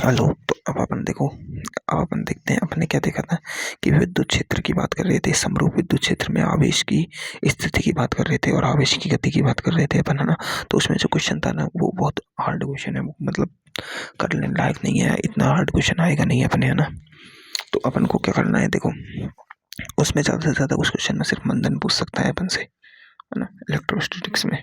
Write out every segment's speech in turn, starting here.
Hello. तो अब अपन देखो, अब अपन देखते हैं अपने क्या देखा था कि विद्युत क्षेत्र की बात कर रहे थे, समरूप विद्युत क्षेत्र में आवेश की स्थिति की बात कर रहे थे और आवेश की गति की बात कर रहे थे अपन, है ना। तो उसमें जो क्वेश्चन था ना वो बहुत हार्ड क्वेश्चन है, वो मतलब करने लायक नहीं है, इतना हार्ड क्वेश्चन आएगा नहीं अपने, है ना। तो अपन को क्या करना है, देखो उसमें ज़्यादा से ज़्यादा उस क्वेश्चन में सिर्फ मंदन पूछ सकता है अपन से, है ना, इलेक्ट्रोस्टैटिक्स में।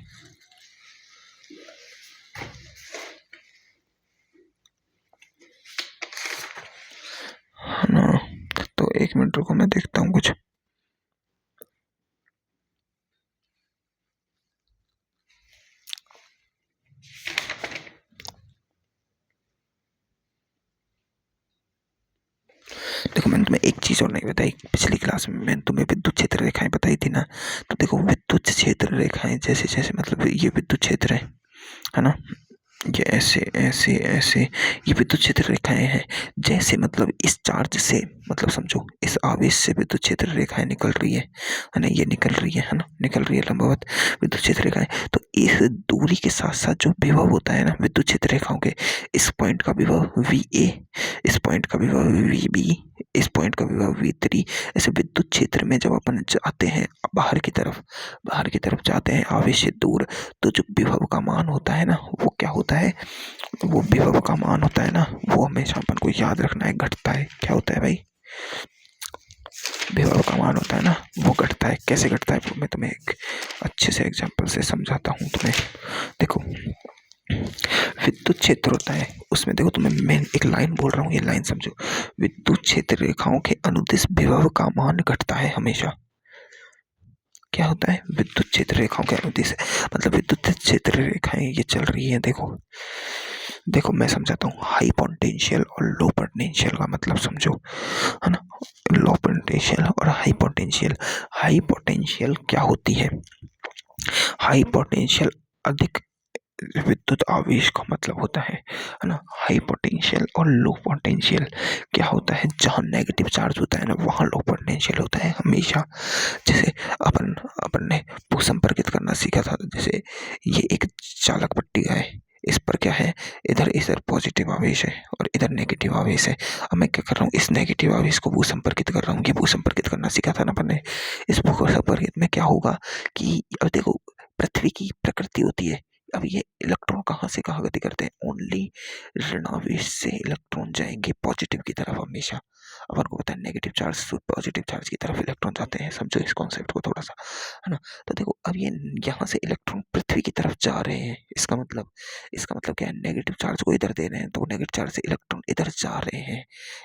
है ना। तो 1 मिनट रुको, मैं देखता हूँ कुछ। देखो मैंने तुम्हें एक चीज़ और नहीं बताई, पिछली क्लास में मैंने तुम्हें विद्युत क्षेत्र रेखाएं बताई थी ना। तो देखो विद्युत क्षेत्र रेखाएं जैसे जैसे मतलब ये विद्युत क्षेत्र है ना, ये ऐसे ऐसे ऐसे ये विद्युत क्षेत्र रेखाएं हैं। जैसे मतलब इस चार्ज से, मतलब समझो इस आवेश से विद्युत क्षेत्र रेखाएं निकल रही है ना, ये निकल रही है ना, निकल रही है लंबवत विद्युत क्षेत्र रेखाएं। तो इस दूरी के साथ साथ जो विभव होता है ना विद्युत क्षेत्र रेखाओं के, इस पॉइंट का विभव VA, इस पॉइंट का विभव VB, इस पॉइंट का विभव V3। ऐसे विद्युत क्षेत्र में जब अपन जाते हैं बाहर की तरफ, बाहर की तरफ जाते हैं आवेश से दूर, तो जो विभव का मान होता है ना वो क्या होता है, वो विभव का मान होता है ना वो हमेशा अपन को याद रखना है, घटता है। क्या होता है भाई, विभव का मान होता है ना वो घटता है। कैसे घटता है वो मैं तुम्हें एक अच्छे से एग्जांपल से समझाता हूँ तुम्हें। देखो विद्युत क्षेत्र होता है, उसमें देखो तुम्हें मैं एक लाइन बोल रहा हूँ, ये लाइन समझो। विद्युत क्षेत्र रेखाओं के अनुदिश विभव का मान घटता है हमेशा। क्या होता है, विद्युत क्षेत्र रेखाओं के अनुदिश, मतलब विद्युत क्षेत्र रेखाएं ये चल रही है। देखो देखो मैं समझाता हूँ, हाई पोटेंशियल और लो पोटेंशियल का मतलब समझो, है ना। लो पोटेंशियल और हाई पोटेंशियल। हाई पोटेंशियल क्या होती है, हाई पोटेंशियल अधिक विद्युत आवेश का मतलब होता है ना। हाई पोटेंशियल और लो पोटेंशियल क्या होता है, जहाँ नेगेटिव चार्ज होता है ना वहाँ लो पोटेंशियल होता है हमेशा। जैसे अपन अपन ने भूसंपर्कित करना सीखा था, जैसे ये एक चालक पट्टी है, इस पर क्या है, इधर इधर पॉजिटिव आवेश है और इधर नेगेटिव आवेश है। अब मैं क्या कर रहा हूँ, इस नेगेटिव आवेश को भूसंपर्कित कर रहा हूँ, ये भूसंपर्कित करना सीखा था ना अपन ने। इस भूसंपर्कित में क्या होगा कि अब देखो पृथ्वी की प्रकृति होती है, अब ये इलेक्ट्रॉन कहाँ से कहाँ गति करते हैं, ओनली ऋणावेश से इलेक्ट्रॉन जाएंगे पॉजिटिव की तरफ हमेशा। अपन को पता है नेगेटिव चार्ज से पॉजिटिव चार्ज की तरफ इलेक्ट्रॉन जाते हैं, समझो इस कॉन्सेप्ट को थोड़ा सा, है ना। तो देखो अब ये यहाँ से इलेक्ट्रॉन पृथ्वी की तरफ जा रहे हैं, इसका मतलब क्या है, नेगेटिव चार्ज को इधर दे रहे हैं तो नेगेटिव चार्ज से इलेक्ट्रॉन इधर जा रहे हैं,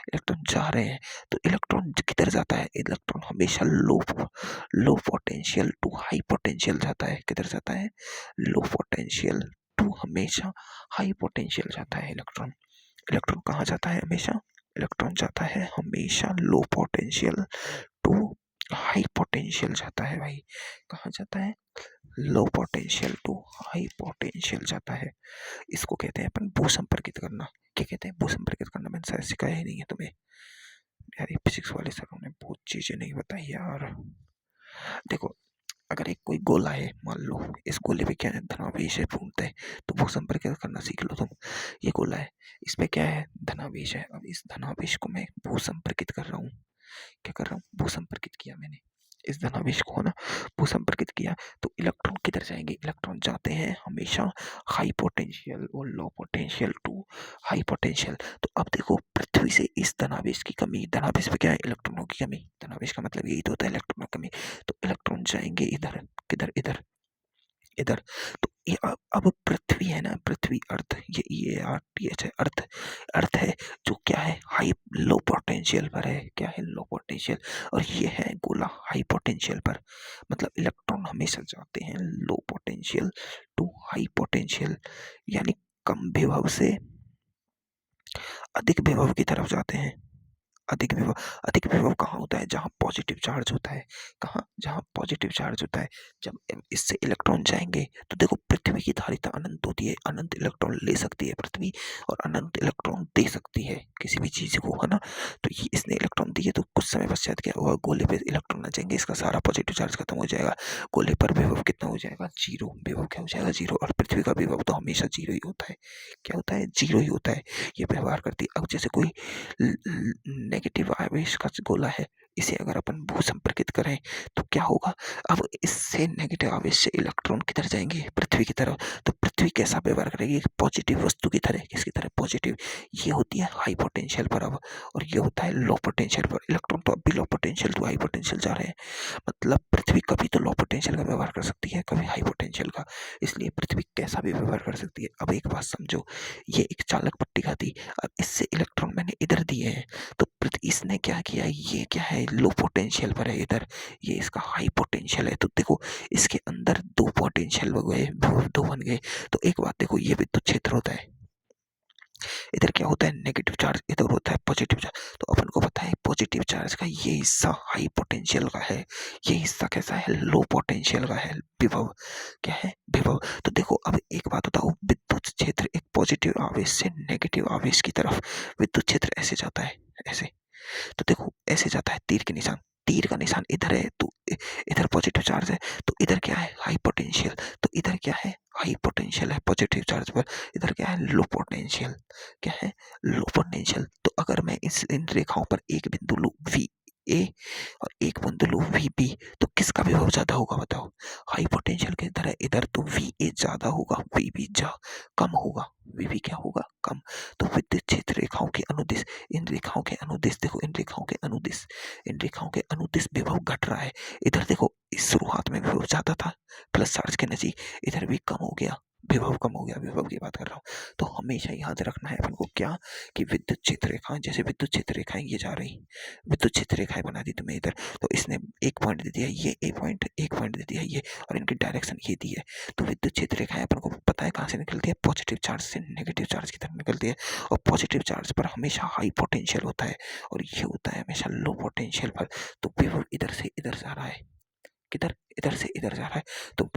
इलेक्ट्रॉन जा रहे हैं। तो इलेक्ट्रॉन किधर जाता है, इलेक्ट्रॉन हमेशा low low potential to high potential जाता है। किधर जाता है, लो पोटेंशियल टू हमेशा हाई पोटेंशियल जाता है इलेक्ट्रॉन। इलेक्ट्रॉन कहाँ जाता है हमेशा, इलेक्ट्रॉन जाता है हमेशा low potential to high potential जाता है भाई। कहाँ जाता है, low potential to high potential जाता है। इसको कहते हैं अपन भूसंपर्कित करना। क्या कहते हैं, भूसंपर्कित करना। मैंने शायद सिखाया ही नहीं है तुम्हें यार, ये फिजिक्स वाले सरों ने बहुत चीजें नहीं बताई यार। देखो अगर एक कोई गोला है, मान लो इस गोले पे क्या है, धनावेश है पूर्णतः, तो भूसंपर्कित करना सीख लो तुम। ये गोला है, इसमें क्या है, धनावेश है। अब इस धनावेश को मैं भूसंपर्कित कर रहा हूँ। क्या कर रहा हूँ, भूसंपर्कित किया मैंने इस धनावेश को, ना भूसंपर्कित किया। तो इलेक्ट्रॉन किधर जाएंगे, इलेक्ट्रॉन जाते हैं हमेशा हाई पोटेंशियल और low potential to high potential. तो अब देखो पृथ्वी से इस धनावेश की कमी, धनावेश पे क्या है, इलेक्ट्रॉनों की कमी, धनावेश का मतलब यही तो होता है इलेक्ट्रॉनों की कमी। तो इलेक्ट्रॉन जाएंगे इधर, किधर, इधर, इधर। तो ये अब पृथ्वी है ना, पृथ्वी अर्थ, ये RTH है, अर्थ, अर्थ है जो क्या है, हाई लो पोटेंशियल पर है। क्या है, लो पोटेंशियल। और ये है गोला हाई पोटेंशियल पर। मतलब इलेक्ट्रॉन हमेशा जाते हैं low potential to high potential, यानी कम विभव से अधिक विभव की तरफ जाते हैं। अधिक विभव कहाँ होता है? जहाँ पॉजिटिव चार्ज होता है। कहाँ? जहाँ पॉजिटिव चार्ज होता है। जब इससे इलेक्ट्रॉन जाएंगे तो देखो पृथ्वी की धारिता अनंत होती है, अनंत इलेक्ट्रॉन ले सकती है पृथ्वी और अनंत इलेक्ट्रॉन दे सकती है किसी भी चीज को, है ना। तो ये इसने इलेक्ट्रॉन दिए तो कुछ समय पश्चात क्या होगा, गोले पे इलेक्ट्रॉन आ जाएंगे, इसका सारा पॉजिटिव चार्ज खत्म हो जाएगा, गोले पर विभव कितना हो जाएगा? जीरो। विभव क्या हो जाएगा? जीरो। और पृथ्वी का विभव तो हमेशा जीरो ही होता है। क्या होता है? जीरो ही होता है। ये व्यवहार करती है। अब जैसे कोई नेगेटिव आवेश का गोला है, इसे अगर अपन भू संपर्कित करें तो क्या होगा? अब इससे नेगेटिव आवेश से इलेक्ट्रॉन किधर जाएंगे? पृथ्वी की तरफ। तो पृथ्वी कैसा व्यवहार करेगी? पॉजिटिव वस्तु की तरह। किसकी तरह? पॉजिटिव। ये होती है हाई पोटेंशियल पर अब, और ये होता है लो पोटेंशियल पर। इलेक्ट्रॉन तो अब भी low potential to high potential जा रहे हैं। मतलब पृथ्वी कभी तो लो पोटेंशियल का व्यवहार कर सकती है, कभी हाई पोटेंशियल का। इसलिए पृथ्वी कैसा भी व्यवहार कर सकती है। अब एक बात समझो, ये एक चालक पट्टिका थी, अब इससे इलेक्ट्रॉन मैंने इधर दिए हैं, तो इसने क्या किया? ये क्या है? लो पोटेंशियल पर है इधर, ये इसका हाई पोटेंशियल है। तो देखो इसके अंदर दो पोटेंशियल हो गए, दो बन गए। तो एक बात देखो, ये विद्युत क्षेत्र होता है, इधर क्या होता है? नेगेटिव चार्ज, इधर होता है पॉजिटिव चार्ज। तो अपन को पता है पॉजिटिव चार्ज का ये हिस्सा हाई पोटेंशियल का है, ये हिस्सा कैसा है? लो पोटेंशियल का है। विभव क्या है? विभव। तो देखो अब एक बात बताओ, विद्युत क्षेत्र एक पॉजिटिव आवेश से नेगेटिव आवेश की तरफ विद्युत क्षेत्र ऐसे जाता है, ऐसे। तो देखो ऐसे जाता है, तीर के निशान, तीर का निशान इधर है तो इधर पॉजिटिव चार्ज है, तो इधर क्या है? High potential. तो इधर क्या है? हाई पोटेंशियल है पॉजिटिव चार्ज पर, इधर क्या है? Low potential. क्या है? Low potential. तो अगर मैं इन रेखाओं पर एक बिंदु लूं वी ए और एक बिंदु लूं वी बी, तो किसका विभव ज्यादा होगा बताओ? हाई पोटेंशियल के इधर है, इधर तो वी ए ज्यादा होगा, वी बी कम होगा, वी बी क्या होगा? कम। तो विद्युत क्षेत्र रेखाओं के अनुदिश, इन रेखाओं के अनुदिश देखो, इन रेखाओं के अनुदिश, इन रेखाओं के अनुदिश विभव घट रहा है। इधर देखो इस शुरुआत में विभव ज्यादा था प्लस चार्ज के नजीक, इधर भी कम हो गया, विभव कम हो गया, विभव की बात कर रहा हूँ। तो हमेशा याद रखना है अपन को क्या, कि विद्युत क्षेत्र रेखाएं, जैसे विद्युत क्षेत्र रेखाएं ये जा रही, विद्युत क्षेत्र रेखाएं बना दी तुम्हें इधर, तो इसने एक पॉइंट दे दिया ये, ए पॉइंट, एक पॉइंट दे दिया ये, और इनकी डायरेक्शन ये दी है। तो विद्युत क्षेत्र रेखाएं अपन को पता है कहाँ से निकलती है? पॉजिटिव चार्ज से नेगेटिव चार्ज की तरफ निकलती है, और पॉजिटिव चार्ज पर हमेशा हाई पोटेंशियल होता है, और ये होता है हमेशा लो पोटेंशियल पर। तो विभव इधर से इधर जा रहा है, किधर? इधर से इधर जा रहा है। तो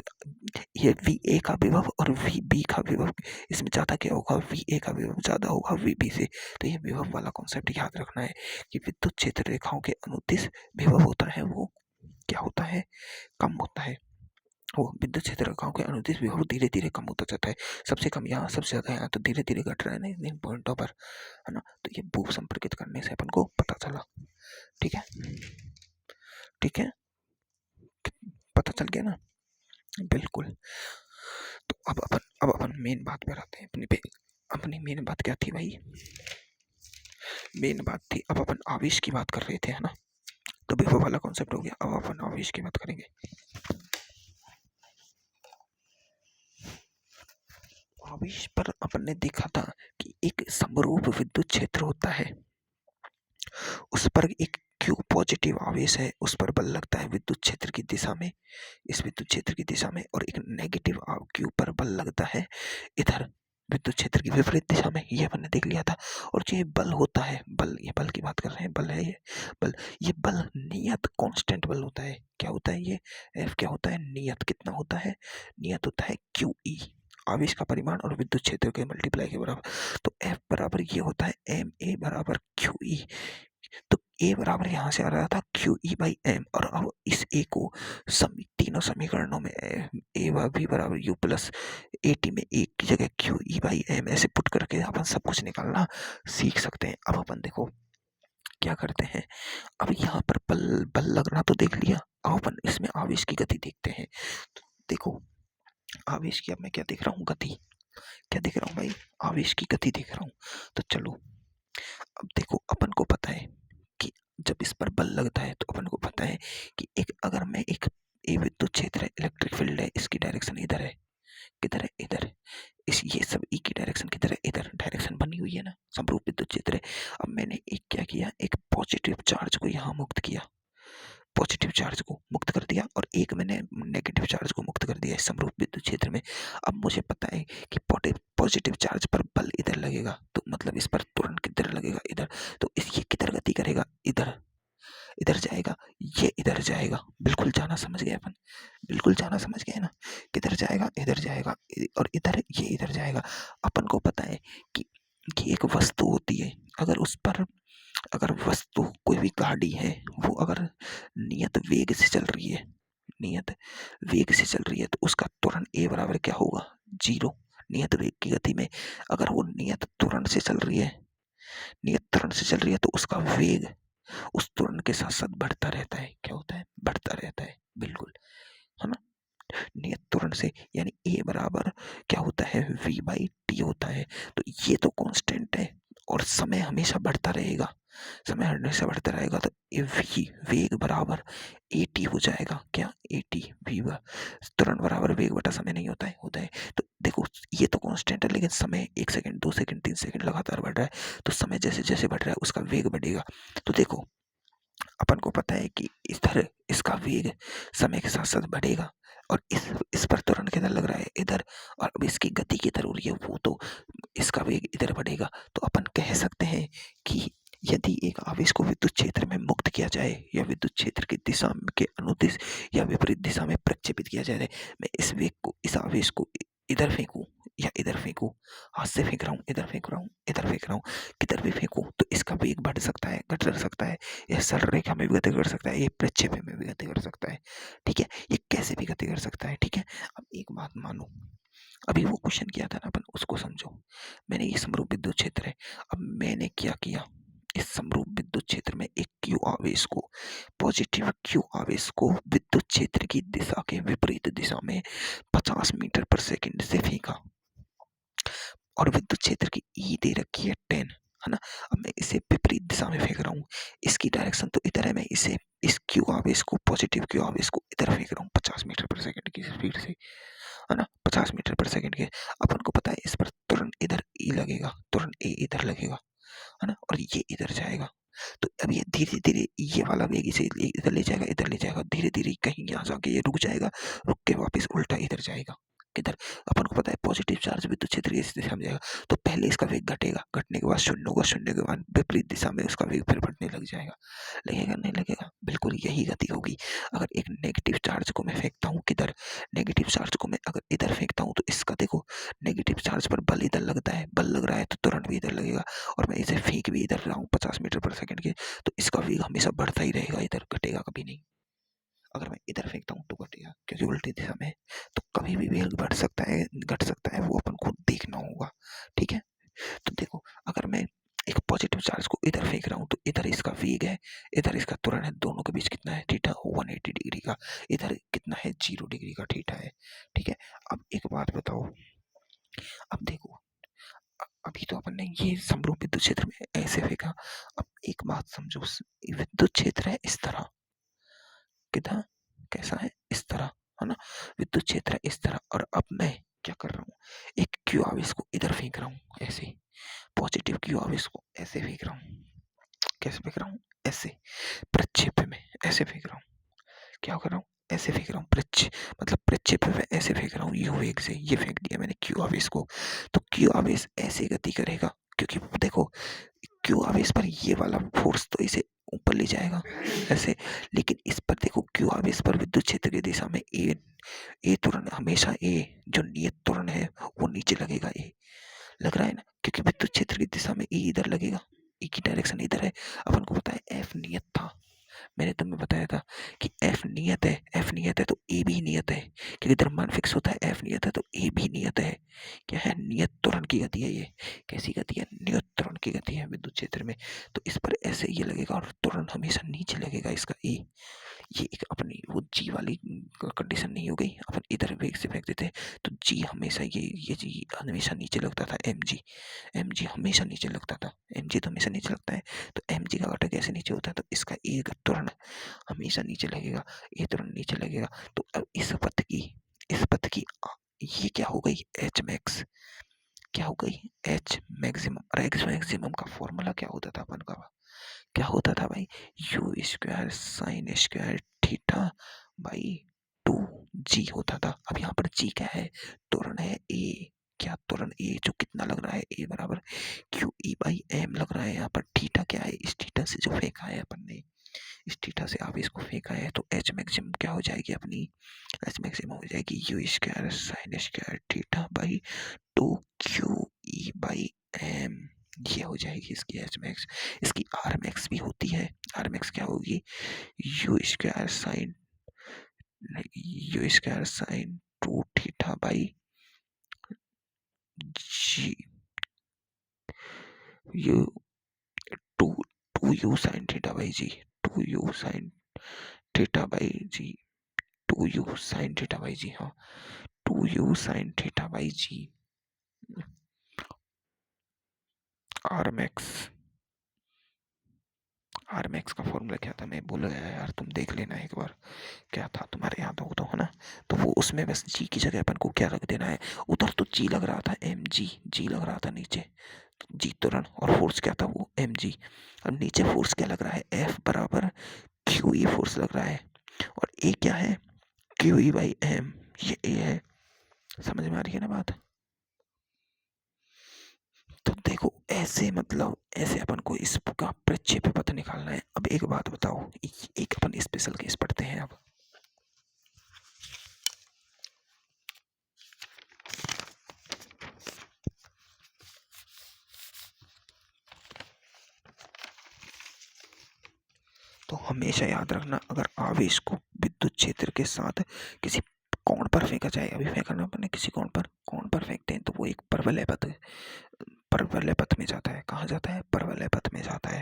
ये वी ए का विभव और वी बी का विभव, इसमें ज्यादा क्या होगा? वी ए का विभव ज्यादा होगा वी बी से। तो ये विभव वाला कॉन्सेप्ट याद रखना है कि विद्युत क्षेत्र रेखाओं के अनुदिश विभव होता है वो क्या होता है? कम होता है। वो विद्युत क्षेत्र रेखाओं के अनुदिश विभव धीरे धीरे कम होता जाता है, सबसे कम यहाँ, सबसे ज्यादा यहाँ, तो धीरे धीरे घट रहा है ना इन पॉइंटों पर, है ना। तो ये भू संपर्कित करने से अपन को पता चला। ठीक है, ठीक है, पता चल गया ना? बिल्कुल। तो अब अपन मेन बात पर आते हैं, अपनी मेन बात क्या थी भाई? मेन बात थी, अब अपन आवेश की बात कर रहे थे, है ना। तो विभव वाला कॉन्सेप्ट हो गया, अब अपन आवेश की बात करेंगे। आवेश पर अपन ने देखा था कि एक समरूप विद्युत क्षेत्र होता है, उस पर एक क्यू पॉजिटिव आवेश है, उस पर बल लगता है विद्युत क्षेत्र की दिशा में, इस विद्युत क्षेत्र की दिशा में, और एक नेगेटिव क्यू पर बल लगता है इधर विद्युत क्षेत्र की विपरीत दिशा में, ये हमने देख लिया था। और जो ये बल होता है, बल, ये बल की बात कर रहे हैं, बल है ये बल, ये बल नियत कांस्टेंट बल होता है। क्या होता है ये? एफ क्या होता है? नियत। कितना होता है? नियत होता है क्यू ई, आवेश का परिमाण और विद्युत क्षेत्र के मल्टीप्लाई के बराबर। तो एफ बराबर ये होता है एम ए बराबर क्यू ई। तो ए बराबर यहाँ से आ रहा था क्यू ई बाई एम, और अब इस ए को तीनों समीकरणों में ए भी बराबर यू प्लस ए टी में ए की जगह क्यू ई बाई एम ऐसे पुट करके अपन सब कुछ निकालना सीख सकते हैं। अब अपन देखो क्या करते हैं, अब यहाँ पर बल बल लगना तो देख लिया, अब अपन इसमें आवेश की गति देखते हैं। तो देखो आवेश की, अब मैं क्या देख रहा हूँ? गति। क्या देख रहा हूँ भाई? आवेश की गति देख रहा हूँ। तो चलो अब देखो, अपन को पता है कि जब इस पर बल लगता है तो अपन को पता है कि एक, अगर मैं एक, ये विद्युत क्षेत्र है, इलेक्ट्रिक फील्ड है, इसकी डायरेक्शन इधर है, किधर है? इधर। इस ये सब ई की डायरेक्शन किधर है? इधर। डायरेक्शन बनी हुई है ना, समरूप विद्युत क्षेत्र है। अब मैंने एक क्या किया, एक पॉजिटिव चार्ज को यहाँ मुक्त किया, पॉजिटिव चार्ज को मुक्त कर दिया और एक मैंने नेगेटिव चार्ज को मुक्त कर दिया इस समरूप विद्युत क्षेत्र में। अब मुझे पता है कि पॉजिटिव चार्ज पर बल इधर लगेगा, तो मतलब इस पर तुरंत किधर लगेगा, इधर। तो ये किधर गति करेगा, इधर। इधर जाएगा, ये इधर जाएगा। बिल्कुल जाना समझ गए अपन, बिल्कुल जाना समझ गए ना। किधर जाएगा, इधर जाएगा, और इधर ये इधर जाएगा। अपन को पता है कि एक वस्तु होती है, अगर उस पर, अगर वस्तु कोई भी गाड़ी है, वो अगर नियत वेग से चल रही है, नियत वेग से चल रही है, तो उसका त्वरण ए बराबर क्या होगा, 0। नियत वेग की गति में अगर वो नियत त्वरण से चल रही है, नियत त्वरण से चल रही है, तो उसका वेग उस त्वरण के साथ साथ बढ़ता रहता है। क्या होता है, बढ़ता रहता है, बिल्कुल, है ना। नियत त्वरण से, यानी ए बराबर क्या होता है, v बाई टी होता है। तो ये तो कांस्टेंट है और समय हमेशा बढ़ता रहेगा, समय हमेशा बढ़ता रहेगा। तो ये v वेग बराबर ए टी हो जाएगा। क्या, ए टी वी, त्वरण बराबर वेग बटा समय नहीं होता है, होता है। तो देखो ये तो कांस्टेंट है, लेकिन समय 1 सेकंड 2 सेकंड 3 सेकंड लगातार बढ़ रहा है, तो समय जैसे जैसे बढ़ रहा है उसका वेग बढ़ेगा। तो देखो अपन को पता है कि इधर इसका वेग समय के साथ साथ बढ़ेगा, और इस पर त्वरण किधर लग रहा है, इधर। और अब इसकी गति किधर हो रही है, वो तो इसका वेग इधर बढ़ेगा। तो अपन कह सकते हैं कि यदि एक आवेश को विद्युत क्षेत्र में मुक्त किया जाए या विद्युत क्षेत्र की दिशा के अनुदिश या विपरीत दिशा में प्रक्षेपित किया जाए, मैं इस वेग को, इस आवेश को इधर फेंकूं या इधर फेंकूं, हाथ से फेंक रहा हूं, इधर फेंक रहा हूं, इधर फेंक रहा हूं, किधर भी फेंकूं, तो इसका वेग बढ़ सकता है, घट सकता है। यह सरल रेखा में भी गति कर सकता है, ये प्रक्षेप में भी गति कर सकता है, ठीक है। ये कैसे भी गति कर सकता है, ठीक है। अब एक बात मानो, अभी वो क्वेश्चन किया था ना अपन, उसको समझो। मैंने ये समरूप विद्युत क्षेत्र है, अब मैंने क्या किया, इस समरूप विद्युत क्षेत्र में एक क्यू आवेश को, पॉजिटिव क्यू आवेश को विद्युत क्षेत्र की दिशा के विपरीत दिशा में 50 मीटर पर सेकंड से फेंका, और विद्युत क्षेत्र की ई दे रखी है 10, है ना। अब मैं इसे विपरीत दिशा में फेंक रहा हूँ, इसकी डायरेक्शन तो इधर है, मैं इसे, इस क्यू आवेश को, पॉजिटिव क्यू आवेश को इधर फेंक रहा हूँ 50 मीटर पर सेकंड की स्पीड से, है ना, 50 मीटर पर सेकंड के। अपन को पता है इस पर तुरंत इधर ई लगेगा, तुरंत ए इधर लगेगा, है ना, और ये इधर जाएगा। तो अब ये धीरे धीरे ये वाला वेग इसे इधर ले जाएगा, इधर ले जाएगा, धीरे धीरे कहीं यहाँ जाके ये रुक जाएगा, रुक के वापस उल्टा इधर जाएगा, किधर। अपन को पता है पॉजिटिव चार्ज विद्युत क्षेत्र की इस दिशा में जाएगा, तो पहले इसका वेग घटेगा, घटने के बाद शून्य होगा, शून्य के बाद विपरीत दिशा में उसका वेग फिर बढ़ने लग जाएगा। लगेगा नहीं लगेगा, बिल्कुल यही गति होगी। अगर एक नेगेटिव चार्ज को मैं फेंकता हूँ किधर, नेगेटिव चार्ज को मैं अगर इधर फेंकता हूँ, तो इसका देखो नेगेटिव चार्ज पर बल इधर लगता है, बल लग रहा है तो तुरंत भी इधर लगेगा, और मैं इसे फेंक भी इधर रहा हूँ 50 मीटर पर सेकंड के, तो इसका वेग हमेशा बढ़ता ही रहेगा, इधर घटेगा कभी नहीं। अगर मैं इधर फेंकता हूँ तो घटेगा, क्योंकि उल्टी दिशा में, तो कभी भी वेग बढ़ सकता है, घट सकता है, वो अपन खुद देखना होगा, ठीक है। तो देखो अगर मैं एक पॉजिटिव चार्ज को इधर फेंक रहा हूँ, तो इधर इसका वेग है, इधर इसका त्वरण है, दोनों के बीच कितना है, थीटा 180 डिग्री का, इधर कितना है, 0 डिग्री का थीटा है, ठीक है। अब एक बात बताओ, अब देखो, अभी तो अपन ने ये समरूप विद्युत क्षेत्र में ऐसे फेंका, अब एक बात समझो, विद्युत क्षेत्र है इस तरह, कितना, कैसा है, इस तरह, है ना, विद्युत क्षेत्र है इस तरह, और अब मैं क्या कर रहा हूँ, एक क्यू आवेश को इधर फेंक रहा हूँ, ऐसे पॉजिटिव क्यू आवेश को ऐसे फेंक रहा हूँ, कैसे फेंक रहा हूँ, ऐसे प्रक्षेप में ऐसे फेंक रहा हूँ, क्या कर रहा हूँ, ऐसे फेंक रहा हूँ, मतलब प्रक्षेप में ऐसे फेंक रहा हूँ, यू वेग से ये फेंक दिया मैंने क्यू आवेश को। तो क्यू आवेश ऐसे गति करेगा, क्योंकि देखो क्यू आवेश पर ये वाला फोर्स तो इसे ऊपर ले जाएगा ऐसे, लेकिन इस पर देखो क्यू आवेश पर विद्युत क्षेत्र की दिशा में ए त्वरण हमेशा, ए जो नियत त्वरण है वो नीचे लगेगा, ए लग रहा है ना, क्योंकि विद्युत क्षेत्र की दिशा में ए इधर लगेगा, ए की डायरेक्शन इधर है। अपन को पता है एफ नियत था, मैंने तुम्हें बताया था कि एफ नियत है, एफ नियत है तो ए भी नियत है, क्योंकि द्रव्यमान फिक्स होता है, एफ नियत है तो ए भी नियत है। क्या है, नियत त्वरण की गति है ये, कैसी गति है, नियत त्वरण की गति है विद्युत क्षेत्र में। तो इस पर ऐसे ये लगेगा और त्वरण हमेशा नीचे लगेगा इसका ए, ये एक अपनी वो जी वाली कंडीशन नहीं हो गई, अपन इधर वेग से फेंक देते तो जी हमेशा ये जी हमेशा नीचे लगता था, एम जी हमेशा नीचे लगता था, एम जी तो हमेशा नीचे लगता है, तो एम जी का घटक कैसे नीचे होता है, तो इसका एक त्वरण हमेशा नीचे लगेगा, ये त्वरण नीचे लगेगा। तो अब इस पथ की ये क्या हो गई, एच मैक्स, क्या हो गई एच मैक्सिमम। और एच मैक्सिमम का फॉर्मूला क्या होता था अपन का, क्या होता था भाई, you square sine square theta by 2 जी होता था। अब यहाँ पर जी क्या है, त्वरण है ए, क्या त्वरण ए, जो कितना लग रहा है ए बराबर क्यू ई बाई एम लग रहा है। यहाँ पर थीटा क्या है, इस थीटा से जो फेंका है अपन ने, इस थीटा से आप इसको फेंका है, तो एच मैक्सिमम क्या हो जाएगी अपनी, एच मैक्सिमम हो जाएगी u square sine square theta by 2 QE/m, ये हो जाएगी इसकी एच मैक्स। इसकी आर मैक्स भी होती है, आर मैक्स क्या होगी, u square sine 2 theta by g, u two two u sine theta by g, 2 U sin theta by g, 2 U sin theta by g, हाँ 2 U sin theta by g. R max, R max का formula क्या था, मैं भूल गया यार, तुम देख लेना एक बार, क्या था तुम्हारे याद हो तो, है ना। तो वो उसमें बस जी की जगह अपन को क्या रख देना है, उधर तो जी लग रहा था एम जी, जी लग रहा था नीचे, जी त्वरण, और फोर्स क्या था वो एम जी, और नीचे फोर्स क्या लग रहा है, एफ बराबर क्यू ई फोर्स लग रहा है, और ए क्या है, क्यू ई बाई एम, ये ए है। समझ में आ रही है ना बात। तो देखो ऐसे मतलब ऐसे अपन को इसका प्रक्षेप्य पथ निकालना है। अब एक बात बताओ, एक अपन स्पेशल केस पढ़ते हैं अब। तो हमेशा याद रखना, अगर आवेश को विद्युत क्षेत्र के साथ किसी कोण पर फेंका जाए, अभी फेंकना अपन ने किसी कोण पर फेंकते हैं, तो वो एक परवलय पथ, परवलय पथ में जाता है। कहाँ जाता है, परवलय पथ में जाता है।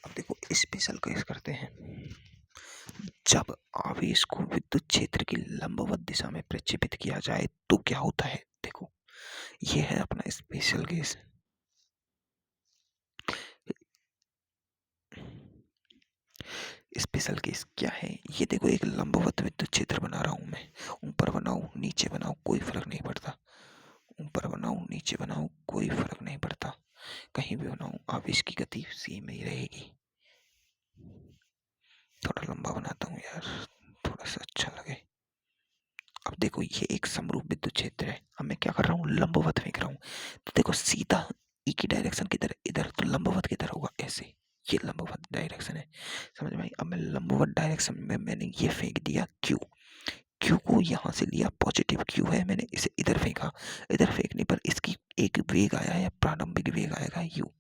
अब देखो स्पेशल केस करते हैं। जब आवेश को विद्युत क्षेत्र की लंबवत दिशा में प्रक्षेपित किया जाए तो क्या होता है, देखो ये है अपना स्पेशल केस। स्पेशल केस क्या है, ये देखो एक लंबवत विद्युत क्षेत्र बना रहा हूं मैं, ऊपर बनाऊं नीचे बनाऊं कोई फर्क नहीं पड़ता, ऊपर बनाऊं नीचे बनाऊं कोई फर्क नहीं पड़ता, कहीं भी बनाऊं आवेश की गति सेम ही रहेगी। थोड़ा लंबा बनाता हूँ यार, थोड़ा सा अच्छा लगे। अब देखो ये एक समरूप विद्युत क्षेत्र है, अब मैं क्या कर रहा हूँ, लंबवत फेंक रहा हूँ। तो देखो सीधा ई की डायरेक्शन किधर, इधर, तो लंबवत किधर होगा, ऐसे, ये लंबवत डायरेक्शन है। समझ में आई। अब मैं लंबवत डायरेक्शन में मैंने ये फेंक दिया क्यू, क्यू को यहाँ से लिया, पॉजिटिव क्यू है, मैंने इसे इधर फेंका, इधर फेंकने पर इसकी एक वेग आया है, प्रारंभिक वेग आएगा यू,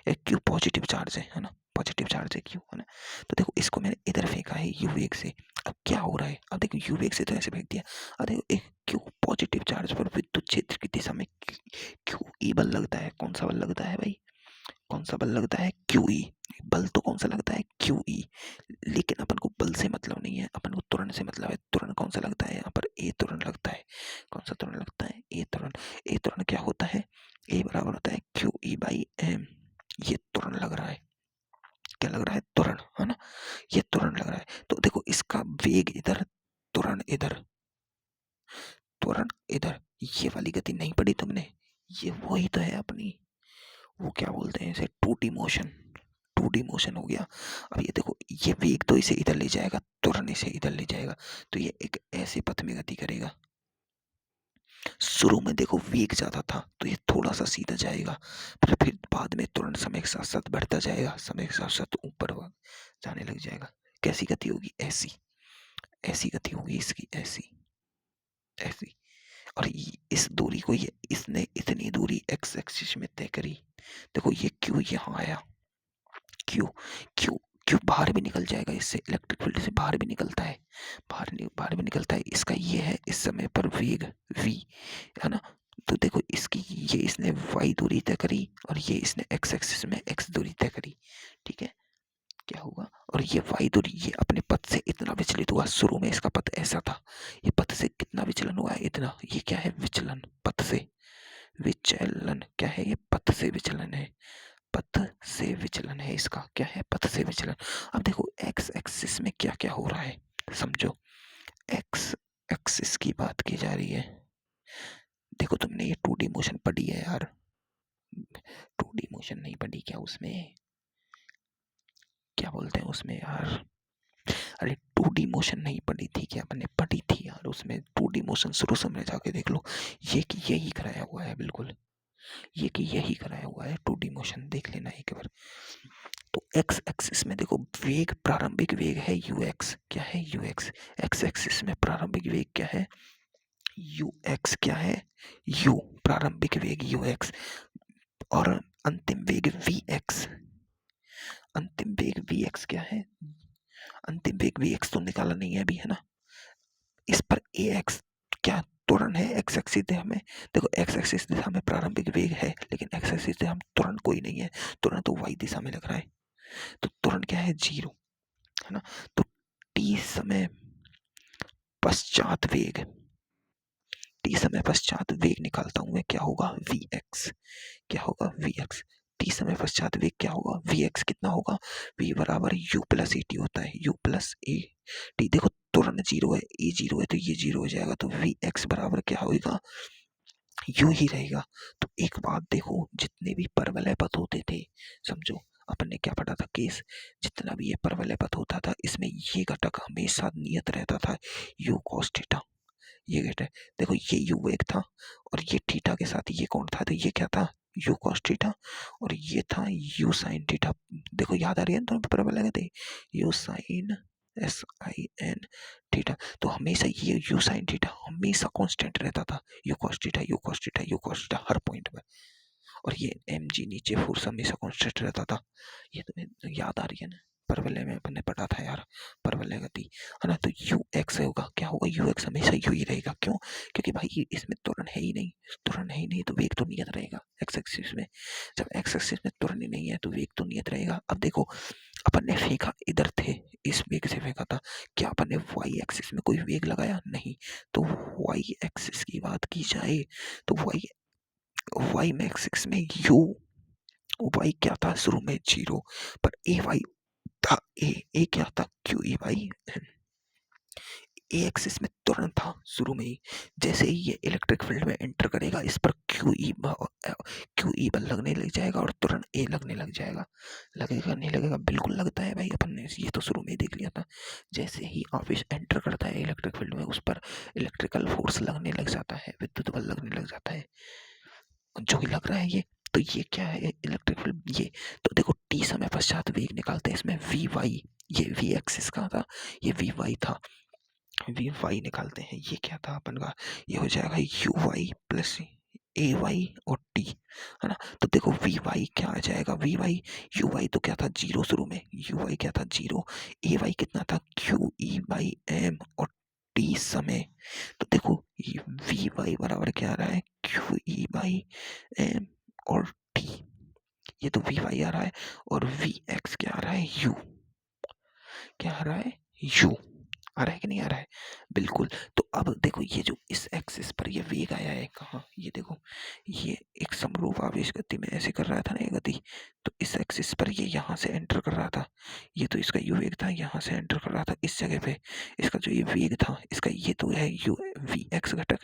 एक क्यू पॉजिटिव चार्ज है ना, पॉजिटिव चार्ज है क्यू, है ना। तो देखो इसको मैंने इधर फेंका है यू वेग से। अब क्या हो रहा है, अब देखो यू वेग से तो ऐसे फेंक दिया, अब देखो एक क्यू पॉजिटिव चार्ज पर विद्युत क्षेत्र की दिशा में क्यू ई बल लगता है। कौन सा बल लगता है भाई, कौन सा बल लगता है, क्यू ई। बल तो कौन सा लगता है, क्यू ई। लेकिन अपन को बल से मतलब नहीं है, अपन को त्वरण से मतलब है। त्वरण कौन सा लगता है यहाँ पर, ए त्वरण लगता है। कौन सा त्वरण लगता है, ए त्वरण। ए त्वरण क्या होता है, ए बराबर होता है क्यू ई बाई एम, ये त्वरण लग रहा है, क्या लग रहा है, त्वरण, है ना, ये त्वरण लग रहा है। तो देखो इसका वेग इधर, त्वरण इधर, त्वरण इधर, ये वाली गति नहीं पड़ी तुमने, ये वही तो है अपनी, वो क्या बोलते हैं इसे, two D motion, two D motion हो गया। अब ये देखो ये वेग तो इसे इधर ले जाएगा, त्वरण इसे इधर ले जाएगा, तो ये एक ऐसे पथ में गति करेगा। शुरू में देखो वेग ज्यादा था तो ये थोड़ा सा सीधा जाएगा, फिर बाद में तुरंत समय के साथ साथ बढ़ता जाएगा, समय के साथ साथ ऊपर जाने लग जाएगा। कैसी गति होगी, ऐसी, ऐसी गति होगी इसकी, ऐसी, ऐसी। और इस दूरी को ये इसने इतनी दूरी एक्स एक्सिस में तय करी। देखो ये क्यू यहाँ आया, क्यू, क्यू, क्यू बाहर भी निकल जाएगा, इससे इलेक्ट्रिक फील्ड से बाहर भी निकलता है, बाहर भी निकलता है। इसका ये है इस समय पर वेग v, है ना। तो देखो इसकी ये इसने y दूरी तय करी और ये इसने x एक्सिस में x दूरी तय करी, ठीक है। क्या होगा, और ये y दूरी ये अपने पथ से इतना विचलित हुआ, शुरू में इसका पथ ऐसा था, ये पथ से कितना विचलन हुआ है, इतना। ये क्या है, विचलन, पथ से विचलन, क्या है ये, पथ से विचलन है, पथ से विचलन है इसका, क्या है, पथ से विचलन। अब देखो एक्स एक्सिस में क्या क्या हो रहा है, समझो। एक्स एक्सिस की बात की जा रही है। देखो तुमने ये 2D मोशन पढ़ी है यार? 2D मोशन नहीं पढ़ी क्या? उसमें क्या बोलते हैं उसमें यार? अरे 2D मोशन नहीं पढ़ी थी क्या? मैंने पढ़ी थी यार उसमें 2D मोशन, शुरू से में जाके देख लो। ये कि यही कराया हुआ है बिल्कुल, ये कि यही कराया हुआ है 2D मोशन, देख लेना एक बार। तो एक्स एक्सिस में देखो वेग, प्रारंभिक वेग है यू एक्स। क्या है? You x. एक्स एक्सिस में प्रारंभिक वेग क्या है? You x. क्या है? यू, प्रारंभिक वेग यू एक्स। और अंतिम वेग वी एक्स। अंतिम वेग वी एक्स क्या है? अंतिम वेग वी एक्स तो निकाला नहीं है अभी, है ना? इस पर ए एक्स क्या त्वरण है? एक्स एक्सिस दिशा में। देखो एक्स एक्सिस दिशा में प्रारंभिक वेग है, लेकिन एक्स एक्सिस दिशा में त्वरण कोई नहीं है। त्वरण तो वाई दिशा में लग रहा है। तो त्वरण क्या है? 0, है ना? तो टी समय पश्चात वेग, टी समय पश्चात वेग निकालता हूं मैं, क्या होगा? V x. क्या होगा? V x. टी समय पश्चात वेग क्या होगा? वी एक्स कितना होगा? वी बराबर यू प्लस ए टी होता है, यू प्लस ए टी। देखो तुरंत 0 है, ए 0 है, तो ये 0 हो जाएगा, तो वी एक्स बराबर क्या होगा? यू ही रहेगा। तो एक बात देखो, जितने भी परवलय पथ होते थे, समझो अपन ने क्या पढ़ा था केस, जितना भी ये परवलय पथ होता था इसमें ये घटक हमेशा नियत रहता था, यू कॉस थीटा। ये घटक देखो, ये यू वेग था, और ये थीटा के साथ ये कौन था? तो ये क्या था? U cos theta. और ये था यू साइन थीटा। देखो याद आ रही है ना? तुम्हें परवलय थे u sine, S I N theta. तो हमेशा ये यू साइन थीटा हमेशा कांस्टेंट रहता था, u cos theta, u cos theta, u cos theta हर पॉइंट पर। और ये एम जी नीचे फोर्स हमेशा कांस्टेंट रहता था। ये तुम्हें याद आ रही है ना? परवलय में अपन ने पढ़ा था यार, परवलय गति, है ना? तो यू एक्स होगा, क्या होगा? यू एक्स हमेशा यू ही रहेगा। क्यों? क्योंकि भाई इसमें त्वरण है ही नहीं। त्वरण है ही नहीं तो वेग तो नियत रहेगा एक्स एक्सिस में। जब एक्स एक्सिस में त्वरण ही नहीं है तो वेग तो नियत रहेगा। अब देखो, अपन ने फेंका इधर थे, इस वेग से फेंका था, क्या अपन ने वाई एक्सिस में कोई वेग लगाया? नहीं। तो वाई एक्सिस की बात की जाए तो वाई वाई में एक्सिस में यू, वाई क्या था शुरू में? 0, पर ए वाई था। ए क्या था? Q E y. A axis में त्वरण था शुरू में ही। जैसे ही ये इलेक्ट्रिक फील्ड में एंटर करेगा, इस पर क्यू ई बल लगने लग जाएगा और त्वरण ए लगने लग जाएगा। लगेगा नहीं लगेगा? बिल्कुल लगता है भाई, अपन ने ये तो शुरू में ही देख लिया था। जैसे ही आवेश एंटर करता है इलेक्ट्रिक फील्ड में, उस पर इलेक्ट्रिकल फोर्स लगने लग जाता है, विद्युत बल लगने लग जाता है, जो ही लग रहा है ये। तो ये क्या है? Electric field. ये तो देखो टी समय पश्चात वेग निकालते हैं इसमें वी वाई, ये वी एक्सिस का था, ये वी वाई था, वी वाई निकालते हैं। ये क्या था अपन का? ये हो जाएगा u y plus a y और टी, है ना? तो देखो वी वाई क्या आ जाएगा? वी वाई, यू वाई तो क्या था? 0 शुरू में, यू वाई क्या था? 0। ए वाई कितना था? क्यू ई बाई एम और टी समय। तो देखो वी वाई बराबर क्या आ रहा है? क्यू ई बाई एम और टी। ये तो वी वाई आ रहा है, और वी एक्स क्या आ रहा है? यू। क्या आ रहा है? यू। आ रहा है कि नहीं आ रहा है? बिल्कुल। तो अब देखो, ये जो इस एक्सिस पर ये वेग आया है कहाँ? ये देखो, ये एक समरूप आवेश गति में ऐसे कर रहा था ना ये गति, तो इस एक्सिस पर ये यहाँ से एंटर कर रहा था। ये तो इसका यू वेग था, यहाँ से एंटर कर रहा था इस जगह पे। इसका जो ये वेग था, इसका ये तो है यू वी एक्स घटक,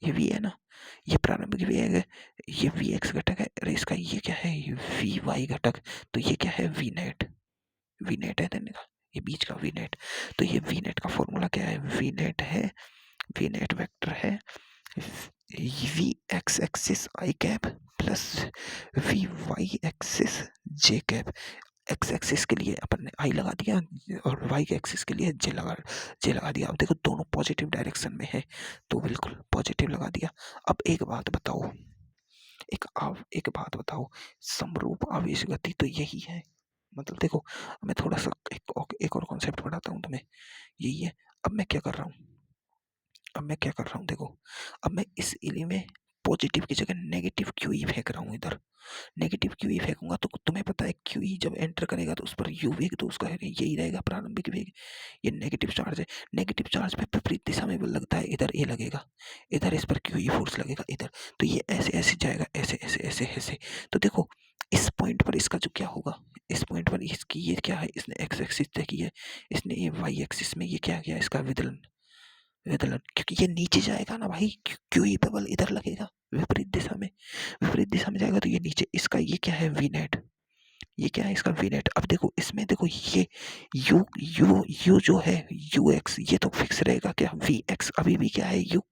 ये वी है ना, ये प्रारंभिक वेग है, ये वी एक्स घटक है, और इसका ये क्या है? वी वाई घटक। तो ये क्या है? V net. वी नेट है देने का, ये बीच का वी नेट। तो ये वी नेट का फॉर्मूला क्या है? वी नेट है, वी नेट वेक्टर है v x axis i cap plus v y axis j cap. X axis के लिए अपन ने आई लगा दिया, और वाई एक्सिस के लिए जे लगा दिया। अब देखो दोनों पॉजिटिव डायरेक्शन में है, तो बिल्कुल पॉजिटिव लगा दिया। अब एक बात बताओ, एक बात बताओ, समरूप आवेश गति तो यही है। मतलब देखो, मैं थोड़ा सा एक और कॉन्सेप्ट पढ़ाता हूँ तुम्हें, यही है। अब मैं क्या कर रहा हूँ? देखो, अब मैं इस एलिमेंट में पॉजिटिव की जगह नेगेटिव क्यू ई फेंक रहा हूँ इधर। नेगेटिव क्यू ई फेंकूंगा तो तुम्हें पता है क्यू ई जब एंटर करेगा तो उस पर यू वेग तो उसका है यही रहेगा, प्रारंभिक वेग। ये नेगेटिव चार्ज है, नेगेटिव चार्ज पे विपरीत दिशा में बल लगता है, इधर ए लगेगा, इधर इस पर क्यू ई फोर्स लगेगा इधर। तो ये ऐसे ऐसे जाएगा, ऐसे ऐसे ऐसे ऐसे। तो देखो इस पॉइंट पर इसका जो क्या होगा, इस पॉइंट पर इसकी ये क्या है? इसने एक्स एक्सिस तय की है, इसने ये वाई एक्सिस में ये क्या किया? इसका विदलन, विदलन, क्योंकि ये नीचे जाएगा ना भाई, क्यों ही बबल इधर लगेगा विपरीत दिशा में, विपरीत दिशा में जाएगा तो ये नीचे, इसका ये क्या है वी नेट, ये क्या है इसका वी नेट। अब देखो इसमें देखो ये यू यू यू जो है यू एक्स, ये तो फिक्स रहेगा क्या, वी एक्स अभी भी क्या है यू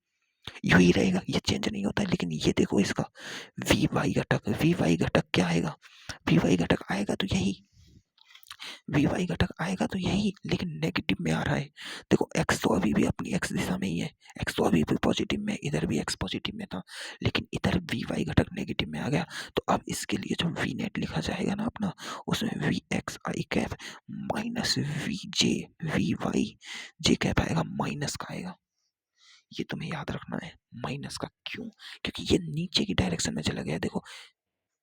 यू ही रहेगा, ये चेंज नहीं होता है। लेकिन ये देखो इसका वी वाई घटक, वी वाई घटक क्या आएगा, वी वाई घटक आएगा तो यही, वी वाई घटक आएगा तो यही, लेकिन नेगेटिव में आ रहा है। देखो एक्स तो अभी भी अपनी एक्स दिशा में ही है, एक्स तो अभी भी पॉजिटिव में, इधर भी एक्स पॉजिटिव में था, लेकिन इधर वी वाई घटक नेगेटिव में आ गया। तो अब इसके लिए जो वी नेट लिखा जाएगा ना अपना, उसमें v x i cap minus v j v y j cap आएगा, माइनस का आएगा। ये तुम्हें याद रखना है, माइनस का। क्यों? क्योंकि ये नीचे की डायरेक्शन में चला गया। देखो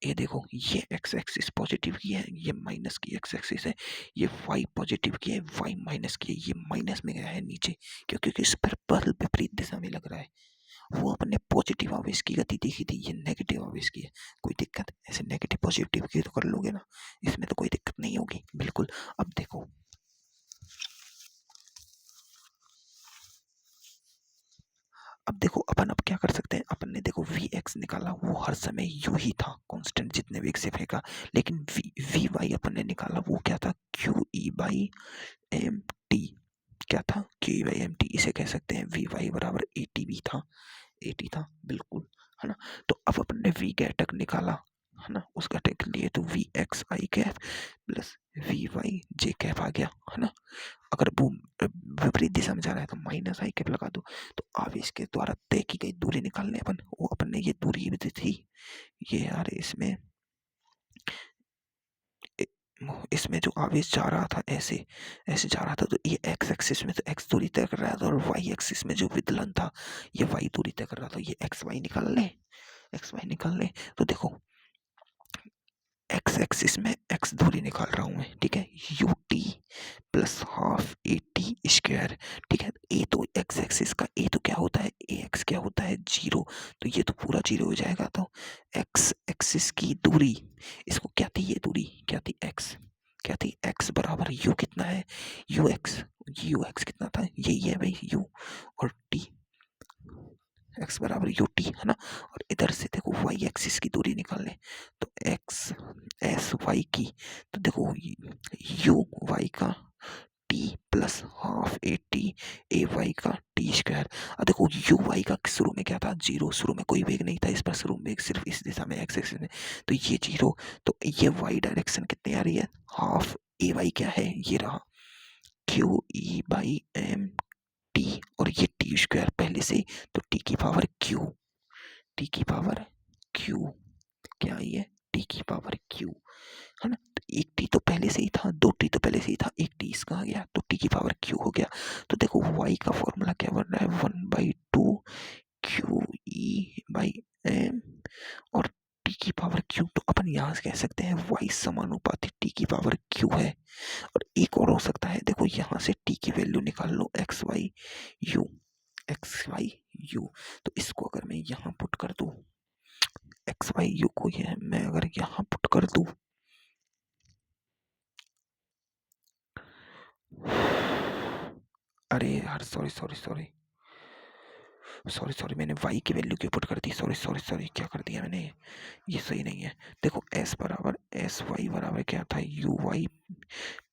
ये देखो, ये एक्स एक्सिस पॉजिटिव की है, ये माइनस की एक्स एक्सिस है, ये वाई पॉजिटिव की है, वाई माइनस की है, ये माइनस में गया है नीचे, क्योंकि इस पर बल विपरीत दिशा में लग रहा है। वो अपने पॉजिटिव आवेश की गति देखी थी, ये नेगेटिव आवेश की है। कोई दिक्कत, ऐसे नेगेटिव पॉजिटिव की तो कर लोगे ना, इसमें तो कोई दिक्कत नहीं होगी बिल्कुल। अब देखो, अब देखो अपन अब क्या कर सकते हैं, अपन ने देखो वी एक्स निकाला, वो हर समय यू ही था कांस्टेंट जितने वेग से फेंका। लेकिन वी वाई अपन ने निकाला, वो क्या था, q E by m t. क्या था, q E by m t, इसे कह सकते हैं वी वाई बराबर ए टी भी था, ए टी था बिल्कुल, है ना। तो अब अपन ने वी घटक निकाला, है ना, उस घटक के लिए तो v x i cap plus v y j cap आ गया, है ना। अगर वो विपरीत दिशा में जा रहा है तो माइनस आई कैप लगा दो। तो आवेश के द्वारा तय की गई दूरी निकालने अपन, वो अपन ने ये दूरी भी दी थी, ये यार इसमें इसमें जो आवेश जा रहा था ऐसे ऐसे जा रहा था, तो ये एक्स एक्सिस में तो एक्स दूरी तय कर रहा था, और वाई एक्सिस में जो विदलन था ये वाई दूरी तय कर रहा था। ये एक्स वाई निकाल ले, एक्स वाई निकाल ले। तो देखो एक्स एक्सिस में एक्स दूरी निकाल रहा हूँ मैं, ठीक है, U T plus half a T square, ठीक है। ए तो एक्स एक्सिस का ए तो क्या होता है, ए एक्स क्या होता है, जीरो, तो ये तो पूरा जीरो हो जाएगा। तो एक्स एक्सिस की दूरी, इसको क्या थी, ये दूरी क्या थी, एक्स क्या थी, एक्स बराबर यू कितना है, यू एक्स कितना था, यही है भाई यू, और टी एक्स बराबर यू टी, है ना। और इधर से देखो वाई एक्सिस की दूरी निकाल लें, तो एक्स एस वाई की, तो देखो यू वाई का t plus half a t a y का टी स्क्वायर। अब देखो यू वाई का शुरू में क्या था, जीरो, शुरू में कोई वेग नहीं था इस पर, शुरू में सिर्फ इस दिशा में एक्स एक्सिस में, तो ये जीरो। तो ये वाई डायरेक्शन कितनी आ रही है, हाफ ए वाई क्या है, ये रहा q E by m t, और ये टी स्क्वायर पहले से, तो टी की पावर क्यू, टी की पावर क्यू क्या आई है, टी की पावर क्यू, है ना। तो एक टी तो पहले से ही था, दो टी तो पहले से ही था, एक टी इसका आ गया, तो टी की पावर क्यू हो गया। तो देखो वाई का फॉर्मूला क्या बन रहा है, 1/2 क्यू ई बाई एम, और टी की पावर क्यू। तो अपन यहाँ से कह सकते हैं वाई समानुपाती टी की पावर क्यू है। और एक और हो सकता है, देखो यहाँ से टी की वैल्यू निकाल लो, x Y u, x Y u. तो इसको अगर मैं यहाँ पुट कर दूँ, एक्स वाई यू को ये मैं अगर यहाँ पुट कर दूँ, अरे यार sorry sorry sorry sorry sorry, मैंने वाई की वैल्यू क्यों पुट कर दी, सॉरी सॉरी सॉरी, क्या कर दिया मैंने, ये सही नहीं है। देखो एस बराबर एस वाई बराबर क्या था, u y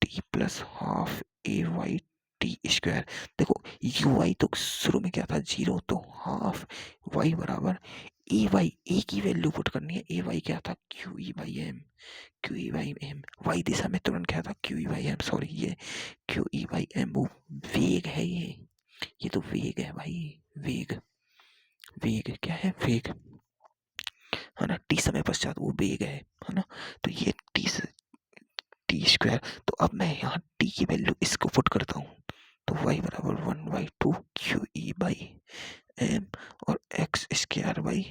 t plus half a y t square. देखो यू वाई तो शुरू में क्या था, जीरो, तो हाफ वाई बराबर ए वाई, ए की वैल्यू पुट करनी है, ए वाई क्या था, q E by m, q E by m, y दिशा में तुरंत क्या था, q E by m, sorry ये क्यू ई बाई एम वो वेग है, ये तो वेग है भाई, वेग, वेग क्या है, वेग, है ना, टी समय पश्चात वो वेग है ना। तो ये टी स्क्वायर। तो अब मैं यहाँ टी की वैल्यू इसको पुट करता हूँ, तो y बराबर 1/2 क्यू ई बाई एम, और x square by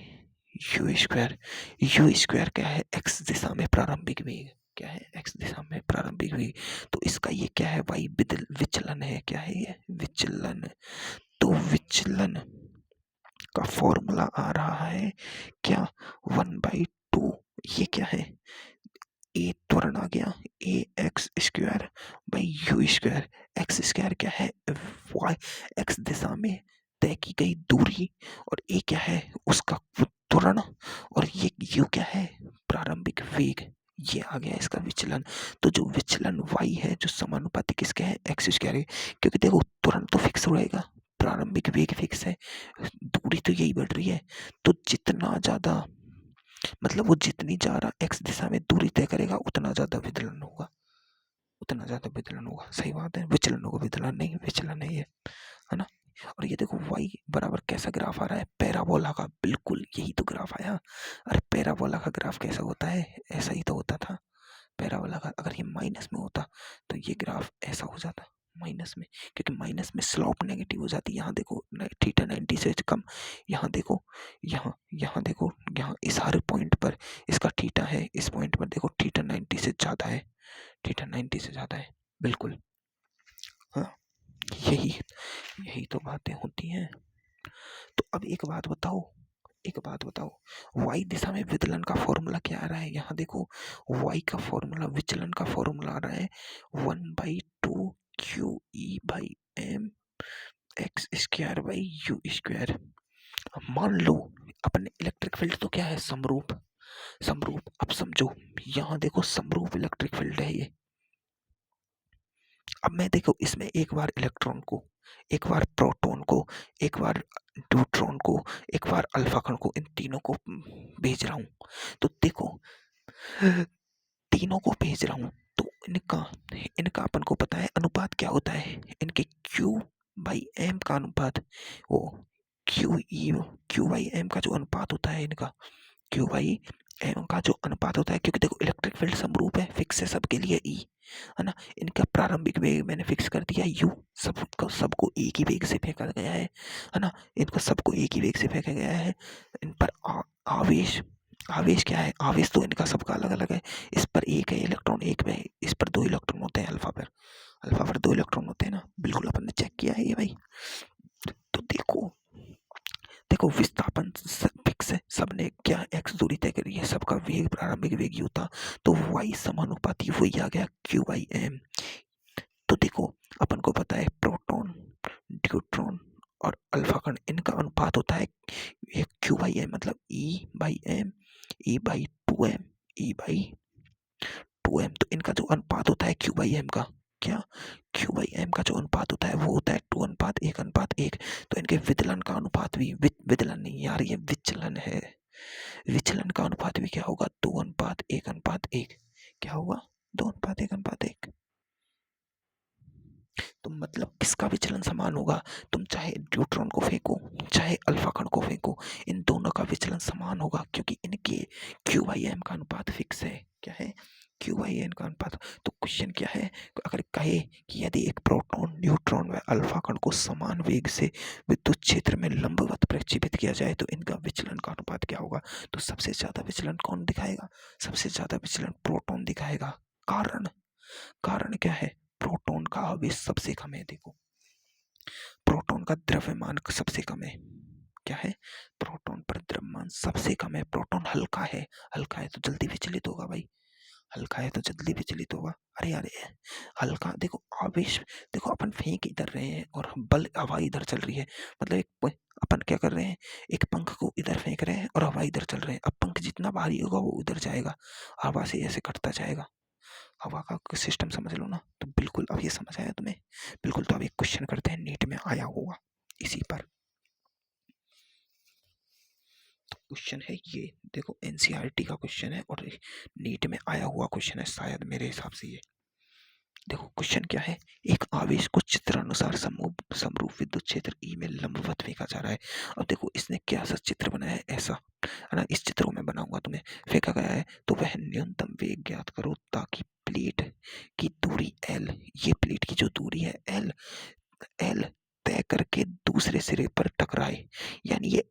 u square. You square क्या है, एक्स दिशा में प्रारंभिक वेग, क्या है, एक्स दिशा में प्रारंभिक वेग। तो इसका ये क्या है, वाई विचलन है, क्या है ये, विचलन। तो विचलन का फॉर्मूला आ रहा है क्या, 1/2, ये क्या है, ए त्वरण आ गया, a x square by u square. X square क्या है, वाई एक्स दिशा में तय की गई दूरी, और ए क्या है उसका त्वरण, और ये यू क्या है प्रारंभिक वेग। ये आ गया इसका विचलन। तो जो विचलन y है जो समानुपाती किसके है एक्स स्क्वायर के, क्योंकि देखो त्वरण तो फिक्स रहेगा, प्रारंभिक वेग फिक्स है, दूरी तो यही बढ़ रही है। तो जितना ज्यादा मतलब वो जितनी ज्यादा एक्स दिशा में दूरी तय करेगा उतना ज्यादा विचलन होगा, उतना ज्यादा विचलन होगा। सही बात है, विचलन होगा, विचलन नहीं, विचलन है ये, है ना। और ये देखो y बराबर कैसा ग्राफ आ रहा है, पैराबोला का, बिल्कुल यही तो ग्राफ आया। अरे पैराबोला का ग्राफ कैसा होता है, ऐसा ही तो होता था पैराबोला का। अगर ये माइनस में होता तो ये ग्राफ ऐसा हो जाता माइनस में, क्योंकि माइनस में स्लोप नेगेटिव हो जाती है। यहाँ देखो थीटा 90 से कम, यहाँ देखो, यहाँ यहाँ देखो, यहाँ इस हर पॉइंट पर इसका थीटा है, इस पॉइंट पर देखो थीटा 90 से ज़्यादा है, थीटा 90 से ज़्यादा है, बिल्कुल। हाँ, यही यही तो बातें होती हैं। तो अब एक बात बताओ, एक बात बताओ, y दिशा में विचलन का फॉर्मूला क्या आ रहा है, यहाँ देखो y का फॉर्मूला, विचलन का फॉर्मूला आ रहा है 1/2 QE/m x square by u square. मान लो अपने इलेक्ट्रिक फील्ड तो क्या है समरूप, समरूप। अब समझो यहाँ देखो समरूप इलेक्ट्रिक फील्ड है ये। अब मैं देखो इसमें एक बार इलेक्ट्रॉन को, एक बार प्रोटॉन को, एक बार न्यूट्रॉन को, एक बार अल्फा कण को, इन तीनों को भेज रहा हूँ। तो देखो तीनों को भेज रहा हूँ, तो इनका इनका अपन को पता है अनुपात क्या होता है, इनके Q/m का अनुपात, वो Q/m का जो अनुपात होता है इनका, Q/m का जो अनुपात होता है, क्योंकि देखो इलेक्ट्रिक फील्ड समरूप है, फिक्स है सबके लिए E, है ना। इनका प्रारंभिक वेग मैंने फिक्स कर दिया U, सबको एक ही वेग से फेंका गया है ना, इनको सबको एक ही वेग से फेंका गया है। इन पर आवेश, आवेश क्या है, आवेश तो इनका सबका अलग अलग है। इस पर एक है इलेक्ट्रॉन, एक में इस पर दो इलेक्ट्रॉन होते हैं, अल्फा पर दो इलेक्ट्रॉन होते हैं ना, बिल्कुल अपन ने चेक किया है ये भाई। तो देखो देखो विस्थापन फिक्स है, सबने क्या एक्स दूरी तय करी है, सबका वेग प्रारंभिक वेग यू था, तो y समानुपाती वही आ गया Q/m। तो देखो अपन को पता है प्रोटॉन, न्यूट्रॉन और अल्फा कण इनका अनुपात होता है Q/m, मतलब E/m, E/2m, E/2m। तो इनका जो अनुपात होता है Q/m का, क्या Q/m का जो अनुपात होता है वो होता है 2:1:1। तो इनके विचलन का अनुपात भी, विचलन नहीं यार ये विचलन है, विचलन का अनुपात भी क्या होगा 2:1:1। क्या होगा 2:1:1। तो मतलब किसका विचलन समान होगा, तुम चाहे न्यूट्रॉन को फेंको चाहे अल्फा कण को फेंको, इन दोनों का विचलन समान होगा, क्योंकि इनके Q/m का अनुपात फिक्स है। क्या है Q/n का अनुपात। तो क्वेश्चन क्या है, अगर कहे कि यदि एक प्रोटॉन, न्यूट्रॉन व अल्फा कण को समान वेग से विद्युत क्षेत्र में लंबवत प्रक्षेपित किया जाए तो इनका विचलन का अनुपात क्या होगा। तो सबसे ज्यादा विचलन कौन दिखाएगा, सबसे ज्यादा विचलन प्रोटॉन दिखाएगा। कारण, कारण क्या है, प्रोटॉन का आवेश सबसे कम है। देखो प्रोटॉन का द्रव्यमान सबसे कम है। क्या है, प्रोटॉन पर द्रव्यमान सबसे कम है, प्रोटॉन हल्का है, हल्का है तो जल्दी विचलित होगा भाई, हल्का है तो जल्दी विचलित होगा। अरे यार हल्का, देखो आवेश, देखो अपन फेंक इधर रहे हैं और बल हवा इधर चल रही है, मतलब एक अपन क्या कर रहे हैं, एक पंख को इधर फेंक रहे हैं और हवा इधर चल रहे हैं। अब पंख जितना भारी होगा वो उधर जाएगा, हवा से ऐसे कटता जाएगा, हवा का सिस्टम समझ लो ना। तो बिल्कुल अब ये समझ आया तुम्हें, बिल्कुल। तो अब एक क्वेश्चन करते हैं, नीट में आया होगा इसी पर। तो क्वेश्चन है ये, देखो एनसीईआरटी का क्वेश्चन है और नीट में आया हुआ क्वेश्चन है शायद मेरे हिसाब से ये। देखो क्वेश्चन क्या है, एक आवेश को चित्रानुसार समरूप विद्युत क्षेत्र ई में लंबवत फेंका जा रहा है। अब देखो इसने क्या सा चित्र बनाया है, ऐसा है ना, इस चित्र को मैं बनाऊंगा तुम्हें, फेंका गया है। तो वह न्यूनतम वेग ज्ञात करो ताकि प्लेट की दूरी L, ये प्लेट की जो दूरी है L तय करके दूसरे सिरे पर टकराए। यानी ये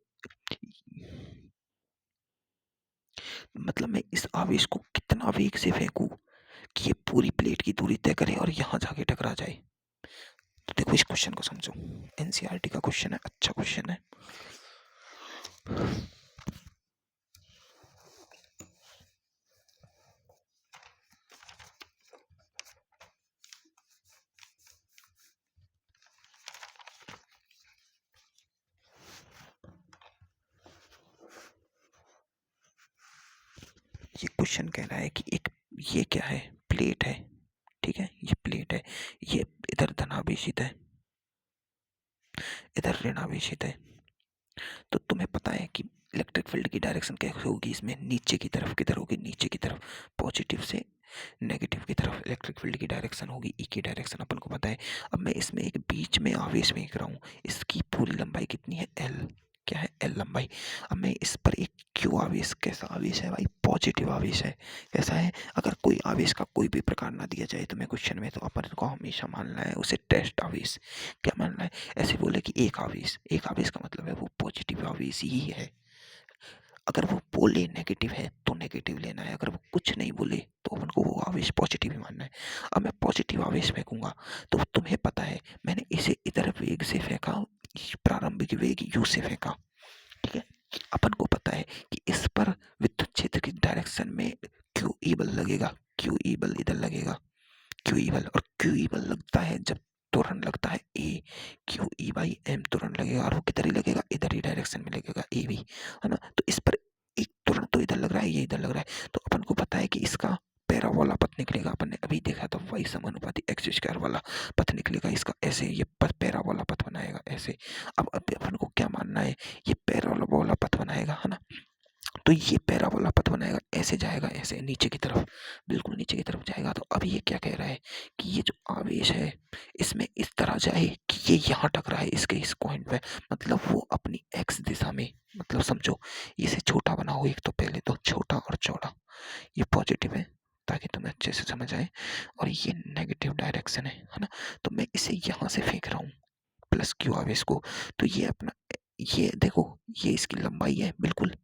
मतलब मैं इस आवेश को कितना वेग से फेंकूं कि ये पूरी प्लेट की दूरी तय करे और यहाँ जाके टकरा जाए। तो देखो इस क्वेश्चन को समझो, एनसीईआरटी का क्वेश्चन है, अच्छा क्वेश्चन है। क्वेश्चन कह रहा है कि एक ये क्या है, प्लेट है, ठीक है, ये प्लेट है, ये इधर धनावेशित है, इधर ऋणावेशित है। तो तुम्हें पता है कि इलेक्ट्रिक फील्ड की डायरेक्शन कैसे होगी, इसमें नीचे की तरफ, किधर होगी, नीचे की तरफ, पॉजिटिव से नेगेटिव की तरफ इलेक्ट्रिक फील्ड की डायरेक्शन होगी, ई की डायरेक्शन अपन को पता है। अब मैं इसमें एक बीच में आवेश फेंक रहा हूँ, इसकी पूरी लंबाई कितनी है, एल, क्या है, एल लंबाई। अब मैं इस पर एक क्यू आवेश, कैसा आवेश है भाई, पॉजिटिव आवेश है। कैसा है, अगर कोई आवेश का कोई भी प्रकार ना दिया जाए तुम्हें क्वेश्चन में, तो अपन को हमेशा मानना है उसे टेस्ट आवेश। क्या मानना है, ऐसे बोले कि एक आवेश, एक आवेश का मतलब है वो पॉजिटिव आवेश ही है। अगर वो बोले नेगेटिव है तो नेगेटिव लेना है, अगर वो कुछ नहीं बोले तो अपन को वो आवेश पॉजिटिव ही मानना है। अब मैं पॉजिटिव आवेश फेंकूंगा, तो तुम्हें पता है मैंने इसे इधर वेग से फेंका, प्रारंभिक वेग यू से फेंका, ठीक है। अपन को पता है कि इस पर विद्युत क्षेत्र की डायरेक्शन में क्यू ई बल लगेगा, क्यू ई बल इधर लगेगा, क्यू ई बल, और क्यू ई बल लगता है जब त्वरण लगता है ए, क्यू ई बाई एम त्वरण लगेगा, और वो किधर ही लगेगा, इधर ही डायरेक्शन में लगेगा, ए भी, है ना। तो इस पर एक त्वरण तो इधर लग रहा है, ये इधर लग रहा है, तो अपन को पता है कि इसका पैराबोला पथ निकलेगा। अपन ने अभी देखा था वाई समानुपाती एक्स स्क्वायर वाला पथ निकलेगा इसका, ऐसे ये पथ पैराबोला पथ बनाएगा ऐसे। अब अपन को क्या मानना है, ये पैराबोला पथ बनाएगा, है ना। तो ये पैराबोला पथ बनाएगा, ऐसे जाएगा, ऐसे नीचे की तरफ, बिल्कुल नीचे की तरफ जाएगा। तो अब ये क्या कह रहा है कि ये जो आवेश है इसमें इस तरह जाए कि ये यहाँ टकरा है इसके इस पॉइंट पे, मतलब वो अपनी एक्स दिशा में, मतलब समझो इसे छोटा बनाओ, एक तो पहले तो छोटा और चौड़ा, ये पॉजिटिव है ताकि तुम्हें अच्छे से समझ आए, और ये नेगेटिव डायरेक्शन है ना। तो मैं इसे यहाँ से फेंक रहा हूँ प्लस क्यू आवेश को, तो ये अपना, ये देखो, ये इसकी लंबाई है बिल्कुल,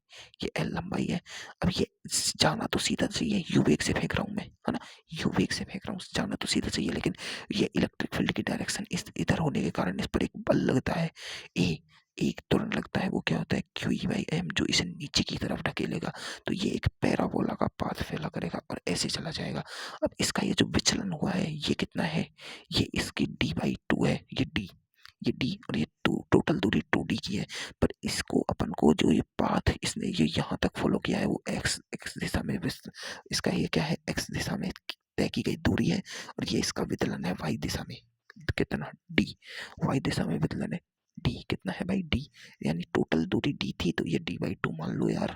ये एल लंबाई है। अब ये जाना तो सीधा चाहिए, यू वेग से फेंक रहा हूँ मैं, है ना, यू वेग से फेंक रहा हूँ, जाना तो सीधा चाहिए, लेकिन ये इलेक्ट्रिक फील्ड की डायरेक्शन इस इधर होने के कारण इस पर एक बल लगता है, ए, एक त्वरण लगता है, वो क्या होता है, क्यू ई बाई एम, जो इसे नीचे की तरफ ढकेलेगा। तो ये एक पैराबोला का पाथ फैला करेगा और ऐसे चला जाएगा। अब इसका ये जो विचलन हुआ है ये कितना है, ये इसकी डी बाई टू है, ये डी, ये डी, और ये टू, टोटल दूरी टू डी की है। पर इसको अपन को जो ये पाथ इसने ये यहाँ तक फॉलो किया है वो एक्स एक्स दिशा में, इसका ये क्या है, एक्स दिशा में तय की गई दूरी है, और ये इसका विचलन है वाई दिशा में, कितना, डी, वाई दिशा में विचलन है डी, कितना है भाई, डी। यानी टोटल दूरी डी थी तो ये डी बाई टू मान लो यार,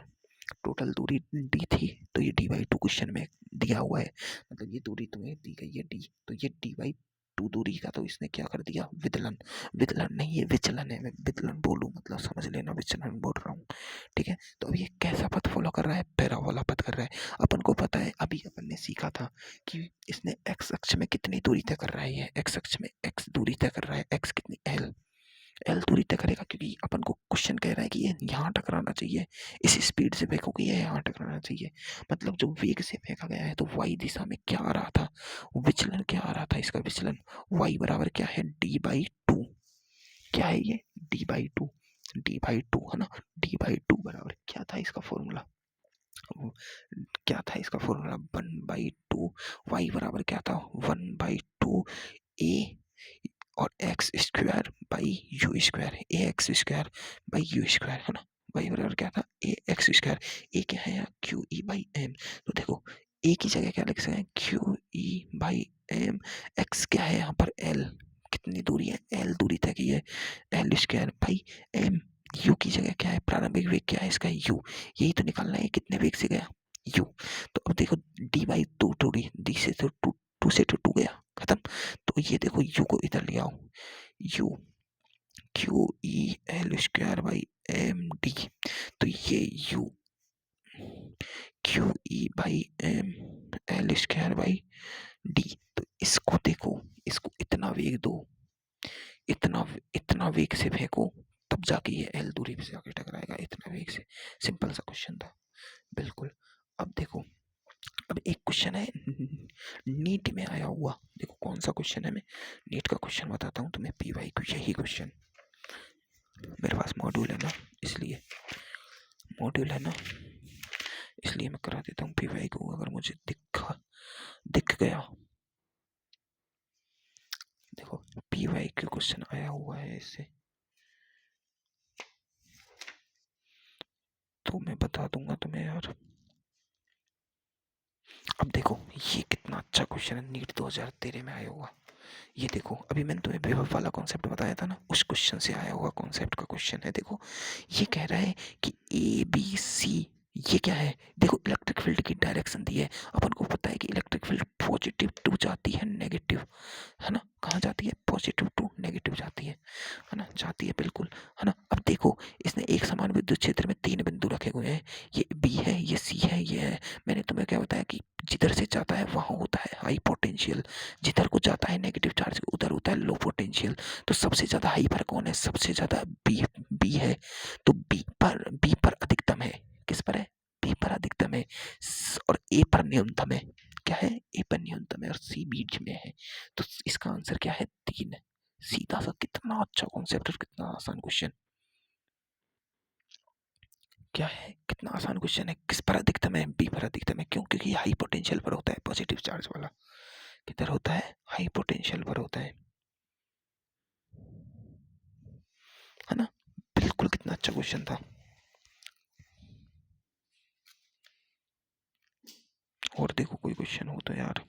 टोटल दूरी डी थी तो ये डी बाई टू क्वेश्चन में दिया हुआ है, मतलब ये दूरी तुम्हें दी गई है डी, तो ये डी बाई टू दूरी का तो इसने क्या कर दिया, विचलन, विचलन नहीं, ये विचलन है, मैं विचलन बोलूं मतलब समझ लेना, विचलन बोल रहा हूँ, ठीक है। तो अब ये कैसा पथ फॉलो कर रहा है, पैराबोला पथ कर रहा है। अपन को पता है, अभी अपन ने सीखा था कि इसने एक्स अक्ष में कितनी दूरी तय कर रहा है, ये एक्स अक्ष में एक्स दूरी तय कर रहा है, एक्स कितनी, एल, एल दूरी तय करेगा, क्योंकि अपन को क्वेश्चन कह रहा है कि ये यहाँ टकराना चाहिए, इस स्पीड से फेंको कि ये यहाँ टकराना चाहिए, मतलब जो वेग से फेंका गया है, तो वाई दिशा में क्या आ रहा था, विचलन क्या आ रहा था, इसका विचलन वाई बराबर क्या है, डी बाई टू, क्या है ये, D by two, D by two, है ना। डी बाई टू बराबर क्या था इसका फॉर्मूला, क्या था इसका formula, one by two, y बराबर क्या था, वन बाई टू ए, और x square by u square, a x square by u square, है ना। वाई बराबर क्या था, ए एक्स स्क्वायर, ए क्या है यहाँ, क्यू ई बाई एम। तो देखो ए की जगह क्या लिख सकते हैं, q E by m, x क्या है यहाँ पर, एल, कितनी दूरी है, एल दूरी तय की है, l square by m, u की जगह क्या है, प्रारंभिक वेग क्या है इसका, यू, यही तो निकालना है कितने वेग से गया, यू। तो अब देखो D by two, two D D से तो टू से टू गया, खत्म। तो ये देखो यू को इधर ले आओ, u, q e l square by m d, तो ये u, q E by m l square by d. तो इसको देखो, इसको इतना वेग दो, इतना इतना वेग से फेंको, तब जाके ये एल दूरी पे जाके टकराएगा, इतना वेग से। सिंपल सा क्वेश्चन था, बिल्कुल। अब देखो, अब एक क्वेश्चन है नीट में आया हुआ, देखो कौन सा क्वेश्चन है, मैं नीट का क्वेश्चन बताता हूँ तुम्हें, पी वाई क्यू, यही क्वेश्चन, मेरे पास मॉड्यूल है ना, इसलिए मॉड्यूल है ना, इसलिए मैं करा देता हूँ पी वाई को, अगर मुझे दिख गया, देखो पी वाई क्यू क्वेश्चन आया हुआ है इससे, तो मैं बता दूंगा तुम्हें यार। अब देखो ये कितना अच्छा क्वेश्चन है, नीट 2013 में आया होगा। ये देखो अभी मैंने तुम्हें विभव वाला कॉन्सेप्ट बताया था ना, उस क्वेश्चन से आया हुआ कॉन्सेप्ट का क्वेश्चन है। देखो ये कह रहा है कि ए बी सी, ये क्या है, देखो इलेक्ट्रिक फील्ड की डायरेक्शन दी है। अपन को पता है कि इलेक्ट्रिक फील्ड पॉजिटिव टू जाती है नेगेटिव, है ना, कहाँ जाती है, पॉजिटिव टू नेगेटिव जाती है ना, जाती है बिल्कुल, है ना। अब देखो इसने एक समान विद्युत क्षेत्र में तीन बिंदु रखे हुए हैं, ये बी है, ये सी है, ये है। मैंने तुम्हें क्या बताया कि जिधर से जाता है वहां होता है हाई पोटेंशियल, जिधर को जाता है नेगेटिव चार्ज उधर होता है लो पोटेंशियल। तो सबसे ज्यादा हाई पर कौन है, सबसे ज्यादा बी, बी है। तो बी पर अधिकतम है, किस पर है, बी पर अधिकतम है, और ए पर न्यूनतम है। क्या है, ए पर न्यूनतम है और सी बीच में है। तो इसका आंसर क्या है, तीन। सीधा सा, कितना अच्छा कॉन्सेप्ट और कितना आसान क्वेश्चन। क्या है, कितना आसान क्वेश्चन है। किस पर अधिकतम है, बी पर अधिकतम है। क्यों, क्योंकि हाई पोटेंशियल पर होता है पॉजिटिव चार्ज वाला। किधर होता है, हाई पोटेंशियल पर होता है ना। बिल्कुल, कितना अच्छा क्वेश्चन था। और देखो कोई क्वेश्चन हो तो यार।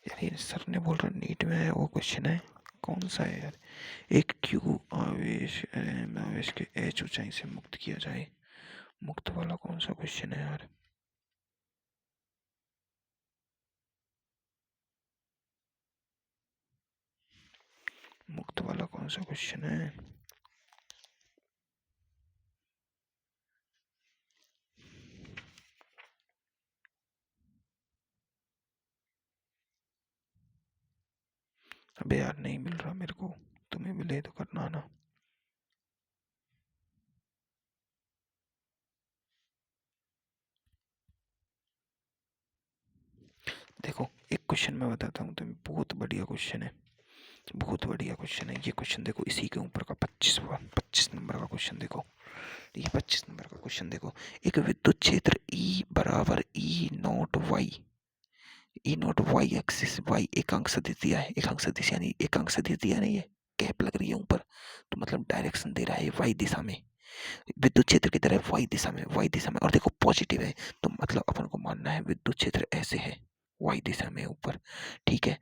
यार ये सर ने बोल रहा नीट में है वो क्वेश्चन है, कौन सा है यार। एक क्यू आवेश एम आवेश के एच ऊंचाई से मुक्त किया जाए, मुक्त वाला कौन सा क्वेश्चन है यार। मुक्त वाला कौन सा क्वेश्चन है। अबे यार नहीं मिल रहा मेरे को, तुम्हें मिले तो करना ना। देखो एक क्वेश्चन मैं बताता हूँ तुम्हें, बहुत बढ़िया क्वेश्चन है, बहुत बढ़िया क्वेश्चन है ये क्वेश्चन। देखो इसी के ऊपर का 25 नंबर का क्वेश्चन देखो, ये 25 नंबर का क्वेश्चन देखो। एक विद्युत क्षेत्र ई बराबर E naught y, E naught y axis, y एकांक सदिश दिया है, एकांक सदिश यानी एकांक सदिश दिया नहीं है, कैप लग रही है ऊपर, तो मतलब डायरेक्शन दे रहा है वाई दिशा में, विद्युत क्षेत्र की तरह वाई दिशा में, वाई दिशा में, और देखो पॉजिटिव है, तो मतलब अपन को मानना है विद्युत क्षेत्र ऐसे है, वाई दिशा में ऊपर, ठीक है।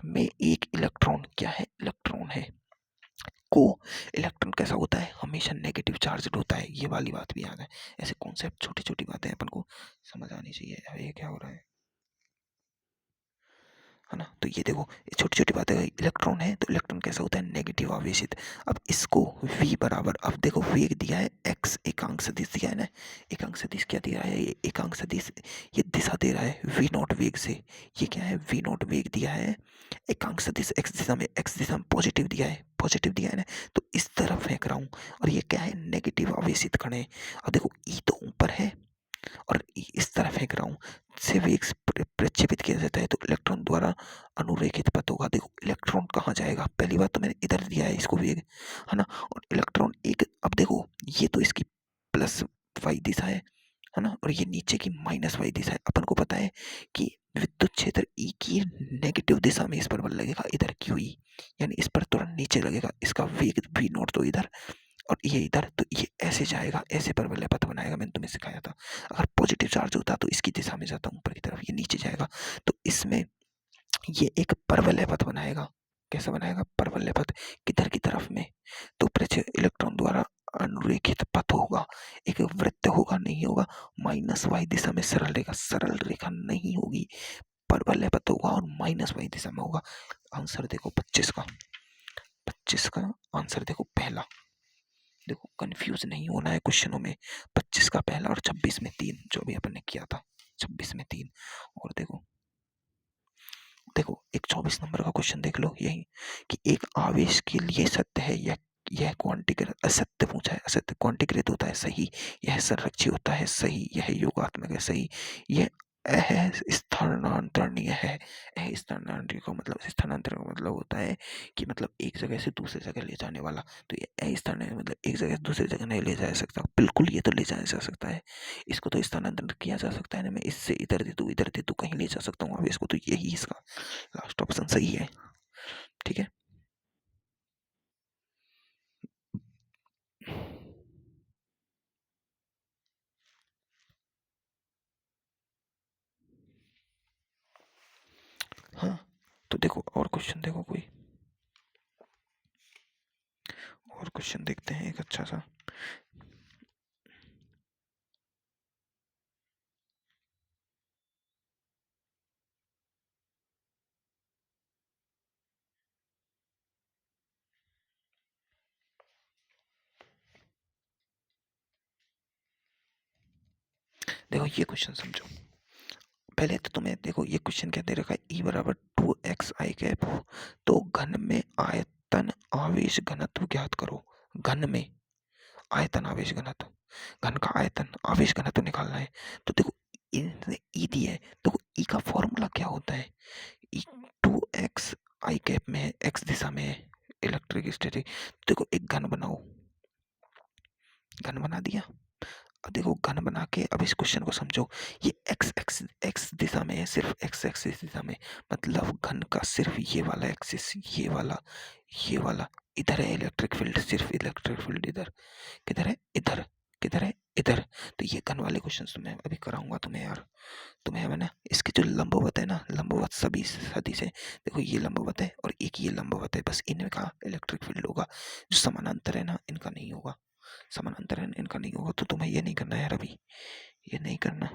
में एक इलेक्ट्रॉन, क्या है, इलेक्ट्रॉन है, को इलेक्ट्रॉन कैसा होता है, हमेशा नेगेटिव चार्ज होता है, ये वाली बात भी याद है। ऐसे कॉन्सेप्ट छोटी छोटी बातें अपन को समझ आनी चाहिए। यार ये क्या हो रहा है ना। तो ये देखो ये छोटी छोटी बातें, इलेक्ट्रॉन है तो इलेक्ट्रॉन कैसा होता है, नेगेटिव आवेशित। अब इसको v बराबर, अब देखो वेग दिया है x, एकांक सदिश दिया है ना, एकांक सदिश क्या दे रहा है, ये एकांक सदिश ये दिशा दे रहा है v नॉट वेग से, ये क्या है, v नॉट वेग दिया है, एकांक सदिश x दिशा में, x दिशा में पॉजिटिव दिया है, पॉजिटिव दिया है ना, तो इस तरफ फेंक रहा हूँ, और ये क्या है, नेगेटिव आवेशित कण है। अब देखो ई तो ऊपर है और इस तरह फेंक रहा हूँ, से वेग प्रक्षेपित किया जाता है तो इलेक्ट्रॉन द्वारा अनुरेखित पथ होगा। देखो इलेक्ट्रॉन कहाँ जाएगा, पहली बात तो मैंने इधर दिया है इसको वेग, है ना, और इलेक्ट्रॉन एक, अब देखो ये तो इसकी प्लस वाई दिशा है ना, और ये नीचे की माइनस वाई दिशा है। अपन को पता है कि विद्युत क्षेत्र ई की नेगेटिव दिशा में इस पर बल लगेगा, इधर क्यू ई, यानी इस पर तुरंत नीचे लगेगा, इसका वेग भी नॉट तो इधर और ये इधर, तो ये ऐसे जाएगा, ऐसे परवलय पथ बनाएगा, मैंने तुम्हें सिखाया था। अगर पॉजिटिव चार्ज होता तो इसकी दिशा में जाता ऊपर की तरफ, ये नीचे जाएगा, तो इसमें ये एक परवलय पथ बनाएगा। कैसा बनाएगा, परवलय पथ, किधर की तरफ में, तो इलेक्ट्रॉन द्वारा अनुरेखित पथ होगा, एक वृत्त होगा, नहीं होगा, माइनस वाई दिशा में सरल रेखा, सरल रेखा नहीं होगी, परवलय पथ होगा और माइनस वाई दिशा में होगा। आंसर देखो 25 का, 25 का आंसर देखो पहला। देखो कंफ्यूज नहीं होना है क्वेश्चनों में, 25 का पहला और 26 में 3, जो भी अपन ने किया था, 26 में 3। और देखो देखो एक 24 नंबर का क्वेश्चन देख लो, यही कि एक आवेश के लिए सत्य है यह क्वांटिकृत, असत्य पूछा है, असत्य क्वांटिकृत होता है सही, यह संरक्षित होता है सही, यह योगात्मक है सही, यह स्थानांतरणीय है। स्थानांतरणीय का मतलब, स्थानांतरण का मतलब होता है कि मतलब एक जगह से दूसरी जगह ले जाने वाला। तो ये अस्थानांतरण मतलब एक जगह से दूसरी जगह नहीं ले जा सकता, बिल्कुल ये तो ले जाया जा सकता है। इसको तो स्थानांतरण किया जा सकता है ना, मैं इससे इधर दे दूँ इधर दे दूँ कहीं ले जा सकता हूँ। अब इसको तो यही इसका लास्ट ऑप्शन सही है। ठीक है। हाँ, तो देखो और क्वेश्चन देखो कोई और क्वेश्चन देखते हैं एक अच्छा सा। देखो ये क्वेश्चन समझो। पहले तो तुम्हें देखो ये क्वेश्चन क्या दे रखा है, E बराबर 2xi कैप। तो घन में आयतन आवेश घनत्व ज्ञात करो। घन में आयतन आवेश घनत्व, घन का आयतन आवेश घनत्व निकालना है। तो देखो ई दी है, देखो ई का फॉर्मूला क्या होता है। ई 2xi कैप में है, x दिशा में है इलेक्ट्रिक स्टैटिक। देखो एक घन बनाओ, घन बना दिया। अब देखो घन बना के अब इस क्वेश्चन को समझो। ये एक्स एक्स एक्स दिशा में है, सिर्फ एक्स एक्सिस दिशा में, मतलब घन का सिर्फ ये वाला एक्सिस, ये वाला इधर है इलेक्ट्रिक फील्ड, सिर्फ इलेक्ट्रिक फील्ड इधर। किधर है इधर, किधर है इधर। तो ये घन वाले क्वेश्चन तो मैं अभी कराऊंगा तुम्हें यार। तुम्हें मैंने इसके जो लंबवत है ना, लंबवत सभी सदी से देखो, ये लंबवत है और एक ये लंबवत है, बस इनका इलेक्ट्रिक फील्ड होगा। जो समानांतर है ना इनका नहीं होगा, समानांतर है इनका नहीं होगा। तो तुम्हें ये नहीं करना यार, अभी ये नहीं करना।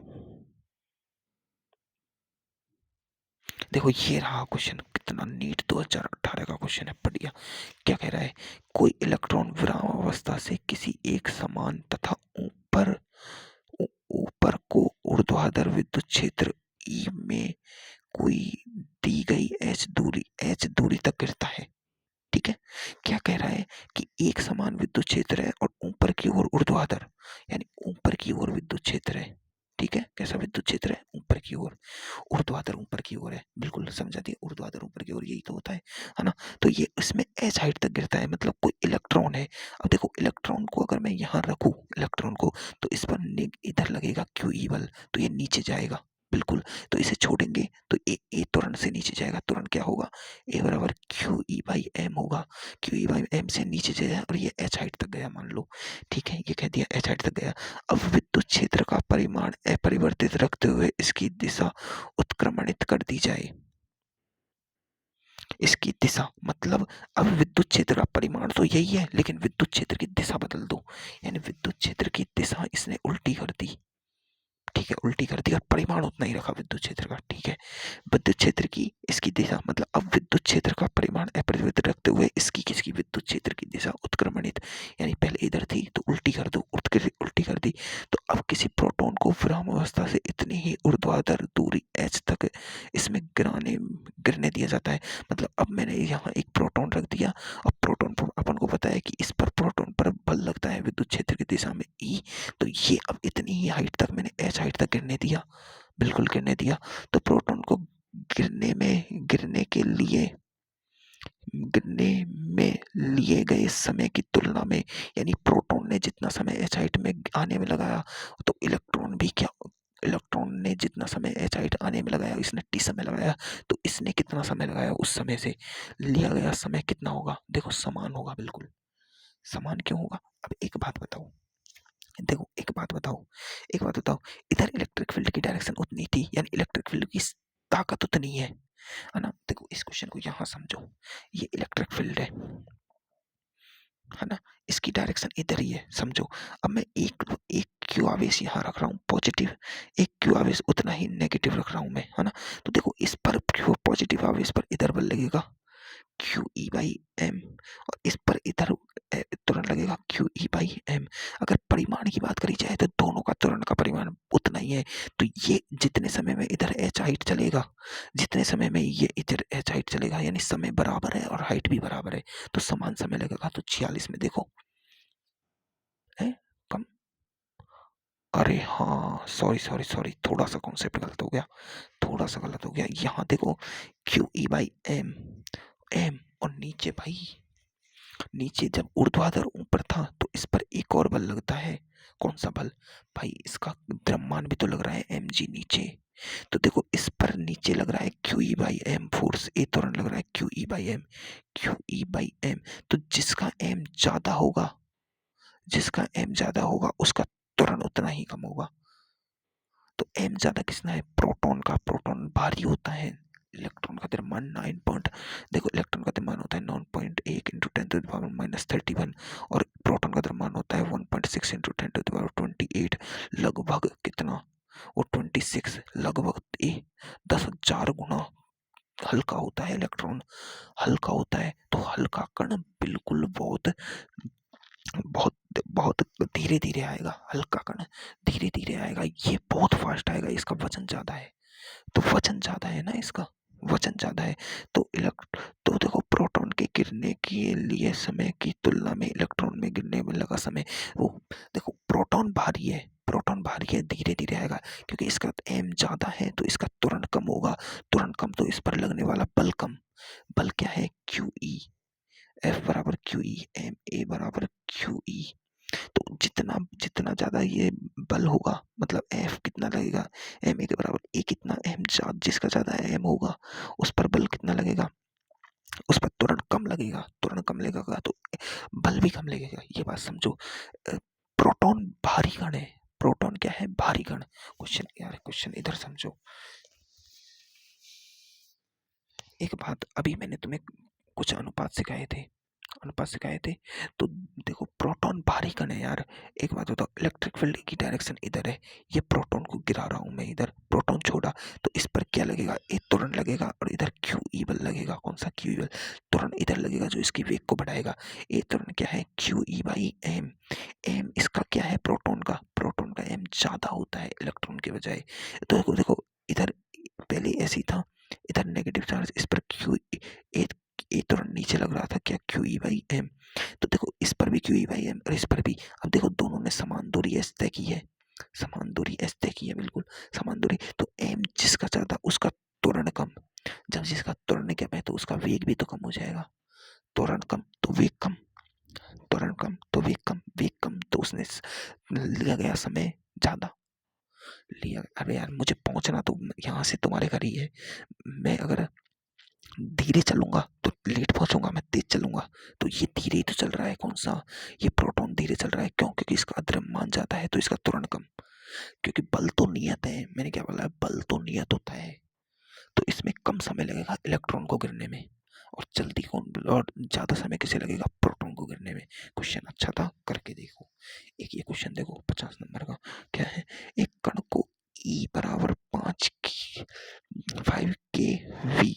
देखो ये रहा क्वेश्चन, कितना नीट 2018 का क्वेश्चन है, बढ़िया। क्या कह रहा है, कोई इलेक्ट्रॉन विराम अवस्था से किसी एक समान तथा ऊपर ऊपर को ऊर्ध्वाधर विद्युत क्षेत्र ई में कोई दी गई एच दूरी तक गिरता है। ठीक है। क्या कह रहा है कि एक समान विद्युत क्षेत्र है और ऊपर की ओर ऊर्ध्वाधर, यानी ऊपर की ओर विद्युत क्षेत्र है। ठीक है, कैसा विद्युत क्षेत्र है, ऊपर की ओर, ऊर्ध्वाधर ऊपर की ओर है, बिल्कुल समझा दिया, ऊर्ध्वाधर ऊपर की ओर यही तो होता है ना। तो ये इसमें एच हाइट तक गिरता है, मतलब कोई इलेक्ट्रॉन है। अब देखो इलेक्ट्रॉन को अगर मैं यहाँ रखूँ, इलेक्ट्रॉन को, तो इस पर इधर लगेगा क्यू ई बल, तो ये नीचे जाएगा बिल्कुल। तो इसे छोड़ेंगे तो ए तुरंत से नीचे जाएगा, तुरंत क्या होगा, ए बराबर क्यू ई बाई एम होगा। क्यू ई बाई एम से नीचे जाएगा और ये एच हाइट तक गया मान लो। ठीक है, ये कह दिया एच हाइट तक गया। अब विद्युत क्षेत्र का परिमाण अपरिवर्तित रखते हुए इसकी दिशा उत्क्रमणित कर दी जाए। इसकी दिशा मतलब, अब विद्युत क्षेत्र का परिमाण तो यही है, लेकिन विद्युत क्षेत्र की दिशा बदल दो, यानी विद्युत क्षेत्र की दिशा इसने उल्टी कर दी। ठीक है, उल्टी कर दी और परिमाण उतना ही रखा विद्युत क्षेत्र का। ठीक है, विद्युत क्षेत्र की इसकी दिशा मतलब, अब विद्युत क्षेत्र का परिमाण अपरिवर्तित रखते हुए इसकी किसकी विद्युत क्षेत्र की दिशा उत्क्रमणित, यानी पहले इधर थी तो उल्टी कर दो, उल्टी कर दी। तो अब किसी प्रोटॉन को विराम अवस्था से इतनी ही ऊर्ध्वाधर दूरी एच तक इसमें गिरने दिया जाता है। मतलब अब मैंने यहाँ एक प्रोटॉन रख दिया, अब प्रोटॉन पर अपन को पता है कि इस पर प्रोटॉन पर बल लगता है विद्युत क्षेत्र की दिशा में ई। तो ये अब इतनी ही हाइट तक मैंने एच हाइट तक गिरने दिया, बिल्कुल गिरने दिया। तो प्रोटॉन को गिरने में लिए गए समय की तुलना में, यानी प्रोटॉन ने जितना समय एच हाइट में आने में लगाया, तो इलेक्ट्रॉन ने जितना समय एच हाइट आने में लगाया, इसने टी समय लगाया, तो इसने कितना समय लगाया, उस समय से लिया गया समय कितना होगा, देखो समान होगा, बिल्कुल समान क्यों होगा। अब एक बात बताओ, देखो एक बात बताओ, इधर इलेक्ट्रिक फील्ड की डायरेक्शन उतनी थी, यानी इलेक्ट्रिक फील्ड की ताकत उतनी है ना। देखो इस क्वेश्चन को यहाँ समझो, ये इलेक्ट्रिक फील्ड है ना, इसकी डायरेक्शन इधर ही है, समझो। अब मैं एक एक क्यू आवेश यहाँ रख रहा हूँ पॉजिटिव, एक क्यू आवेश उतना ही नेगेटिव रख रहा हूँ मैं, है ना। तो देखो इस पर क्यू पॉजिटिव आवेश पर इधर बल लगेगा क्यू ई बाई एम, और इस पर इधर तुरंत लगेगा क्यू ई बाई एम। अगर परिमाण की बात करी जाए तो दोनों का तुरंत का परिमाण उतना ही है। तो ये जितने समय में इधर एच हाइट चलेगा, जितने समय में ये इधर एच हाइट चलेगा, यानी समय बराबर है और हाइट भी बराबर है, तो समान समय लगेगा। तो 46 में देखो है कम, अरे हाँ, सॉरी सॉरी सॉरी, थोड़ा सा कॉन्सेप्ट गलत हो गया, थोड़ा सा गलत हो गया। यहाँ देखो q E by m, m और नीचे भाई, नीचे जब ऊर्ध्वाधर ऊपर था तो इस पर एक और बल लगता है। कौन सा बल? भाई इसका द्रव्यमान भी तो लग रहा है एम जी नीचे। तो देखो इस पर नीचे लग रहा है q E by m force, a त्वरण लग रहा है q E by m, q E by m. तो जिसका एम ज्यादा होगा, जिसका एम ज्यादा होगा उसका त्वरण उतना ही कम होगा। तो एम ज्यादा किसना है? प्रोटॉन का। प्रोटॉन भारी होता है, इलेक्ट्रॉन का द्रव्यमान 9 पॉइंट, देखो इलेक्ट्रॉन का द्रव्यमान होता है 9.1 इंटू 10⁻⁻31 और प्रोटॉन का द्रव्यमान होता है 1.6 इंटू 10⁻28। लगभग कितना? वो 26, लगभग 10,000 गुना हल्का होता है इलेक्ट्रॉन, हल्का होता है। तो हल्का कण बिल्कुल बहुत बहुत बहुत धीरे धीरे आएगा, हल्का कण धीरे धीरे आएगा, ये बहुत फास्ट आएगा, इसका वजन ज्यादा है। तो वजन ज्यादा है ना इसका, वजन ज्यादा है। तो तो देखो प्रोटॉन के गिरने के लिए समय की तुलना में इलेक्ट्रॉन में गिरने में लगा समय, वो देखो प्रोटॉन भारी है, प्रोटॉन भारी है, धीरे धीरे आएगा क्योंकि इसका एम ज्यादा है तो इसका त्वरण कम होगा, त्वरण कम तो इस पर लगने वाला बल कम। बल क्या है? क्यू ई, एफ बराबर क्यू ई, एम ए बराबर क्यू ई। तो जितना जितना ज्यादा ये बल होगा, मतलब एफ कितना लगेगा? एम ए के बराबर। ए कितना? एम जिसका ज्यादा एम होगा उस पर बल कितना लगेगा? उस पर त्वरण कम लगेगा, त्वरण कम लगेगा तो बल भी कम लगेगा। ये बात समझो। प्रोटॉन भारी कण है, प्रोटॉन क्या है? भारी कण। क्वेश्चन यार, क्वेश्चन इधर समझो। एक बात, अभी मैंने तुम्हें कुछ अनुपात सिखाए थे, अनुपात सिखाए थे। तो देखो प्रोटॉन भारी कण है यार। एक बात बताओ, इलेक्ट्रिक फील्ड की डायरेक्शन इधर है, ये प्रोटॉन को गिरा रहा हूं मैं इधर, प्रोटॉन छोड़ा तो इस पर क्या लगेगा? एक त्वरण लगेगा और इधर क्यू ई बल लगेगा। कौन सा क्यू ई बल? त्वरण इधर लगेगा जो इसकी वेग को बढ़ाएगा। एक त्वरण क्या है? Q E by m. M इसका क्या है? प्रोटॉन का, प्रोटॉन का एम ज्यादा होता है इलेक्ट्रॉन के बजाय। तो देखो देखो इधर पहले ऐसे ही था, इधर नेगेटिव चार्ज, इस पर क्यू ए, ए त्वरण नीचे लग रहा था क्या? Q E by m. तो देखो इस पर भी क्यू ई बाई एम और इस पर भी। अब देखो दोनों ने समान दूरी एस तय की है, समान दूरी एस तय की है, बिल्कुल समान दूरी। तो एम जिसका ज्यादा उसका त्वरण कम, जब जिसका त्वरण कम है तो उसका वेग भी तो कम हो जाएगा। त्वरण कम तो वेग कम, त्वरण कम तो वेग कम, वेग कम तो उसने लिया गया समय ज्यादा लिया। अरे यार मुझे पहुंचना तो यहाँ से तुम्हारे घर ही है, मैं अगर धीरे चलूंगा तो लेट पहुंचूंगा, मैं तेज चलूंगा तो ये धीरे ही तो चल रहा है। कौन सा? ये प्रोटॉन धीरे चल रहा है, क्यों? क्योंकि इसका द्रव्यमान ज्यादा है तो इसका त्वरण कम। क्योंकि बल तो नियत है, मैंने क्या बोला? बल तो नियत होता है, तो इसमें कम समय लगेगा इलेक्ट्रॉन को गिरने में, और जल्दी कौन और ज्यादा समय किसे लगेगा? प्रोटॉन को गिरने में। क्वेश्चन अच्छा था, करके देखो। एक ये क्वेश्चन देखो 50 नंबर का, क्या है? एक कण को ई बराबर 5 के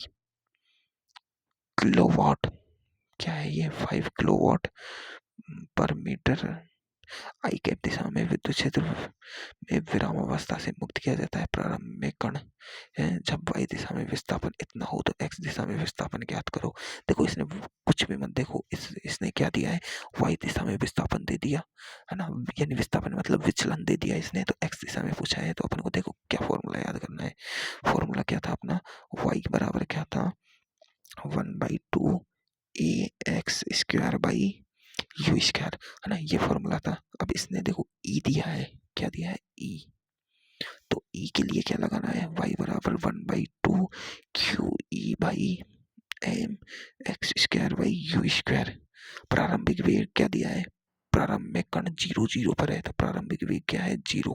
किलोवाट, क्या है ये? 5 किलोवाट पर मीटर आई कैप दिशा में विद्युत क्षेत्र में विराम अवस्था से मुक्त किया जाता है। प्रारंभ में कण है, जब वाई दिशा में विस्थापन इतना हो तो एक्स दिशा में विस्थापन ज्ञात करो। देखो इसने कुछ भी मत देखो, इसने क्या दिया है? वाई दिशा में विस्थापन दे दिया है ना, यानी विस्थापन मतलब विचलन दे दिया इसने। तो एक्स दिशा में पूछा है तो अपन को देखो क्या फॉर्मूला याद करना है। फॉर्मूला क्या था अपना? वाई बराबर क्या था? 1/2 a x square by u square, है ना, ये फॉर्मूला था। अब इसने देखो ई दिया है, क्या दिया है? ई। तो ई के लिए क्या लगाना है? वाई बराबर 1/2 q E by m x square by u square. प्रारंभिक वेग क्या दिया है? प्रारंभ में कण 0 0 पर है तो प्रारंभिक वेग क्या है? 0,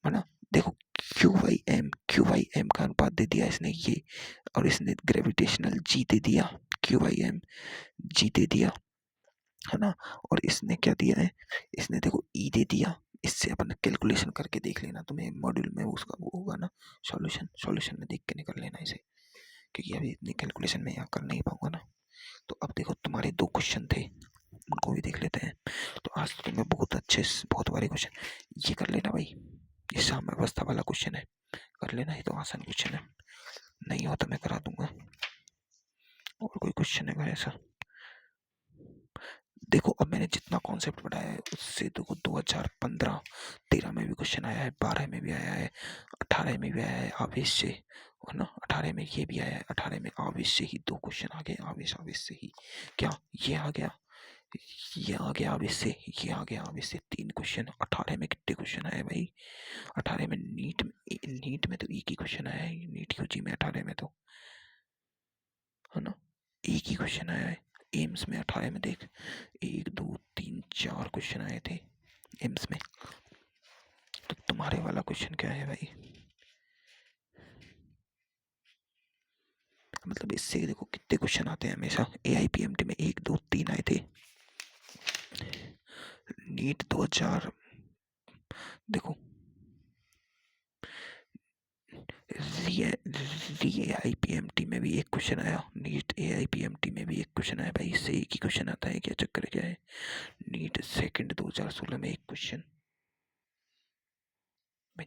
है ना। देखो क्यू बाई एम का अनुपात दे दिया इसने ये, और इसने ग्रेविटेशनल जी दे दिया, क्यू बाई एम जी दे दिया, है ना। और इसने क्या दिया है? इसने देखो ई दे दिया। इससे अपन कैलकुलेशन करके देख लेना, तुम्हें मॉड्यूल में उसका वो होगा ना, सॉल्यूशन, सॉल्यूशन में देख के निकल लेना इसे, क्योंकि अभी इतनी कैलकुलेशन में यहाँ कर नहीं पाऊंगा ना। तो अब देखो तुम्हारे 2 क्वेश्चन थे, उनको भी देख लेते हैं। तो आज तो तुम्हें बहुत अच्छे, बहुत बारी क्वेश्चन ये कर लेना भाई, ये साम्यावस्था वाला क्वेश्चन है, कर लेना, ये तो आसान क्वेश्चन है, नहीं हो तो मैं करा दूंगा। और कोई क्वेश्चन है ऐसा? देखो अब मैंने जितना कॉन्सेप्ट पढ़ाया है उससे देखो 2015-13 में भी क्वेश्चन आया है, 12 में भी आया है, 18 में भी आया है आवेश से, और ना 18 में ये भी आया है, 18 में आवेश से ही 2 क्वेश्चन आ गए, आवेश आवेश से ही क्या ये आ गया, ये आ गया आवेश से, ये आ गया आवेश से, 3 क्वेश्चन। 18 में कितने क्वेश्चन आए भाई? 18 में नीट में तो एक ही क्वेश्चन आया है, नीट यूजी में 18 में तो, है ना, एक ही क्वेश्चन आया है। एम्स में 18 में देख 1 2 3 4 क्वेश्चन आए थे एम्स में। तो तुम्हारे वाला क्वेश्चन क्या है भाई? मतलब इससे देखो कितने क्वेश्चन आते हैं हमेशा। AIPMT में 1 2 3 आए थे। नीट 2000 देखो AIPMT में भी एक क्वेश्चन आया, नीट AIPMT में भी एक क्वेश्चन आया भाई, इससे एक ही क्वेश्चन आता है, क्या चक्कर क्या है? नीट सेकंड 2016 में एक क्वेश्चन,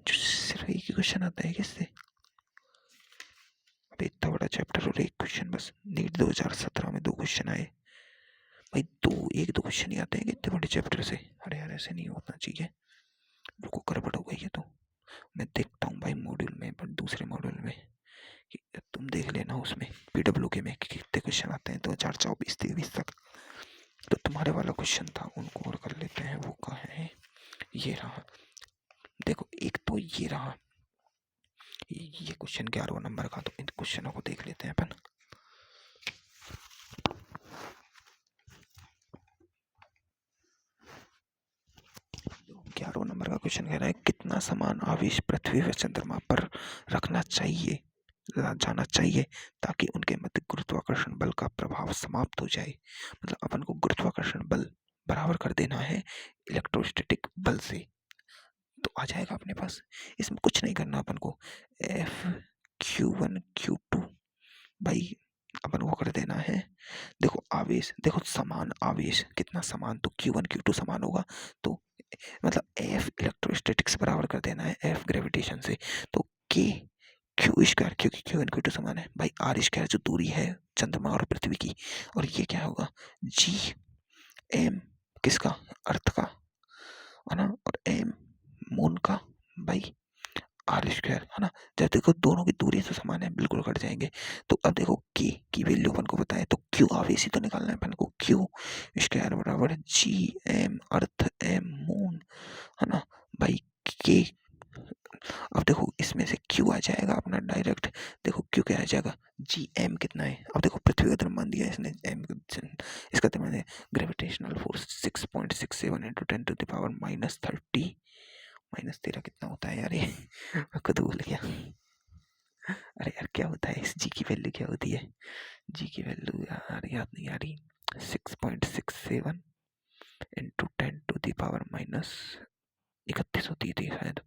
सिर्फ एक ही क्वेश्चन आता है किससे? अबे इतना बड़ा चैप्टर और एक क्वेश्चन बस। नीट 2017 में 2 क्वेश्चन आए भाई, एक दो क्वेश्चन ही आते हैं इतने बड़े चैप्टर से। अरे यार ऐसे नहीं होना चाहिए, रुको गड़बड़ हो गई है। तो मैं देखता हूँ भाई मॉड्यूल में, पर दूसरे मॉड्यूल में कि तुम देख लेना उसमें PW के में कितने क्वेश्चन आते हैं 2024-23 तक। तो तुम्हारे वाला क्वेश्चन था, उनको और कर लेते हैं। वो कहाँ है? ये रहा, देखो एक तो ये रहा, ये क्वेश्चन 11 नंबर का। तो इन क्वेश्चनों को देख लेते हैं अपन। 11 नंबर का क्वेश्चन कह रहा है कितना समान आवेश पृथ्वी व चंद्रमा पर रखना चाहिए जाना चाहिए ताकि उनके मध्य गुरुत्वाकर्षण बल का प्रभाव समाप्त हो जाए। मतलब अपन को गुरुत्वाकर्षण बल बराबर कर देना है इलेक्ट्रोस्टैटिक बल से, तो आ जाएगा अपने पास। इसमें कुछ नहीं करना अपन को, F Q1 Q2 भाई अपन को कर देना है। देखो आवेश, देखो समान आवेश कितना समान, तो Q1 Q2 समान होगा, तो मतलब F इलेक्ट्रोस्टैटिक्स बराबर कर देना है F ग्रेविटेशन से। तो K Q स्क्वायर, क्योंकि Q1 Q2 समान है भाई, R स्क्वायर जो दूरी है चंद्रमा और पृथ्वी की, और ये क्या होगा G M किसका, अर्थ का, है ना, और M मून का भाई, R स्क्वायर, है ना। जब देखो दोनों की दूरी तो समान है, बिल्कुल कट जाएंगे। तो अब देखो K की वैल्यू अपन को पता है, तो Q आवेश ही तो निकालना है अपन को। Q स्क्वायर बराबर GM अर्थ M मून, है ना भाई। K अब देखो इसमें से Q आ जाएगा अपना डायरेक्ट, देखो Q क्या आ जाएगा, GM कितना है। अब देखो पृथ्वी का द्रव्यमान दिया है इसने, M इसका द्रव्यमान है ग्रेविटेशनल फोर्स 6.67 इंटू 10⁻30 -13 कितना होता है यार, ये खुद भूल गया। अरे यार क्या होता है इस G की वैल्यू क्या होती है? G की वैल्यू यार याद नहीं आ रही। 6.67 इंटू 10⁻31 होती थी शायद,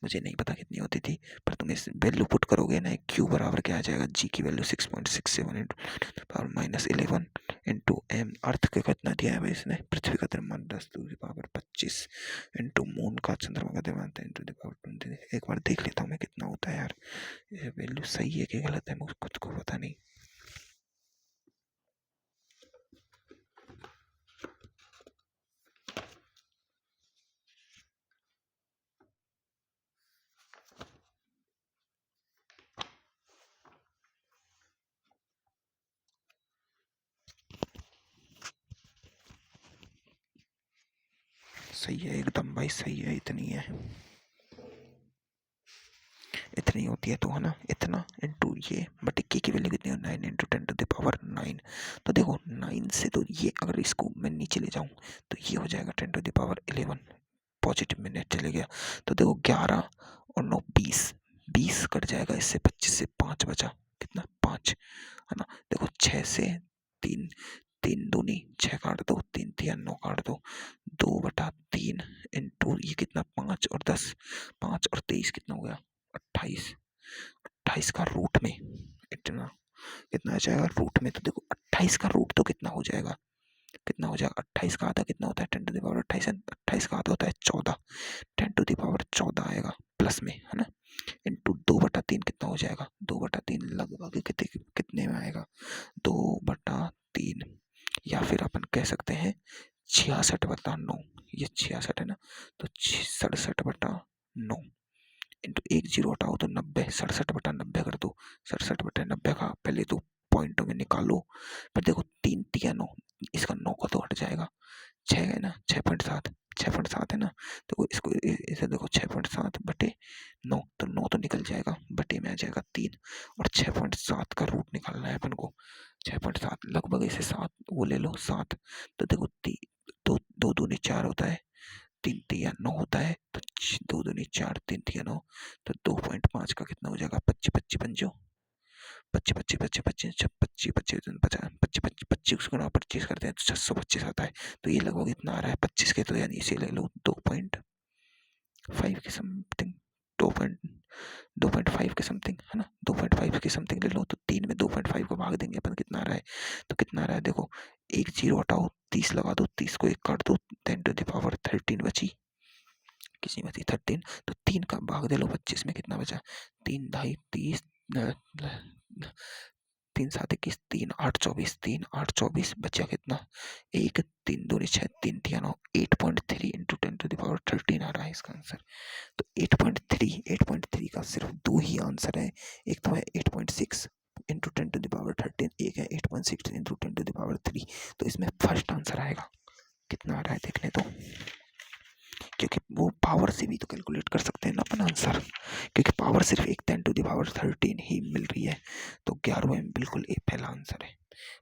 मुझे नहीं पता कितनी होती थी, पर तुम इस वैल्यू पुट करोगे ना, Q बराबर क्या आ जाएगा, G की वैल्यू 6.67 इंटू -11 इंटू M अर्थ का कितना दिया है भाई इसने, पृथ्वी का द्रव्यमान 10⁻25 इंटू मून का चंद्रमा का द्रव्यमान 10⁻20। एक बार देख लेता हूँ मैं कितना होता है यार, ये वैल्यू सही है कि गलत है, मुझे खुद को पता नहीं। सही है एकदम भाई, सही है, इतनी है, इतनी होती है तो, है ना, इतना इंटू ये बट K की वैल्यू कितनी है 9 इंटू 10⁻9। तो देखो 9 से तो ये, अगर इसको मैं नीचे ले जाऊं तो ये हो जाएगा 10⁻11, पॉजिटिव में नेट चले गया। तो देखो 11 और 9 20, 20 कट जाएगा इससे, 25 से 5 बचा, कितना 5, है ना। देखो 6 से 3, 3 दूनी 6 काट दो, 3 3 9 काट दो, 2/3 इंटू ये कितना 5 और 10, 5 और 23 कितना हो गया 28, 28 का रूट में इतना कितना आ जाएगा रूट में। तो देखो 28 का रूट तो कितना हो जाएगा, कितना हो जाएगा 28 का आधा कितना होता है 10⁻28, 28 का आधा होता है 14, 10⁻14 आएगा प्लस में, है ना, इंटू 2/3 कितना हो जाएगा, 2/3 लगभग कितने कितने में आएगा, 2/3 या फिर अपन कह सकते हैं 66/9। ये 66 है ना, तो 67/9 इंटू एक जीरो हटाओ तो 90, 67/90 कर दो। 67/90 का पहले तो पॉइंटों में निकालो, फिर देखो तीन तिया 9, इसका 9 का तो हट जाएगा, 6 है ना, 6.7, 6.7 है ना, तो इसको इसे देखो 6.7/9, तो 9 तो निकल जाएगा, बटे में आ जाएगा 3, और 6.7 का रूट निकालना है अपन को। 6.7 लगभग इसे 7 वो ले लो 7, तो देखो दो दो दूनी 4 होता है, 3 तिया 9 होता है, तो दो दूनी 4, 3 तिया 9, तो 2.5 का कितना हो जाएगा, 25 25 पंजो 25 25 25 25 25 25 25 25 25 गुणा 25 करते हैं तो 625 आता है। तो ये लगभग इतना आ रहा है 25 के, तो यानी इसे ले लो 2.5 के समथिंग, 2.5 के समथिंग है ना, 2.5 के समथिंग ले लो, तो 3 में 2.5 को भाग देंगे अपन, कितना आ रहा है, तो कितना आ रहा है देखो, एक जीरो हटाओ, 30 लगा दो, 30 को एक काट दो, 10⁻13 बची, किसी में थी 13, तो 3 का भाग दे लो 25 में, कितना बचा, 3 ढाई 30, 3 7 21, 3 8 24, 3 8 24 बचा कितना, एक, 3 दूनी 6, 3 तिया 9, 8.3 इंटू 10⁻13 आ रहा है इसका आंसर। तो 8.3 का सिर्फ दो ही आंसर है, एक तो है 8.6 इंटू 10⁻13, एक है 8.6 इंटू 10⁻3। तो इसमें फर्स्ट आंसर आएगा, कितना आ रहा है देखने तो, क्योंकि वो पावर से भी तो कैलकुलेट कर सकते हैं ना अपन आंसर, क्योंकि पावर सिर्फ एक 10⁻13 ही मिल रही है, तो 11वें में बिल्कुल एक पहला आंसर है।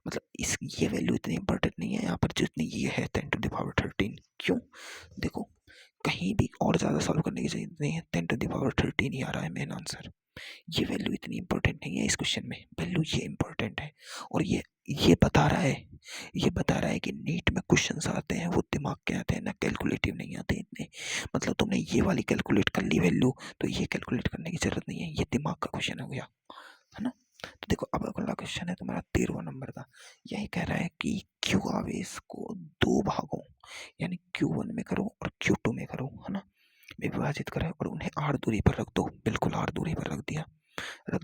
मतलब इस ये वैल्यू इतनी इंपॉर्टेंट नहीं है यहाँ पर जितनी ये है 10⁻13। क्यों, देखो कहीं भी और ज़्यादा सॉल्व करने की जरूरत नहीं है, 10⁻13 ही आ रहा है मेन आंसर। ये वैल्यू इतनी इंपॉर्टेंट नहीं है इस क्वेश्चन में, वैल्यू ये इंपॉर्टेंट है, और ये बता रहा है, ये बता रहा है कि नीट में क्वेश्चंस आते हैं वो दिमाग के आते हैं ना, कैलकुलेटिव नहीं आते इतने। मतलब तुमने ये वाली कैलकुलेट कर ली वैल्यू, तो ये कैलकुलेट करने की जरूरत नहीं है, ये दिमाग का क्वेश्चन हो गया, है ना। तो देखो अब अगला क्वेश्चन है तुम्हारा 13वां नंबर का, यही कह रहा है कि क्यू आवेश को दो भागों यानी Q1 में करो और Q2 में करो, है ना, में विभाजित करें और उन्हें r दूरी पर रख दो, बिल्कुल r दूरी पर रख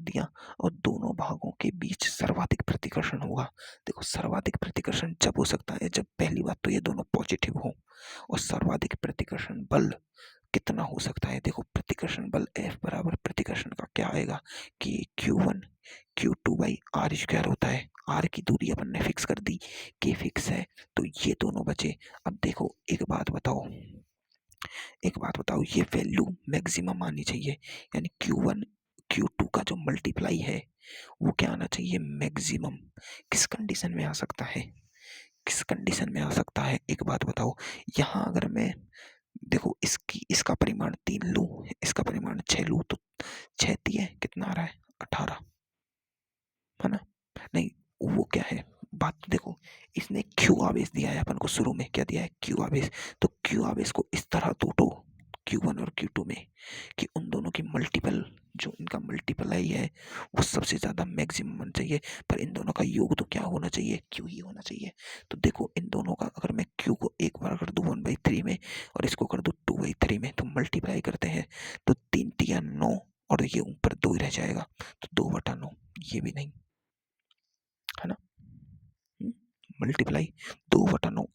दिया, और दोनों भागों के बीच सर्वाधिक प्रतिकर्षण होगा। देखो सर्वाधिक प्रतिकर्षण जब हो सकता है जब पहली बात तो ये दोनों पॉजिटिव हो, और सर्वाधिक प्रतिकर्षण बल कितना हो सकता है, देखो प्रतिकर्षण बल F बराबर प्रतिकर्षण का क्या आएगा कि Q1 Q2/r² होता है, r की दूरी अपन ने फिक्स कर दी, K फिक्स है, तो ये दोनों बचे। अब देखो एक बात बताओ, ये वैल्यू मैक्सिमम आनी चाहिए, यानी Q1 Q2 का जो मल्टीप्लाई है वो क्या आना चाहिए, मैक्सिमम। किस कंडीशन में आ सकता है, किस कंडीशन में आ सकता है, एक बात बताओ, यहाँ अगर मैं देखो इसका परिमाण 3 लूँ, इसका परिमाण 6 लूँ, तो 6 तिये कितना आ रहा है 18, है ना। नहीं, वो क्या है बात तो देखो, इसने क्यू आवेश दिया है अपन को, शुरू में क्या दिया है क्यू आवेश, तो क्यू आवेश को इस तरह तोड़ो Q1 और Q2 में कि उन दोनों की मल्टीपल, जो इनका मल्टीपलाई है वो सबसे ज्यादा मैक्सिमम होना चाहिए, पर इन दोनों का योग तो क्या होना चाहिए, Q ही होना चाहिए। तो देखो इन दोनों का अगर मैं Q को एक बार कर दूं 1/3 में और इसको कर दूं 2/3 में, तो मल्टीप्लाई करते हैं तो 3 तिया 9, और ये ऊपर 2 ही रह जाएगा, तो 2/9, ये भी नहीं, है ना। मल्टीप्लाई 2/9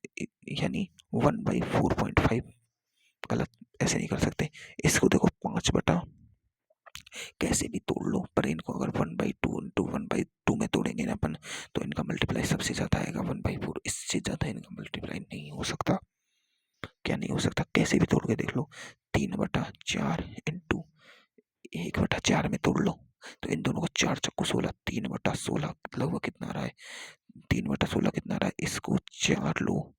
यानी 1/4.5, गलत, ऐसे नहीं कर सकते। इसको देखो 5 कैसे भी तोड़ लो, पर इनको अगर 1/2 इंटू 1/2 में तोड़ेंगे ना अपन, तो इनका मल्टीप्लाई सबसे ज्यादा आएगा 1/4, इससे ज्यादा इनका मल्टीप्लाई नहीं हो सकता। क्या नहीं हो सकता, कैसे भी तोड़ के देख लो, 3/4 इंटू 1/4 में तोड़ लो, तो इन दोनों को 4 × 6 = 16, 3/16 लगभग कितना आ रहा है, 3/16 कितना आ रहा है, इसको 4 लो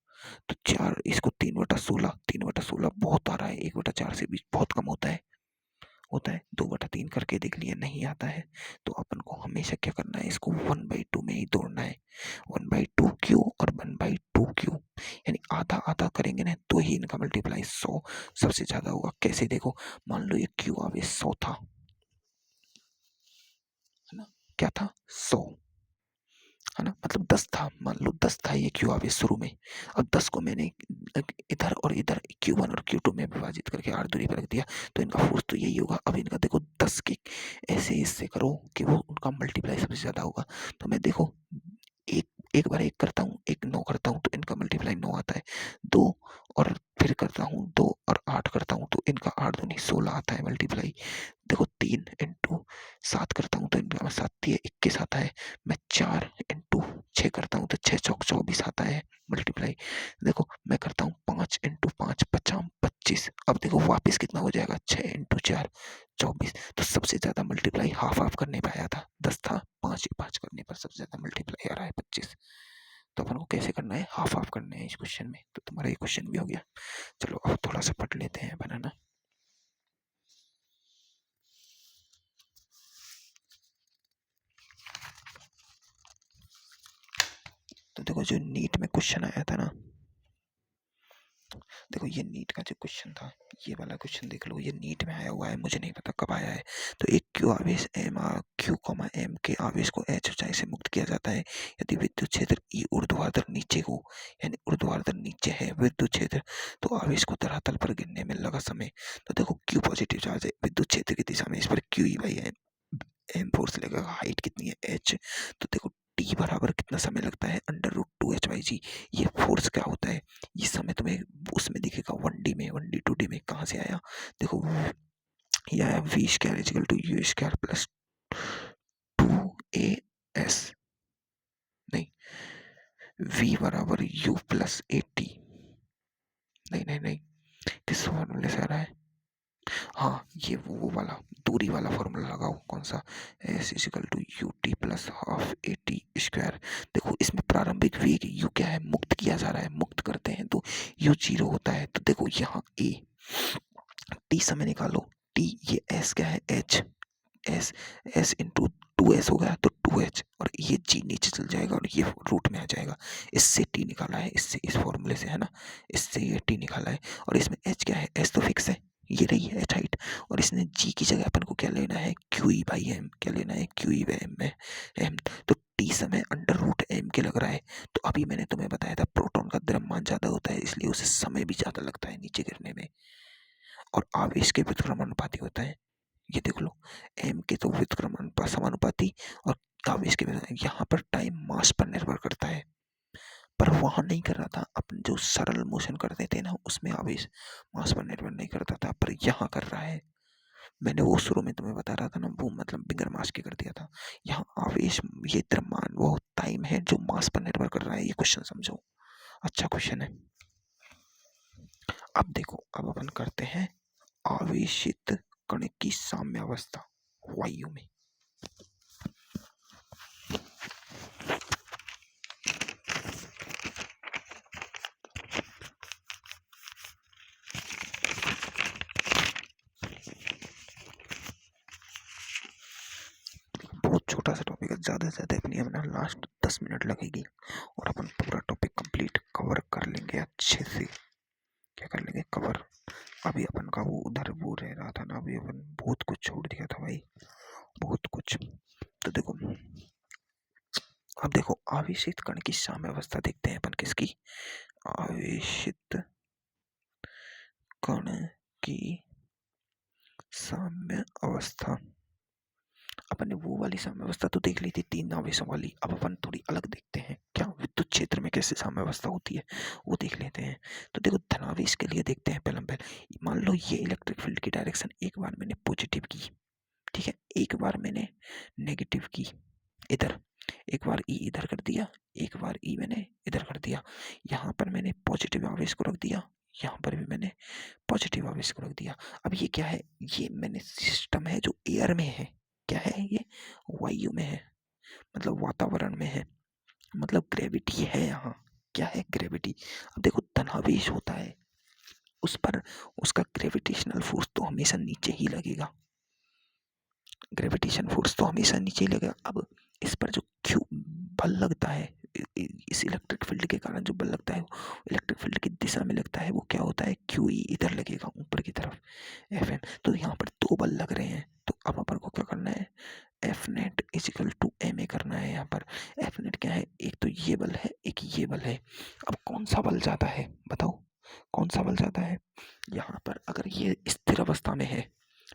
तो 4, इसको 3/16, 3/16 बहुत आ रहा है, 1/4 से भी बहुत कम होता है 2/3 करके देख लिया, नहीं आता है, तो अपन को हमेशा क्या करना है, इसको 1/2 में ही तोड़ना है, 1/2 क्यू और 1/2 क्यू, यानी आधा आधा करेंगे ना तो ही इनका मल्टीप्लाई 100 सबसे ज्यादा होगा। कैसे देखो, मान लो ये क्यू आवेश 100 था, है ना, क्या था 100, है ना, मतलब 10 था, मान लो 10 था ये क्यू आवेश शुरू में, अब 10 को मैंने इधर और इधर Q1 और Q2 में विभाजित करके r दूरी पर रख दिया, तो इनका फोर्स तो यही होगा। अब इनका देखो 10 के ऐसे हिस्से करो कि वो उनका मल्टीप्लाई सबसे ज्यादा होगा, तो मैं देखो एक एक बार 1 करता हूँ, 1 9 करता हूँ तो इनका मल्टीप्लाई 9 आता है। 2 और फिर करता हूँ 2 और 8 करता हूँ तो इनका 8 दूनी 16 आता है मल्टीप्लाई। देखो 3 इंटू 7 करता हूँ तो इनका 7 तिया 21 आता है। मैं 4 इंटू 6 करता हूँ तो 6 चौक 24 आता है मल्टीप्लाई। देखो मैं करता हूँ 5 इंटू 5 पचाम 25। अब देखो वापस कितना हो जाएगा, 6 इंटू 4 24। तो सबसे ज्यादा मल्टीप्लाई हाफ हाफ करने पे आया था, 10 था, 5 करने पर सबसे ज्यादा मल्टीप्लाई आ रहा है 25। तो अपन को कैसे करना है, हाफ हाफ करना है इस क्वेश्चन में। तो तुम्हारा ये क्वेश्चन भी हो गया। चलो अब थोड़ा सा पढ़ लेते हैं बनाना। तो देखो जो नीट में क्वेश्चन आया था ना, देखो ये नीट का जो क्वेश्चन था, ये वाला क्वेश्चन देख लो, ये नीट में आया हुआ है, मुझे नहीं पता कब आया है। तो एक क्यू आवेश क्यू कॉमा एम के आवेश को एच ऊंचाई से मुक्त किया जाता है यदि विद्युत क्षेत्र ई ऊर्ध्वाधर नीचे हो, यानी ऊर्ध्वाधर नीचे है विद्युत क्षेत्र, तो आवेश को धरातल पर गिरने में लगा समय। तो देखो क्यू पॉजिटिव चार्ज है विद्युत क्षेत्र की दिशा में, इस पर q E by m force लगेगा, हाइट कितनी है एच। तो देखो टी बराबर कितना समय लगता है, √2h/g। ये फोर्स क्या होता है, ये समय तुम्हें उसमें दिखेगा 1D में, 1D 2D में कहाँ से आया। देखो ये आया v² = u² प्लस 2as, नहीं v बराबर u प्लस at, नहीं नहीं नहीं, किस फॉर्मूले से आ रहा है, हाँ ये वो वाला दूरी वाला फॉर्मूला लगाओ, कौन सा, s = ut plus half at²। देखो इसमें प्रारंभिक वेग u क्या है, मुक्त किया जा रहा है, मुक्त करते हैं तो u 0 होता है। तो देखो यहाँ a t समय निकालो, t ये s क्या है h, s इंटू 2s हो गया तो 2h, और ये g नीचे चल जाएगा और ये रूट में आ जाएगा। इससे t निकाला है, इससे इस फॉर्मूले से है ना, इससे ये t निकाला है। और इसमें h क्या है, s तो फिक्स है, ये रही है एच हाइट, और इसने जी की जगह अपन को क्या लेना है, क्यू ई बाई एम, क्या लेना है क्यू ई बाई एम में एम। तो टी समय √m के लग रहा है। तो अभी मैंने तुम्हें बताया था प्रोटॉन का द्रव्यमान ज्यादा होता है, इसलिए उसे समय भी ज्यादा लगता है नीचे गिरने में, और आवेश के व्युत्क्रमानुपाती होता है। ये देख लो एम के तो व्युत्क्रमानुपात समानुपाती, और आवेश के यहाँ पर टाइम मास पर निर्भर करता है, पर वहां नहीं कर रहा था। अपन जो सरल मोशन करते थे ना उसमें आवेश मास पर निर्भर नहीं करता था, पर यहाँ कर रहा है। मैंने वो शुरू में तुम्हें बता रहा था ना, वो मतलब बिगर मास के कर दिया था। यहाँ आवेश, ये द्रव्यमान वो टाइम है जो मास पर निर्भर कर रहा है। ये क्वेश्चन समझो, अच्छा क्वेश्चन है। अब देखो अब अपन करते हैं आवेशित कण की साम्यावस्था वायु में। बहुत छोटा सा टॉपिक है, ज़्यादा से ज़्यादा अपनी अपना लास्ट 10 मिनट लगेगी और अपन पूरा टॉपिक कंप्लीट कवर कर लेंगे अच्छे से। क्या कर लेंगे, कवर। अभी अपन का वो उधर वो रह रहा था ना, अभी अपन बहुत कुछ छोड़ दिया था भाई, बहुत कुछ। तो देखो अब देखो आवेशित कण की साम्य अवस्था देखते हैं अपन किसकी, आवेशित कण की साम्य अवस्था। अपन ने वो वाली साम्य अवस्था तो देख ली थी 3 आवेशों वाली, अब अपन थोड़ी अलग देखते हैं, क्या विद्युत क्षेत्र में कैसे साम्य अवस्था होती है वो देख लेते हैं। तो देखो धनावेश के लिए देखते हैं पहले मान लो ये इलेक्ट्रिक फील्ड की डायरेक्शन एक बार मैंने पॉजिटिव की, ठीक है, एक बार मैंने नेगेटिव की इधर, एक बार ई इधर कर दिया, एक बार ई मैंने इधर कर दिया। यहाँ पर मैंने पॉजिटिव आवेश को रख दिया, यहाँ पर भी मैंने पॉजिटिव आवेश को रख दिया। अब ये क्या है, ये मैंने सिस्टम है जो एयर में है, क्या है ये, वायु में है, मतलब वातावरण में है, मतलब ग्रेविटी है यहाँ, क्या है ग्रेविटी। अब देखो धनावेश होता है उस पर उसका ग्रेविटेशनल फोर्स तो हमेशा नीचे ही लगेगा, ग्रेविटेशन फोर्स तो हमेशा नीचे ही लगेगा। अब इस पर जो क्यू बल लगता है, इस इलेक्ट्रिक फील्ड के कारण जो बल लगता है इलेक्ट्रिक फील्ड की दिशा में लगता है, वो क्या होता है क्यू ई इधर लगेगा ऊपर की तरफ एफ एन। तो यहाँ पर 2 बल लग रहे हैं, तो अब अपन को क्या करना है, एफ नेट = एम ए करना है। यहाँ पर एफ नेट क्या है, एक तो ये बल है एक ये बल है। अब कौन सा बल ज़्यादा है बताओ, कौन सा बल ज़्यादा है। यहाँ पर अगर ये स्थिर अवस्था में है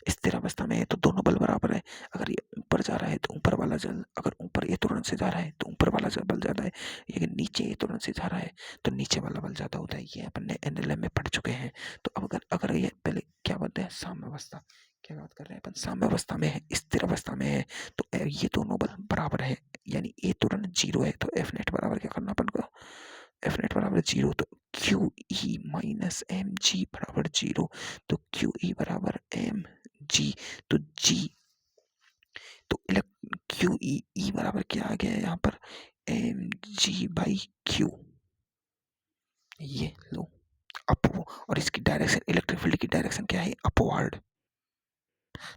स्थिर अवस्था में है तो दोनों बल बराबर है। अगर ये ऊपर जा रहा है तो ऊपर वाला जल, अगर ऊपर ये त्वरण से जा रहा है तो ऊपर वाला बल ज्यादा है, लेकिन नीचे ये त्वरण से जा रहा है तो नीचे वाला बल ज्यादा होता है। ये अपन ने एनएलएम में पढ़ चुके हैं। तो अब अगर अगर ये पहले क्या बोलते हैं, साम्य अवस्था, क्या बात कर रहे हैं अपन, साम्य अवस्था में है, स्थिर अवस्था में है, तो ये दोनों बल बराबर है, यानी ए त्वरण जीरो है, तो एफ नेट बराबर क्या करना अपन को, एफ नेट बराबर जीरो, तो q e minus m g बराबर जीरो, तो क्यू ई बराबर एम जी, तो जी, तो क्यू ई बराबर क्या आ गया है यहाँ पर, एम जी बाई क्यू, ये लो अप, और इसकी डायरेक्शन, इलेक्ट्रिक फील्ड की डायरेक्शन क्या है, अपवर्ड।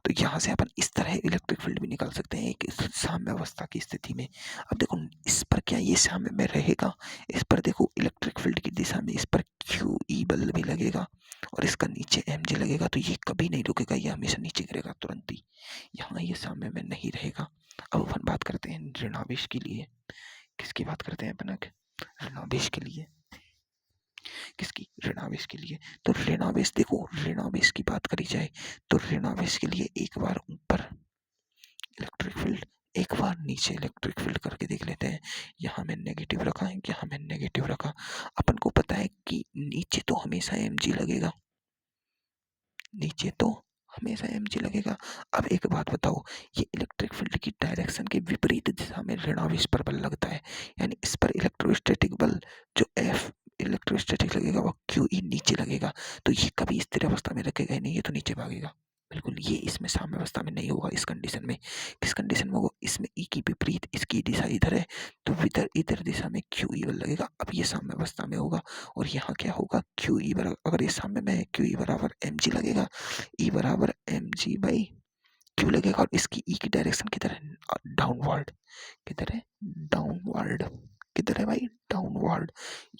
तो यहाँ से अपन इस तरह इलेक्ट्रिक फील्ड भी निकाल सकते हैं एक साम्य अवस्था की स्थिति में। अब देखो इस पर क्या ये साम्य में रहेगा, इस पर देखो इलेक्ट्रिक फील्ड की दिशा में इस पर क्यू ई बल भी लगेगा और इसका नीचे एम जी लगेगा, तो ये कभी नहीं रुकेगा, ये हमेशा नीचे गिरेगा तुरंत ही, यहाँ ये साम्य में नहीं रहेगा। अब अपन बात करते हैं ऋणावेश के लिए, किसकी बात करते हैं अपन, ऋणावेश के लिए, किसकी, ऋणावेश के लिए। तो ऋणावेश देखो, ऋणावेश की बात करी जाए तो ऋणावेश के लिए एक बार ऊपर इलेक्ट्रिक फील्ड, एक बार नीचे इलेक्ट्रिक फील्ड करके देख लेते हैं। यहाँ में नेगेटिव रखा है, यहाँ में नेगेटिव रखा, अपन को पता है कि नीचे तो हमेशा एम जी लगेगा, नीचे तो हमेशा एम जी लगेगा। अब एक बात बताओ, ये इलेक्ट्रिक फील्ड की डायरेक्शन के विपरीत दिशा में ऋणावेश पर बल लगता है, यानी इस पर इलेक्ट्रोस्टैटिक बल जो एफ इलेक्ट्रोस्टैटिक लगेगा वो क्यू ई नीचे लगेगा, तो ये कभी स्थिर अवस्था में रखेगा ही नहीं, ये तो नीचे भागेगा। बिल्कुल ये इसमें साम्य अवस्था में नहीं होगा, इस कंडीशन में, किस कंडीशन में होगा, इसमें ई की विपरीत, इसकी दिशा इधर है तो इधर इधर दिशा में क्यू ई बल लगेगा, अब ये साम्य अवस्था में होगा। और यहाँ क्या होगा, क्यू ई बराबर, अगर ये साम्य में है क्यू ई बराबर एम जी लगेगा, ई बराबर एम जी बाई क्यू लगेगा, और इसकी ई की डायरेक्शन किधर है, डाउनवर्ड, किधर है, डाउनवर्ड, किधर है भाई, डाउनवर्ड।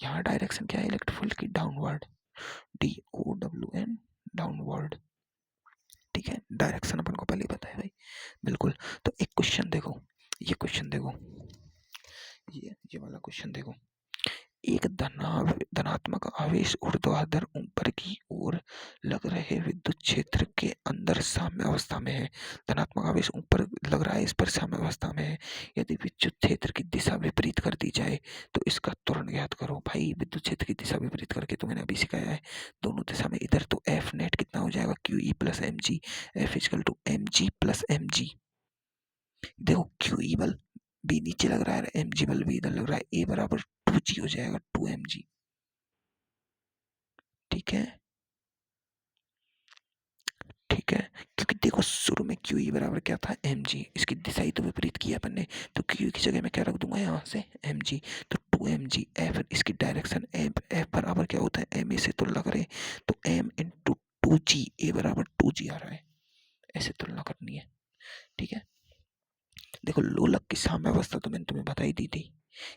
यहाँ डायरेक्शन क्या है इलेक्ट्रिक फील्ड की, डाउनवर्ड, डी ओ डब्ल्यू एन, डाउनवर्ड, ठीक है, डायरेक्शन अपन को पहले ही पता है भाई, बिल्कुल। तो एक क्वेश्चन देखो, ये क्वेश्चन देखो, ये वाला क्वेश्चन देखो, एक धनात्मक आवेश ऊर्ध्वाधर ऊपर की ओर लग रहे विद्युत क्षेत्र के अंदर साम्य अवस्था में है, धनात्मक आवेश ऊपर लग रहा है, इस पर साम्य अवस्था में है, यदि विद्युत क्षेत्र की दिशा विपरीत कर दी जाए तो इसका त्वरण ज्ञात करो। भाई विद्युत क्षेत्र की दिशा विपरीत करके तो मैंने अभी सिखाया है, दोनों दिशा में, इधर तो एफ नेट कितना हो जाएगा, q e plus m g, f equal to m g plus m g, देखो क्यू ई बल भी नीचे लग रहा है, एम जी बल भी इधर लग रहा है, ए बराबर टू जी हो जाएगा, टू एम जी, ठीक है, ठीक है, क्योंकि देखो शुरू में क्यू ई बराबर क्या था, एम जी, इसकी दिशा ही तो विपरीत की अपन ने, तो क्यू की जगह में क्या रख दूंगा यहाँ से एम जी, तो टू एम जी एफ, इसकी डायरेक्शन एफ, एफ बराबर क्या होता है, एम ए से तुलना करें तो एम इंटू टू जी, ए बराबर टू जी आ रहा है, ऐसे तुलना करनी है, ठीक है। देखो लोलक की साम्यावस्था तो मैंने तुम्हें बता ही दी थी,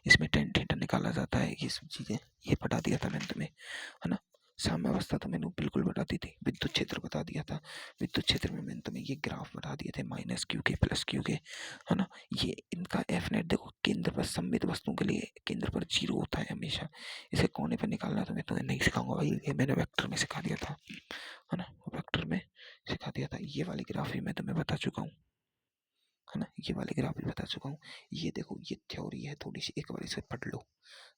इसमें टेन थीटा निकाला जाता है, ये सब चीजें ये बता दिया था मैंने तुम्हें, है ना। साम्यावस्था तो मैंने बिल्कुल बता दी थी, विद्युत क्षेत्र बता दिया था, विद्युत क्षेत्र में मैंने तुम्हें ये ग्राफ बता दिए थे, माइनस क्यू के प्लस क्यू के, है ना। ये इनका एफ नेट देखो, केंद्र पर सममित वस्तुओं के लिए केंद्र पर जीरो होता है हमेशा, इसे कोने पर निकालना तो मैं तुम्हें नहीं सिखाऊंगा भाई, ये मैंने वेक्टर में सिखा दिया था, है ना, वेक्टर में सिखा दिया था, ये वाली ग्राफ भी मैं तुम्हें बता चुका हूँ, है ना, ये वाले ग्राफ भी बता चुका हूँ। ये देखो ये थ्योरी है थोड़ी सी, एक बार इसे पढ़ लो,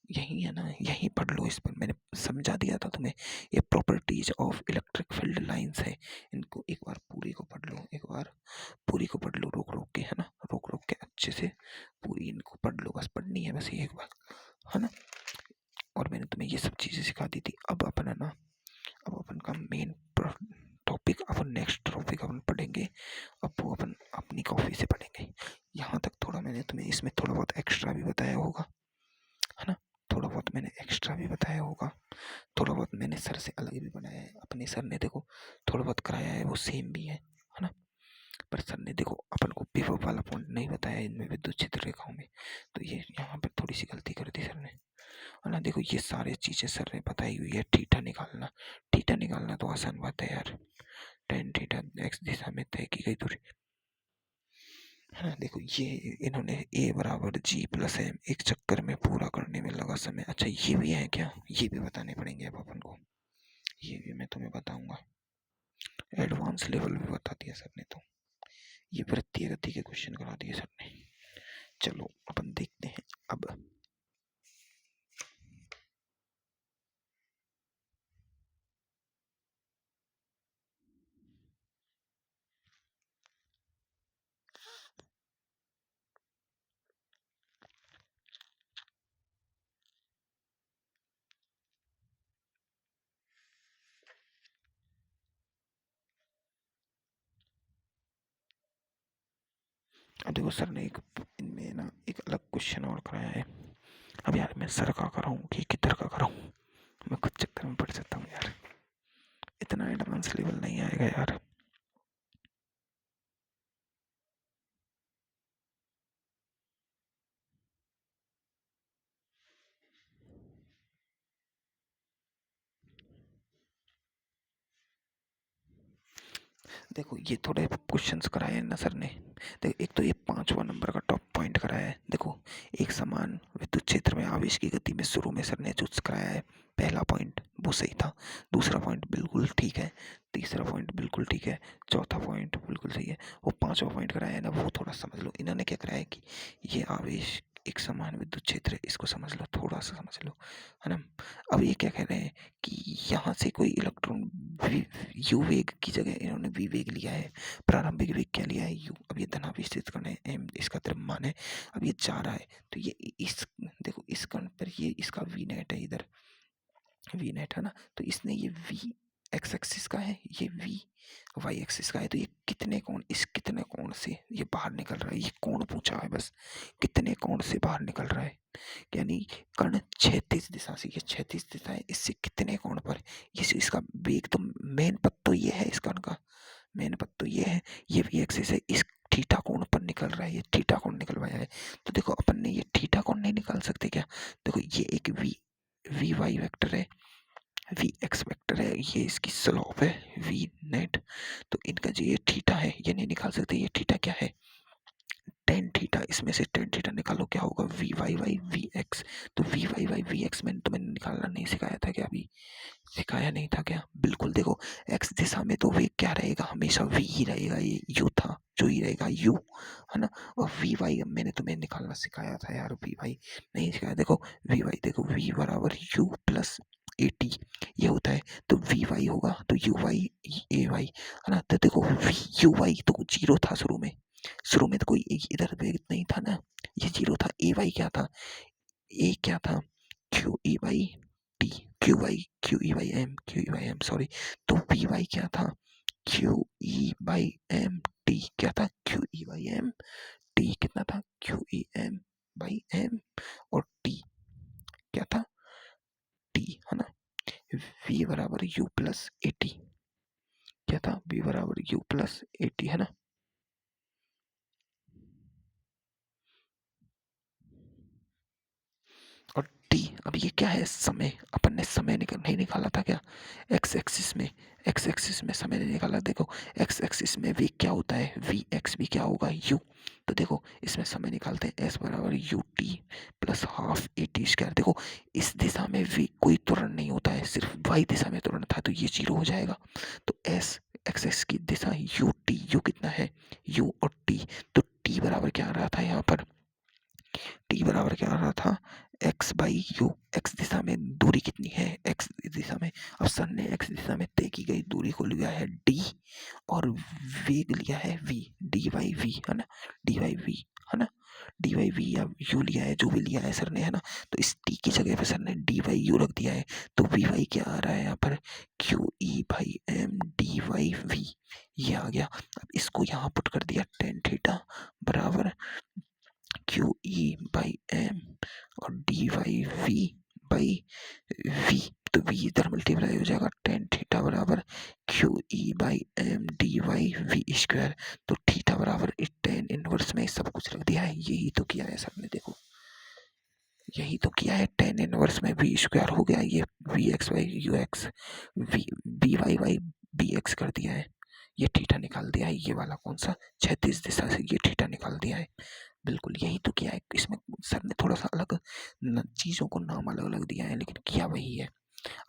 यही है ना, यही पढ़ लो, इस पर मैंने समझा दिया था तुम्हें, ये properties of electric field lines है, इनको एक बार पूरी को पढ़ लो, एक बार पूरी को पढ़ लो, रोक रोक के, है ना, रोक रोक के अच्छे से पूरी इनको पढ़ लो, बस पढ़नी है बस ये एक बार, है ना। और मैंने तुम्हें ये सब चीज़ें सिखा दी थी। अब अपन है ना, अब अपन का मेन टॉपिक, अपन नेक्स्ट टॉपिक अपन पढ़ेंगे, अब वो अपन अपनी कॉपी से पढ़ेंगे। यहाँ तक थोड़ा मैंने तुम्हें इसमें थोड़ा बहुत एक्स्ट्रा भी बताया होगा, है ना, थोड़ा बहुत मैंने एक्स्ट्रा भी बताया होगा, थोड़ा बहुत मैंने सर से अलग भी बनाया है, अपने सर ने देखो थोड़ा बहुत कराया है वो सेम भी है ना, पर सर ने देखो अपन को पिवट वाला पॉइंट नहीं बताया इनमें विद्युत क्षेत्र रेखाओं में, तो ये यहाँ पर थोड़ी सी गलती कर दी सर ने, है ना। देखो ये सारी चीज़ें सर ने बताई हुई है, थीटा निकालना, थीटा निकालना तो आसान बात है यार, टेन थीटा एक्स दिशा में तय की गई दूरी, है ना। देखो ये इन्होंने ए बराबर जी प्लस एम एक चक्कर में पूरा करने में लगा समय, अच्छा ये भी है क्या, ये भी बताने पड़ेंगे अब अपन को, ये भी मैं तुम्हें बताऊंगा, एडवांस लेवल भी बता दिया सर ने। तो ये वृत्तीय गति के क्वेश्चन करा दिए सर ने। चलो अपन देखते हैं अब। अब देखो सर ने एक इनमें ना एक अलग क्वेश्चन और कराया है। अब यार मैं सर का कराऊं कि किधर का कराऊं, मैं खुद चक्कर में पड़ जाता हूँ यार। इतना एडवांस लेवल नहीं आएगा यार। देखो ये थोड़े क्वेश्चंस कराए हैं ना सर ने। देखो एक तो ये 5वां नंबर का टॉप पॉइंट कराया है। देखो एक समान विद्युत क्षेत्र में आवेश की गति में शुरू में सर ने जो कराया है, पहला पॉइंट वो सही था, दूसरा पॉइंट बिल्कुल ठीक है, तीसरा पॉइंट बिल्कुल ठीक है, चौथा पॉइंट बिल्कुल सही है। वो 5वां पॉइंट कराया है ना, वो थोड़ा समझ लो। इन्होंने क्या कराया है कि ये आवेश एक समान विद्युत क्षेत्र है, इसको समझ लो, थोड़ा सा समझ लो, है ना। अब ये क्या कह रहे हैं कि यहाँ से कोई इलेक्ट्रॉन यू वेग की जगह इन्होंने वी वेग लिया है। प्रारंभिक वेग क्या लिया है, यू। अब ये धनावेश स्थित कण है, एम इसका द्रव्यमान है। अब ये जा रहा है तो ये इस देखो इस कण पर ये इसका वी नेट है, इधर वी नेट है ना। तो इसने ये वी एक्स एक्सिस का है, ये वी वाई एक्सिस का है। तो ये कितने कोण, इस कितने कोण से ये बाहर निकल रहा है, ये कोण पूछा है बस, कितने कोण से बाहर निकल रहा है। यानी कर्ण क्षैतिज दिशा से, ये क्षैतिज दिशा है, इससे कितने कोण पर, ये इसका वेग। तो मेन पद तो ये है इस कर्ण का, मेन पद तो ये है, ये भी एक्सिस है, इस थीटा कोण पर निकल रहा है, ये थीटा कोण निकलवाया है। तो देखो अपन ने ये थीटा कोण नहीं निकाल सकते क्या। देखो ये एक वी वी वाई वेक्टर है, वी एक्स वेक्टर है, ये इसकी स्लोप है वी नेट। तो इनका जो ये थीटा है ये नहीं निकाल सकते। ये थीटा क्या है, टेन थीटा। इसमें से टेन थीटा निकालो, क्या होगा, v y by v x. तो v y by v x मैंने तुम्हें निकालना नहीं सिखाया था क्या, अभी सिखाया नहीं था क्या। बिल्कुल देखो एक्स दिशा में तो वेग क्या रहेगा, हमेशा वी ही रहेगा, ये यू था जो ही रहेगा यू, है ना। और वी वाई मैंने तुम्हें निकालना सिखाया था यार, वी वाई नहीं सिखाया। देखो वी वाई, देखो वी बराबर यू प्लस ए टी ये होता है। तो वी वाई होगा तो यू वाई ए वाई, है ना। तो देखो वी यू वाई तो जीरो था शुरू में, शुरू में तो कोई इधर वेग नहीं था ना, ये जीरो था। ए वाई क्या था, ए क्या था, क्यू ई वाई टी, क्यू ई वाई एम, क्यू ई वाई एम सॉरी। तो वी वाई क्या था, q E by m t, क्या था, q E by m t, कितना था, q e m by m, और टी क्या था, टी, है ना। वी बराबर यू प्लस ए टी, क्या था, वी बराबर यू प्लस ए टी, है ना। और टी, अब ये क्या है, समय। अपन ने समय नहीं निकाला था क्या, एक्स एक्सिस में, एक्स एक्सिस में समय नहीं निकाला। देखो एक्स एक्सिस में वी क्या होता है, वी एक्स भी क्या होगा, यू। तो देखो इसमें समय निकालते हैं, एस बराबर U T plus half a T square. देखो इस दिशा में वी कोई त्वरण नहीं होता है, सिर्फ वाई दिशा में त्वरण था, तो ये जीरो हो जाएगा। तो एस एक्स एक्स की दिशा यू टी, यू कितना है, यू और टी। तो टी बराबर क्या आ रहा था यहाँ पर, टी बराबर क्या आ रहा था, एक्स बाई यू। एक्स दिशा में दूरी कितनी है, एक्स दिशा में, अब सर ने एक्स दिशा में तय की गई दूरी को लिया है डी, और वेग लिया है वी, डी वाई वी, है ना, डी वाई वी, है ना, डी वाई वी या यू लिया है, जो भी लिया है सर ने, है ना। तो इस टी की जगह पे सर ने डी वाई यू रख दिया है। तो वी वाई क्या आ रहा है यहाँ पर, q E by m d y v, ये आ गया। अब इसको यहाँ पुट कर दिया, टेन थीटा बराबर क्यू ई बाई एम और d y v by v. तो वी इधर मल्टीप्लाई हो जाएगा, टेन थीटा बराबर q E by m d y v square. तो थीटा बराबर टेन इनवर्स में सब कुछ रख दिया है, यही तो किया है सर ने। देखो यही तो किया है, टेन इनवर्स में वी स्क्वायर हो गया, ये v x Y u x, v b y y b x कर दिया है, ये थीटा निकाल दिया है। ये वाला कौन सा, क्षैतिज दिशा से ये थीटा निकाल दिया है। बिल्कुल यही तो किया है। इसमें सर ने थोड़ा सा अलग चीज़ों को नाम अलग अलग दिया है, लेकिन किया वही है।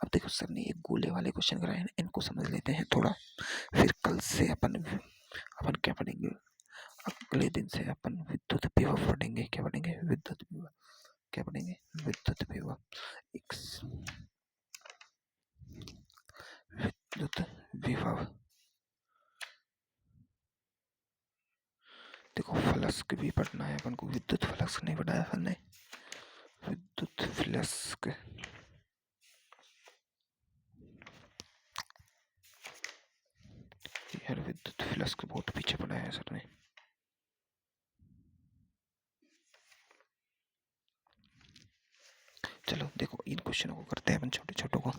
अब देखो सर ने एक गोले वाले क्वेश्चन कराए हैं, इनको समझ लेते हैं थोड़ा, फिर कल से अपन अपन क्या पढ़ेंगे, अगले दिन से अपन विद्युत विभव पढ़ेंगे। क्या पढ़ेंगे? विद्युत विभव। क्या पढ़ेंगे? विद्युत विभव। विद्युत विभव। देखो फ्लक्स भी पढ़ना है अपन को, विद्युत फ्लक्स नहीं पढ़ाया अपन ने, विद्युत फ्लक्स। यार विद्युत फ्लक्स बहुत पीछे पढ़ाया है सर ने। चलो देखो इन क्वेश्चनों को करते हैं अपन छोटे छोटों को।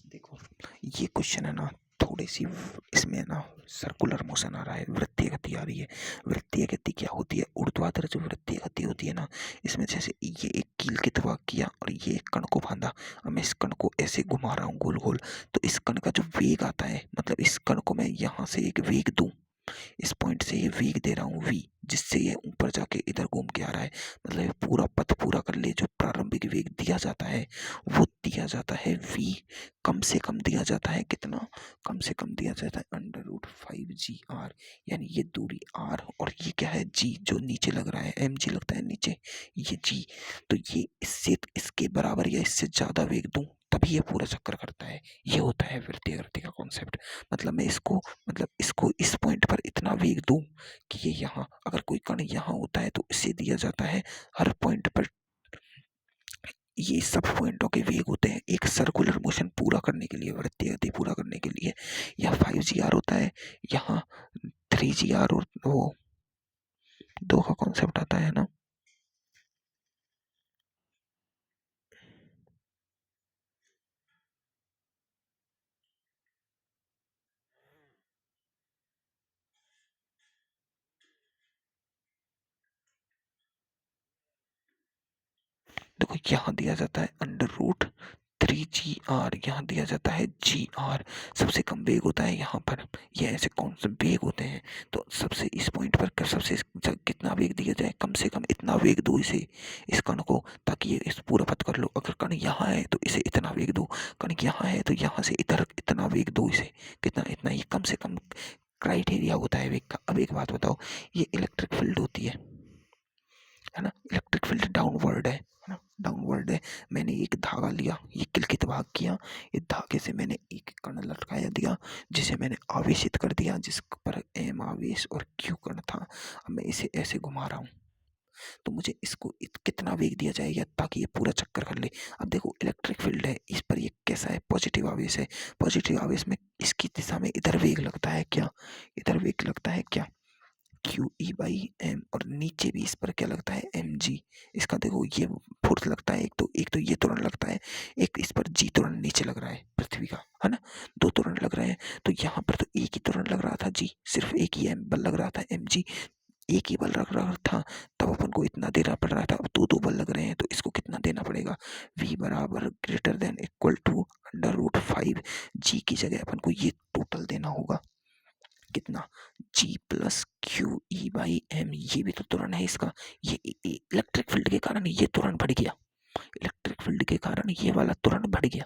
देखो ये क्वेश्चन है ना, थोड़ी सी इसमें ना सर्कुलर मोशन आ रहा है, वृत्तीय गति आ रही है। वृत्तीय गति क्या होती है? ऊर्ध्वाधर जो वृत्तीय गति होती है ना, इसमें जैसे ये एक कील की तरह किया और ये एक कण को बांधा, अब मैं इस कण को ऐसे घुमा रहा हूँ गोल गोल, तो इस कण का जो वेग आता है, मतलब इस कण को मैं यहाँ से एक वेग दूं, इस पॉइंट से ये वेग दे रहा हूँ v, जिससे ये ऊपर जाके इधर घूम के आ रहा है, मतलब ये पूरा पथ पूरा कर ले, जो प्रारंभिक वेग दिया जाता है वो दिया जाता है v, कम से कम दिया जाता है कितना? कम से कम दिया जाता है √5 g r, यानी ये दूरी r और ये क्या है? g, जो नीचे लग रहा है mg लगता है नीचे, ये g, तो ये इससे इसके बराबर या इससे ज्यादा वेग दूं तभी ये पूरा चक्कर करता है। ये होता है वृत्तीय गति का कॉन्सेप्ट। मतलब मैं इसको इस पॉइंट पर इतना वेग दूं कि ये यहाँ, अगर कोई कण यहाँ होता है तो इसे दिया जाता है हर पॉइंट पर, ये सब पॉइंटों के वेग होते हैं एक सर्कुलर मोशन पूरा करने के लिए, वृत्तीय गति पूरा करने के लिए। यहाँ 5 g r होता है, यहाँ 3 g r, और वो 2 का कॉन्सेप्ट आता है ना। देखो यहाँ दिया जाता है √3 g r, यहाँ दिया जाता है g r, सबसे कम वेग होता है यहाँ पर। ये ऐसे कौन से वेग होते हैं, तो सबसे इस पॉइंट पर सबसे कितना वेग दिया जाए, कम से कम इतना वेग दो इसे, इस कण को, ताकि ये इस पूरा पथ कर लो। अगर कण यहाँ है तो इसे इतना वेग दो, कण यहाँ है तो यहाँ से इधर इतना वेग दो इसे, कितना? इतना। ये कम से कम क्राइटेरिया होता है वेग का। अब एक बात बताओ, ये इलेक्ट्रिक फील्ड होती है ना, इलेक्ट्रिक फील्ड डाउनवर्ड है ना, डाउनवर्ड है। मैंने एक धागा लिया, ये किलकित भाग किया, इस धागे से मैंने एक कण लटकाया दिया, जिसे मैंने आवेशित कर दिया, जिस पर m आवेश और q कण था। अब मैं इसे ऐसे घुमा रहा हूँ, तो मुझे इसको कितना वेग दिया जाएगा ताकि ये पूरा चक्कर कर ले। अब देखो इलेक्ट्रिक फील्ड है, इस पर ये कैसा है? पॉजिटिव आवेश है। पॉजिटिव आवेश में इसकी दिशा में इधर वेग लगता है क्या? इधर वेग लगता है क्या? QE/m, और नीचे भी इस पर क्या लगता है? mg। इसका देखो ये फोर्स लगता है, एक तो ये त्वरण लगता है, एक इस पर g त्वरण नीचे लग रहा है पृथ्वी का, है ना, 2 त्वरण लग रहे हैं। तो यहाँ पर तो एक ही त्वरण लग रहा था g, सिर्फ एक ही बल लग रहा था mg, एक ही बल लग रहा था, तब अपन को इतना देना पड़ रहा था। अब दो बल लग रहे हैं तो इसको कितना देना पड़ेगा? v बराबर greater than equal to √5 g की जगह अपन को ये टोटल देना होगा, कितना? G+QE/m, ये भी तो त्वरण है इसका। ये इलेक्ट्रिक फील्ड के कारण ये त्वरण बढ़ गया, इलेक्ट्रिक फील्ड के कारण ये वाला त्वरण बढ़ गया,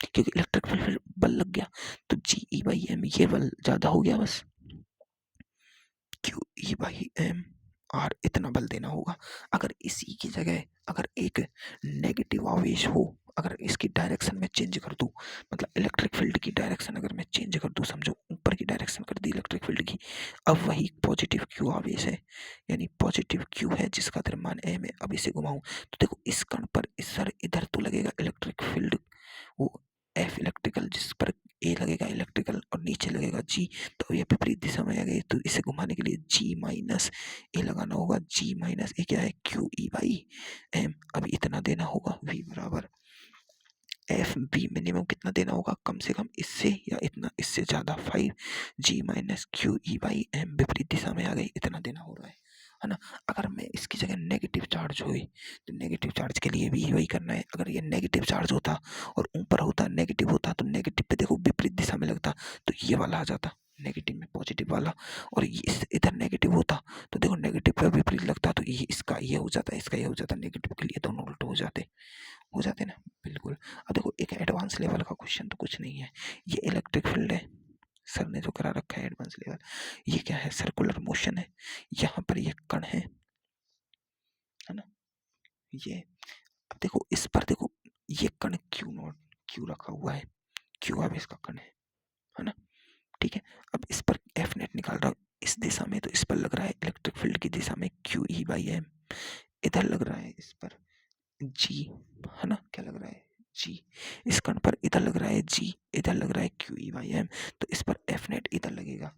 क्योंकि इलेक्ट्रिक फील्ड बल लग गया, तो GE/m ये बल ज्यादा हो गया, बस QE/m r इतना बल देना होगा। अगर इसी की जगह अगर एक नेगेटिव आवेश हो, अगर इसकी डायरेक्शन में चेंज कर दूं, मतलब इलेक्ट्रिक फील्ड की डायरेक्शन अगर मैं चेंज कर दूं, समझो ऊपर की डायरेक्शन कर दी इलेक्ट्रिक फील्ड की, अब वही पॉजिटिव क्यू आवेश है, यानी पॉजिटिव क्यू है जिसका द्रव्यमान m है। अब इसे घुमाऊं तो देखो इस कण पर इस सर इधर तो लगेगा इलेक्ट्रिक फील्ड, वो F इलेक्ट्रिकल, जिस पर A लगेगा इलेक्ट्रिकल और नीचे लगेगा G, तो ये विपरीत दिशा में आ गई, तो इसे घुमाने के लिए G-A लगाना होगा। G-A क्या है? QE/m। अब इतना देना होगा, V बराबर FB मिनिमम कितना देना होगा? कम से कम इससे या इतना, इससे ज्यादा 5G-QE/m, विपरीत दिशा में आ गई, इतना देना हो रहा है ना। अगर मैं इसकी जगह नेगेटिव चार्ज हुई तो नेगेटिव चार्ज के लिए भी वही करना है। अगर ये नेगेटिव चार्ज होता और ऊपर होता नेगेटिव होता, तो नेगेटिव पे देखो विपरीत दिशा में लगता, तो ये वाला आ जाता, नेगेटिव में पॉजिटिव वाला, और ये इधर नेगेटिव होता तो देखो नेगेटिव का विपरीत लगता तो ये इसका ये हो जाता, इसका ये हो जाता, नेगेटिव के लिए दोनों उल्टे हो जाते ना, बिल्कुल। अब देखो एक एडवांस लेवल का क्वेश्चन तो कुछ नहीं है, ये इलेक्ट्रिक फील्ड है, सर ने जो करा रखा है एडवांस लेवल, ये क्या है, सर्कुलर मोशन है, यहाँ पर ये कण है ना, ये। अब देखो इस पर देखो, ये कण क्यू नॉट क्यू रखा हुआ है, क्यू अब इसका कण है ना, ठीक है। अब इस पर एफ नेट निकाल रहा हूँ, इस दिशा में तो इस पर लग रहा है इलेक्ट्रिक फील्ड की दिशा में क्यू ई बाई एम, इधर लग रहा है इस पर जी, है ना, क्या लग रहा है जी, इस कण पर इधर लग रहा है जी, इधर लग रहा है क्यू ई बाई एम, तो इस पर एफ नेट इधर लगेगा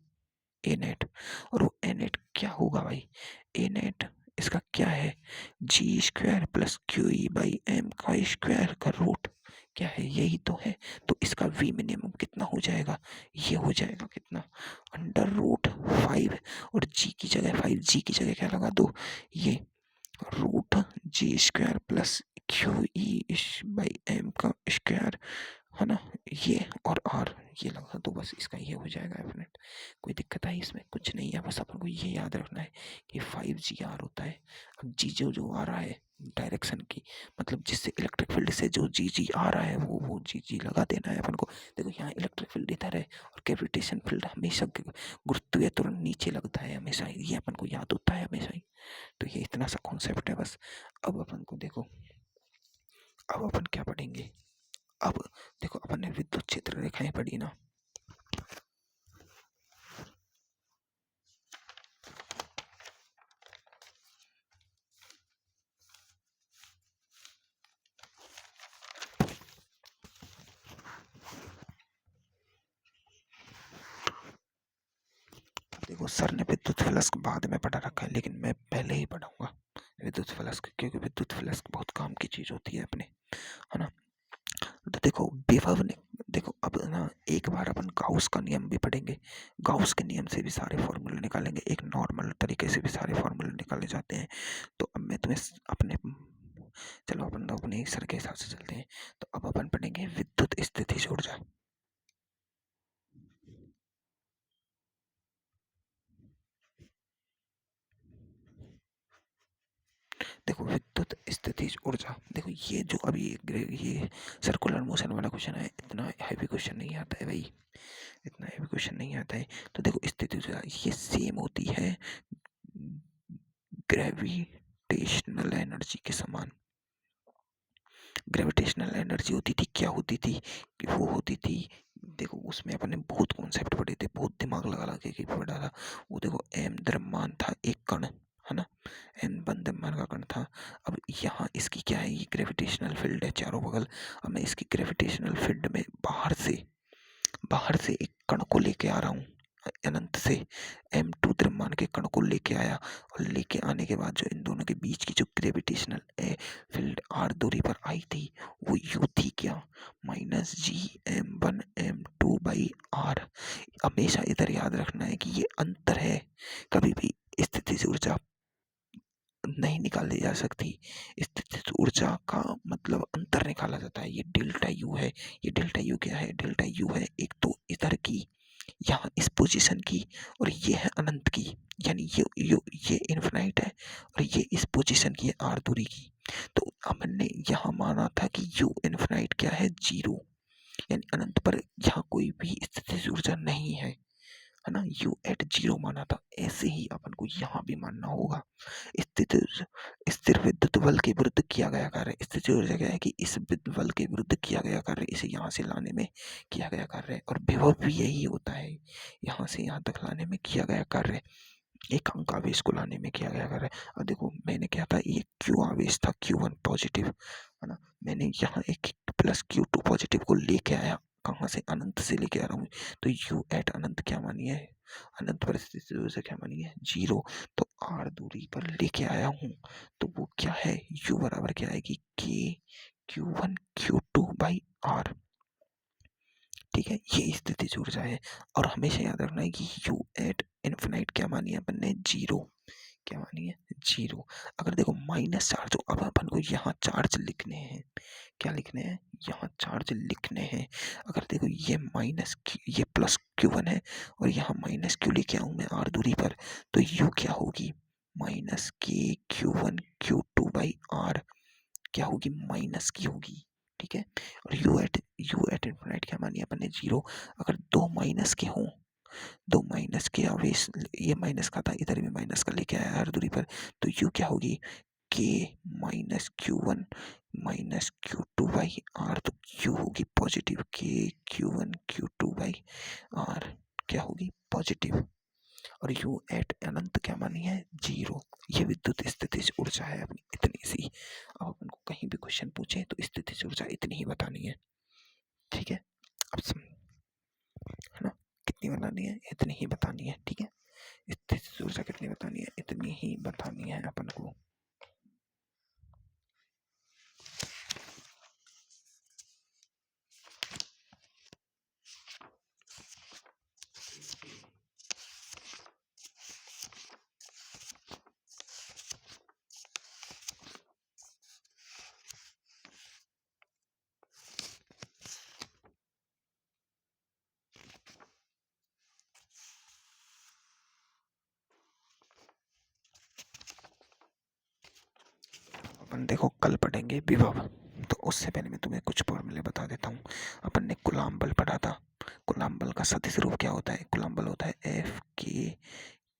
ए नेट, और वो ए नेट क्या होगा भाई, ए नेट इसका क्या है, g square plus q E by m का स्क्वायर का रूट, क्या है यही तो है। तो इसका वी मिनिमम कितना हो जाएगा, ये हो जाएगा कितना, अंडर रूट 5, और जी की जगह 5, जी की जगह क्या लगा दो, ये root g square plus q E by m का स्क्वायर, है ना, ये और आर ये लगा तो बस इसका ये हो जाएगा एफनेट। कोई दिक्कत आई इसमें, कुछ नहीं है, बस अपन को ये याद रखना है कि 5 GR होता है। अब जी जो जो आ रहा है डायरेक्शन की, मतलब जिससे इलेक्ट्रिक फील्ड से जो जी जी आ रहा है वो जी जी लगा देना है अपन को। देखो यहाँ इलेक्ट्रिक फील्ड इधर है और ग्रेविटेशन फील्ड हमेशा गुरुत्वीय त्वरण नीचे लगता है हमेशा, ये अपन को याद होता है हमेशा ही। तो ये इतना सा कॉन्सेप्ट है बस। अब अपन को देखो, अब अपन क्या पढ़ेंगे, अब देखो अपन ने विद्युत क्षेत्र रेखाएं पढ़ी ना, देखो सर ने विद्युत फ्लक्स बाद में पढ़ा रखा है, लेकिन मैं पहले ही पढ़ाऊंगा विद्युत फ्लक्स, क्योंकि विद्युत फ्लक्स बहुत काम की चीज होती है अपने, है ना। तो देखो विभव ने, देखो अब ना एक बार अपन गाउस का नियम भी पढ़ेंगे, गाउस के नियम से भी सारे फॉर्मूले निकालेंगे, एक नॉर्मल तरीके से भी सारे फॉर्मूले निकाले जाते हैं। तो अब मैं तुम्हें अपने, चलो अपन तो अपने सर के हिसाब से चलते हैं। तो अब अपन पढ़ेंगे विद्युत स्थितिज ऊर्जा। देखो विद्युत स्थितिज ऊर्जा, देखो ये जो अभी ये सर्कुलर मोशन वाला क्वेश्चन है, इतना हैवी क्वेश्चन नहीं आता है भाई, इतना हैवी क्वेश्चन नहीं आता है। तो देखो स्थितिज ऊर्जा ये सेम होती है ग्रेविटेशनल एनर्जी के समान। ग्रेविटेशनल एनर्जी होती थी, क्या होती थी कि वो होती थी, देखो उसमें अपन ने बहुत कॉन्सेप्ट पढ़े थे, बहुत दिमाग लगा लगा के पढ़ा था। वो देखो एम द्रव्यमान था एक कण, है ना, एम बंद द्रव्यमान का कण था। अब यहाँ इसकी क्या है, ये ग्रेविटेशनल फील्ड है चारों बगल। अब मैं इसकी ग्रेविटेशनल फील्ड में बाहर से एक कण को लेके आ रहा हूँ, अनंत से m2 द्रव्यमान के कण को लेके आया, और लेके आने के बाद जो इन दोनों के बीच की जो ग्रेविटेशनल फील्ड r दूरी पर आई थी, वो u थी क्या, -Gm1m2/r। हमेशा इधर याद रखना है कि ये अंतर है, कभी भी स्थितिज ऊर्जा नहीं निकाली जा सकती। स्थितिज ऊर्जा का मतलब अंतर निकाला जाता है, ये डेल्टा यू है। ये डेल्टा यू क्या है, डेल्टा यू है एक तो इधर की, यहाँ इस पोजीशन की, और ये है अनंत की, यानी ये इनफिनाइट है, और ये इस पोजीशन की है आर दूरी की। तो हमने यहाँ माना था कि यू इनफिनाइट क्या है, 0, यानी अनंत पर यहाँ कोई भी स्थितिज ऊर्जा नहीं है ना, यू एट 0 माना था। ऐसे ही अपन को यहाँ भी मानना होगा। स्थिर स्थिर विद्युत बल के विरुद्ध किया गया कार्य, स्थिर ऊर्जा क्या है कि इस विद्युत बल के विरुद्ध किया गया कार्य, इसे यहाँ से लाने में किया गया कार्य, और विभव भी यही होता है, यहाँ से यहाँ तक लाने में किया गया कार्य, एक अंक आवेश को लाने में किया गया कार्य। अब देखो मैंने क्या था, ये क्यू आवेश था, Q1 पॉजिटिव, है ना, मैंने यहाँ एक प्लस Q2 पॉजिटिव को लेके आया, कहाँ से, अनंत से लेके आ रहा हूँ। तो यू एट अनंत क्या मानी है, अनंत परिस्थिति से क्या मानी है, 0। तो r दूरी पर लेके आया हूँ, तो वो क्या है, u बराबर क्या आएगी, k Q1 Q2/r। ठीक है, ये स्थितिज ऊर्जा है। और हमेशा याद रखना है कि u एट इनफिनाइट क्या मानी है अपन ने, 0, क्या मानी है, 0। अगर देखो माइनस चार्ज हो, अब अपन को यहाँ चार्ज लिखने हैं, क्या लिखने हैं, यहाँ चार्ज लिखने हैं। अगर देखो ये माइनस ये प्लस Q1 है और यहाँ माइनस Q लेके आऊँ मैं R दूरी पर, तो U क्या होगी, माइनस के Q1 Q2/R क्या होगी, माइनस की होगी। ठीक है, और U एट इन्फिनिट क्या मानी अपन ने, 0। अगर दो माइनस के हों, दो माइनस के आवेश, ये माइनस का था, इधर भी माइनस का लेके आया हर दूरी पर, तो यू क्या होगी, के -Q1 -Q2/R, तो क्यू होगी पॉजिटिव, के Q1 Q2/R क्या होगी, पॉजिटिव। और यू एट अनंत क्या मानी है, 0। ये विद्युत स्थितिज ऊर्जा है अपनी, इतनी सी। अब अपन को कहीं भी क्वेश्चन पूछे तो स्थितिज ऊर्जा इतनी ही बतानी है। ठीक है, अब है ना, कितनी बनानी है, इतनी ही बतानी है। ठीक है, स्थितिज ऊर्जा कितनी बतानी है, इतनी ही बतानी है अपन को। अपन देखो कल पढ़ेंगे विभव, तो उससे पहले मैं तुम्हें कुछ फॉर्मूले बता देता हूँ। अपन ने कूलाम बल पढ़ा था, कूलाम बल का सदिश रूप क्या होता है, कूलाम बल होता है F के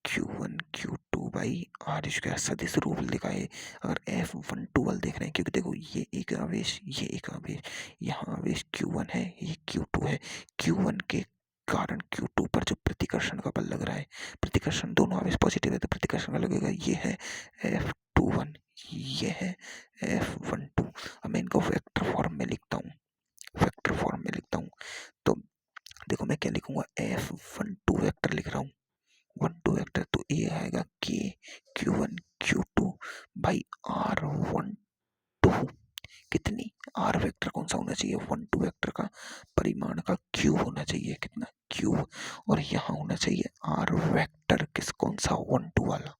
Q1 Q2/R²। सदिश रूप लिखा है, अगर F12 बल देख रहे हैं, क्योंकि देखो ये एक आवेश, ये एक आवेश, यहाँ आवेश Q1 है, ये Q2 है। Q1 के कारण Q2 पर जो प्रतिकर्षण का बल लग रहा है, प्रतिकर्षण दोनों आवेश पॉजिटिव है तो प्रतिकर्षण का लगेगा, ये है F21, ये है F12। अब मैं इनको वेक्टर फॉर्म में लिखता हूँ, वेक्टर फॉर्म में लिखता हूँ, तो देखो मैं क्या लिखूंगा, F12 वेक्टर लिख रहा हूँ, 1 2 वेक्टर, तो ये आएगा के Q1 Q2/R12। कितनी, आर वेक्टर कौन सा होना चाहिए, 1 2 वेक्टर का परिमाण का क्यू होना चाहिए, कितना, क्यू। और यहाँ होना चाहिए आर वेक्टर किस, कौन सा, 1 2 वाला,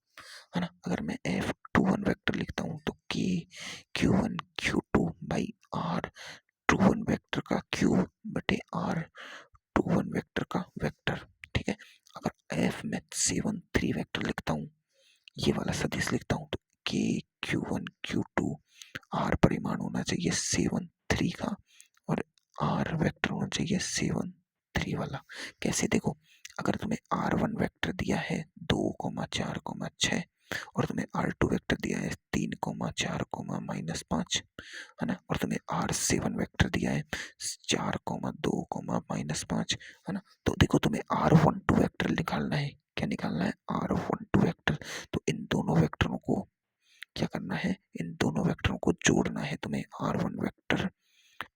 है ना। अगर मैं F21 वेक्टर लिखता हूँ तो के Q1 Q2/R21 वेक्टर का क्यू बटे R21 वेक्टर का वेक्टर। ठीक है, अगर F में 7 3 वेक्टर लिखता हूँ, ये वाला सदिश लिखता हूँ, तो के Q1 Q2 R परिमाण होना चाहिए 7 3 का, और R वेक्टर होना चाहिए 7 3 वाला। कैसे, देखो अगर तुम्हें R1 वेक्टर दिया है 2 4 6, और तुम्हें R2 वेक्टर दिया है 3 4 -5, है ना, और तुम्हें R7 वेक्टर दिया है 4 2 -5, है ना, तो देखो तुम्हें R12 वेक्टर निकालना है, क्या निकालना है, R12 वेक्टर। तो इन दोनों वेक्टरों को क्या करना है, इन दोनों वेक्टरों को जोड़ना है तुम्हें, R1 vector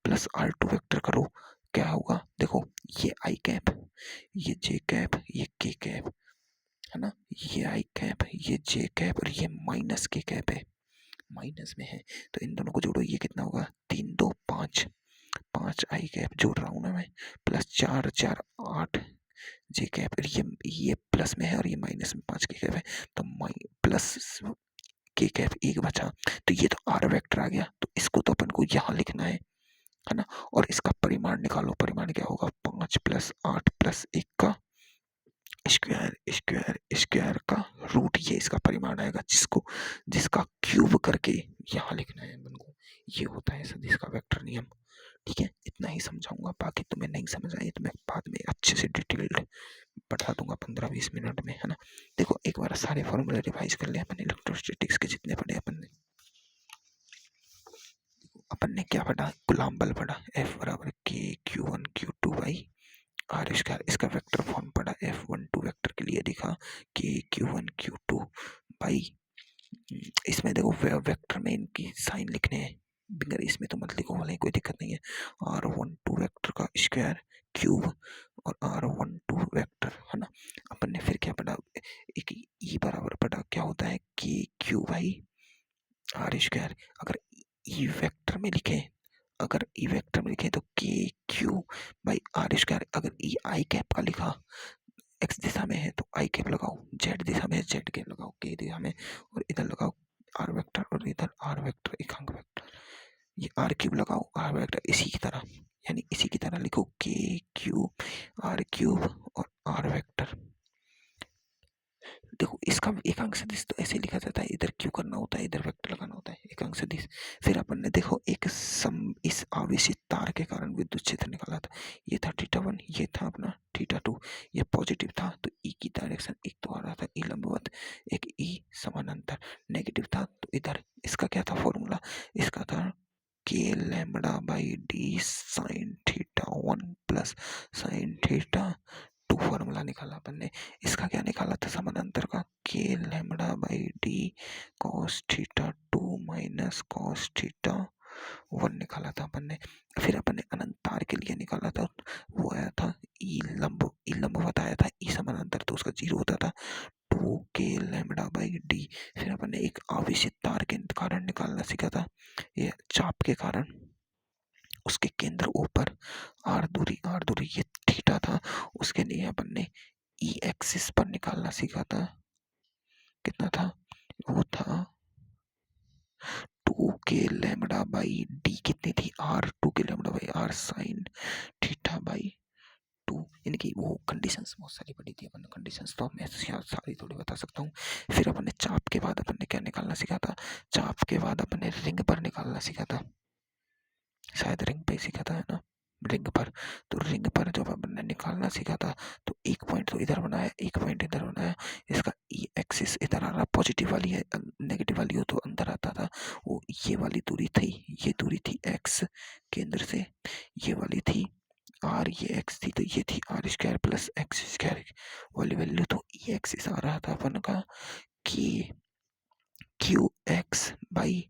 plus R2 vector करो, क्या होगा, देखो ये आई कैप, ये जे कैप, ये के कैप, है ना, ये आई कैप, ये जे कैप, और ये माइनस के कैप है, माइनस में है, तो इन दोनों को जोड़ो, ये कितना होगा, 3 2 5, 5 आई कैप जोड़ रहा हूँ ना मैं, प्लस 4 4 8 जे कैप, और ये प्लस में है और ये माइनस में 5 के कैप है, तो प्लस के कैप 1 बचा, तो ये तो आर वेक्टर आ गया, तो इसको तो अपन को यहाँ लिखना है ना। और इसका परिमाण निकालो, परिमाण क्या होगा, 5 + 8 + 1 का स्क्वायर स्क्वायर स्क्वायर का रूट, ये इसका परिमाण आएगा, जिसका क्यूब करके यहाँ लिखना है अपन को। ये होता है सदिश का वेक्टर नियम। ठीक है, इतना ही समझाऊंगा, बाकी तुम्हें नहीं समझ आई तो मैं बाद में अच्छे से डिटेल्ड बता दूंगा 15 20 मिनट में, है ना। देखो एक बार सारे फॉर्मूले रिवाइज कर ले अपन, इलेक्ट्रोस्टैटिक्स के जितने पढ़े अपन ने क्या पढ़ा, कूलॉम बल पढ़ा, F बराबर के Q1 Q2/R²। इसका वेक्टर फॉर्म पढ़ा, F12 वेक्टर के लिए लिखा के Q1 Q2 इसमें देखो वेक्टर में इनकी साइन लिखने हैं, बिगर इसमें तो मत लिखो वाले, कोई दिक्कत नहीं है। R12 वेक्टर का स्क्वायर क्यूब और R12 वेक्टर, है ना। अपन ने फिर क्या पढ़ा, एक ई बराबर पढ़ा, क्या होता है के Q/R²। अगर ई वेक्टर में लिखे, अगर ई वेक्टर में लिखे तो के Q/R²। अगर ई आई कैप का लिखा, एक्स दिशा में है तो आई कैप लगाओ, जेड दिशा में है जेड कैप लगाओ, के दिशा में और इधर लगाओ आर वेक्टर और इधर आर वेक्टर एकांक वेक्टर, ये आर क्यूब लगाओ आर वेक्टर इसी की तरह, यानी इसी की तरह लिखो के क्यूब आर क्यूब और आर वेक्टर। देखो इसका एकांक सदिश तो ऐसे लिखा जाता है, इधर क्यू करना होता है इधर वेक्टर लगाना होता है एकांक सदिश। फिर अपन ने देखो एक इस आवेशित तार के कारण विद्युत क्षेत्र निकाला था, ये था θ1, ये था अपना θ2, ये पॉजिटिव था तो ई की डायरेक्शन एक तो आ रहा था ई लंबवत, एक ई समानांतर, नेगेटिव था तो इधर इसका क्या था फॉर्मूला, इसका था k lambda by d sine θ1 plus sine θ2 formula निकाला अपन ने। इसका क्या निकाला था समानांतर का, k lambda by d cos θ2 minus cos θ1 निकाला था अपन ने। फिर अपन ने अनंत तार के लिए निकाला था, वो आया था ई लंबवत आया था, ई समानांतर तो उसका 0 होता था, 2 के लैम्बडा बाई डी। फिर अपन ने एक आवेशित तार के कारण निकालना सीखा था, ये चाप के कारण उसके केंद्र ऊपर आर दूरी ये थीटा था, उसके लिए अपन ने ई एक्सिस पर निकालना सीखा था, कितना था वो था 2 के लैम्बडा बाई डी, कितनी थी आर, 2 के lambda by r sine theta by 2। इनकी वो कंडीशंस बहुत सारी पड़ी थी अपन, कंडीशंस तो मैं सारी थोड़ी बता सकता हूँ। फिर अपन ने चाप के बाद अपन ने क्या निकालना सीखा था, चाप के बाद अपन ने रिंग पर निकालना सीखा था, शायद रिंग पे सीखा था है ना, रिंग पर। तो रिंग पर जब अपन ने निकालना सीखा था तो एक पॉइंट तो इधर बनाया एक पॉइंट इधर बनाया, इसका ई एक्सिस इधर आ रहा, पॉजिटिव वाली है नेगेटिव वाली हो तो अंदर आता था, वो ये वाली दूरी थी, ये दूरी थी एक्स केंद्र से, ये वाली थी आर, ये एक्स थी तो ये थी r square plus x square वाली वैल्यू, तो ई एक्सिस आ रहा था अपन का कि q x by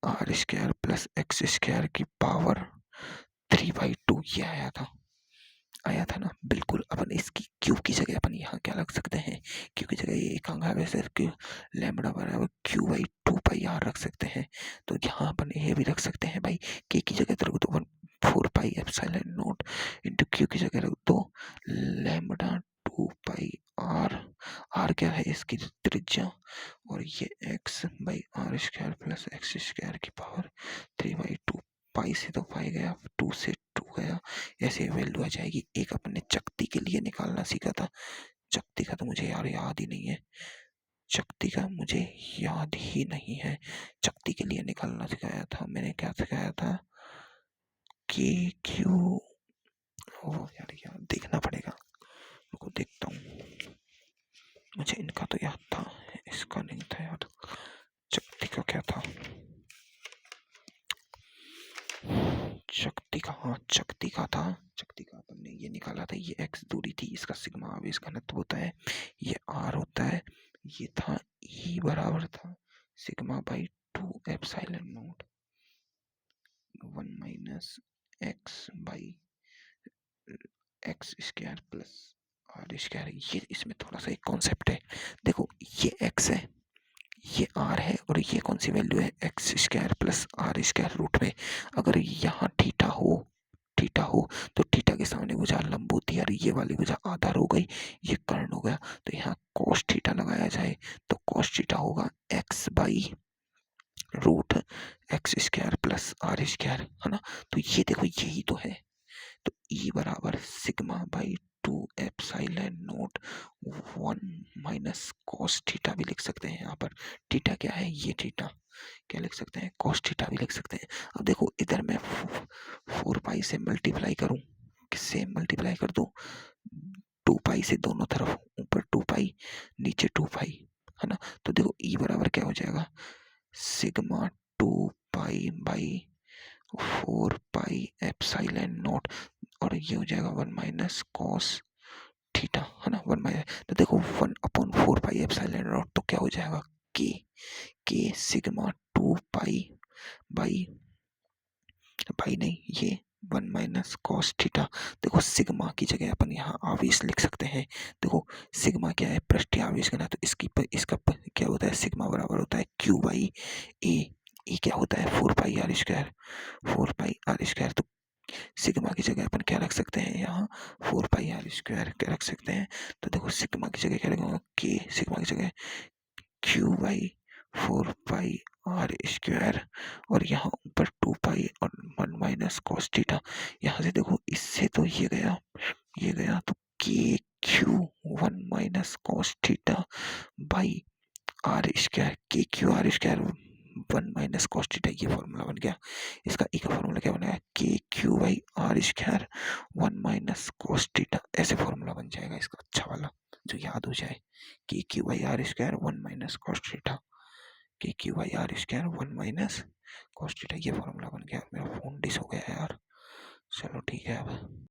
r square plus x square की पावर 3/2, ये आया था ना बिल्कुल। अपन इसकी क्यू की जगह अपन यहाँ क्या लग सकते हैं, क्यू की जगह ये एकांक है वैसे क्यू लैम्बडा बराबर क्यू बाई 2 पाई आर रख सकते हैं, तो यहाँ अपन ये भी रख सकते हैं भाई, के की जगह तो रख दो 1/4 pi epsilon not into Q की जगह रख दो लैम्बडा 2 पाई आर, आर क्या है इसकी त्रिज्या, और ये x by r square plus x square की पावर 3/2, पाई से तो पाई गया 2 से 2 गया, ऐसे वैल्यू आ जाएगी। एक अपने चकती के लिए निकालना सीखा था, चकती का तो मुझे यार याद ही नहीं है, चकती का मुझे याद ही नहीं है, चकती के लिए निकालना सिखाया था मैंने, क्या सिखाया था कि क्यू, ओ यार यार देखना पड़ेगा, रुको देखता हूँ, मुझे इनका तो याद था इसका नहीं था याद, चकती का क्या था, शक्ति का, हाँ शक्ति का था, शक्ति का अपन ने ये निकाला था, ये एक्स दूरी थी, इसका सिग्मा आवेश घनत्व होता है, ये आर होता है, ये था ई बराबर था sigma by 2 epsilon naught 1 minus x by x square plus r square. ये इसमें थोड़ा सा एक कॉन्सेप्ट है, देखो ये एक्स है ये आर है और ये कौन सी वैल्यू है x square plus r square root में, अगर यहाँ थीटा हो तो थीटा के सामने भुजा लंब होती है और ये वाली भुजा आधार हो गई, ये कर्ण हो गया, तो यहाँ cos थीटा लगाया जाए तो cos थीटा होगा x by root x square plus r square, है ना। तो ये देखो यही तो है, तो ई बराबर sigma by 2 epsilon naught 1 minus cos theta भी लिख सकते हैं, यहाँ पर थीटा क्या है, ये थीटा क्या लिख सकते हैं, कॉस थीटा भी लिख सकते हैं। अब देखो इधर मैं 4 पाई से मल्टीप्लाई करूं, किससे मल्टीप्लाई कर दूं, 2 पाई से दोनों तरफ, ऊपर 2 पाई नीचे 2 पाई, है ना। तो देखो ई बराबर क्या हो जाएगा, sigma 2 pi by 4 pi epsilon not, और ये हो जाएगा 1 माइनस कॉस थीटा, है ना, 1 माइनस, तो देखो 1/4 पाई एप्सिलॉन नॉट तो क्या हो जाएगा के सिग्मा 2 पाई बाई नहीं ये 1 माइनस कॉस थीटा। देखो सिग्मा की जगह अपन यहाँ आवेश लिख सकते हैं, देखो सिग्मा क्या है, पृष्ठीय आवेश का ना, तो इसका क्या होता है, सिग्मा बराबर होता है क्यू बाई ए, क्या होता है 4 pi r square, 4 pi r square, तो सिग्मा की जगह अपन क्या रख सकते हैं यहाँ, 4 पाई r स्क्वायर क्या रख सकते हैं। तो देखो सिग्मा की जगह क्या लगाऊंगा, के, सिग्मा की जगह Q by 4 pi r square, और यहाँ ऊपर 2 पाई और 1 - cos थीटा। यहाँ से देखो इससे तो ये गया तो k q 1 - cos theta by r square, k q r square 1 - cos theta, ये फॉर्मूला बन गया। इसका एक फॉर्मूला क्या बनाया, k q by r square 1 - cos theta, ऐसे फॉर्मूला बन जाएगा इसका अच्छा वाला, जो याद हो जाए। K q by r square 1 - cos theta, k q by r square 1 - cos theta, ये फॉर्मूला बन गया। मेरा फोन डिस हो गया यार। चलो ठीक है अब।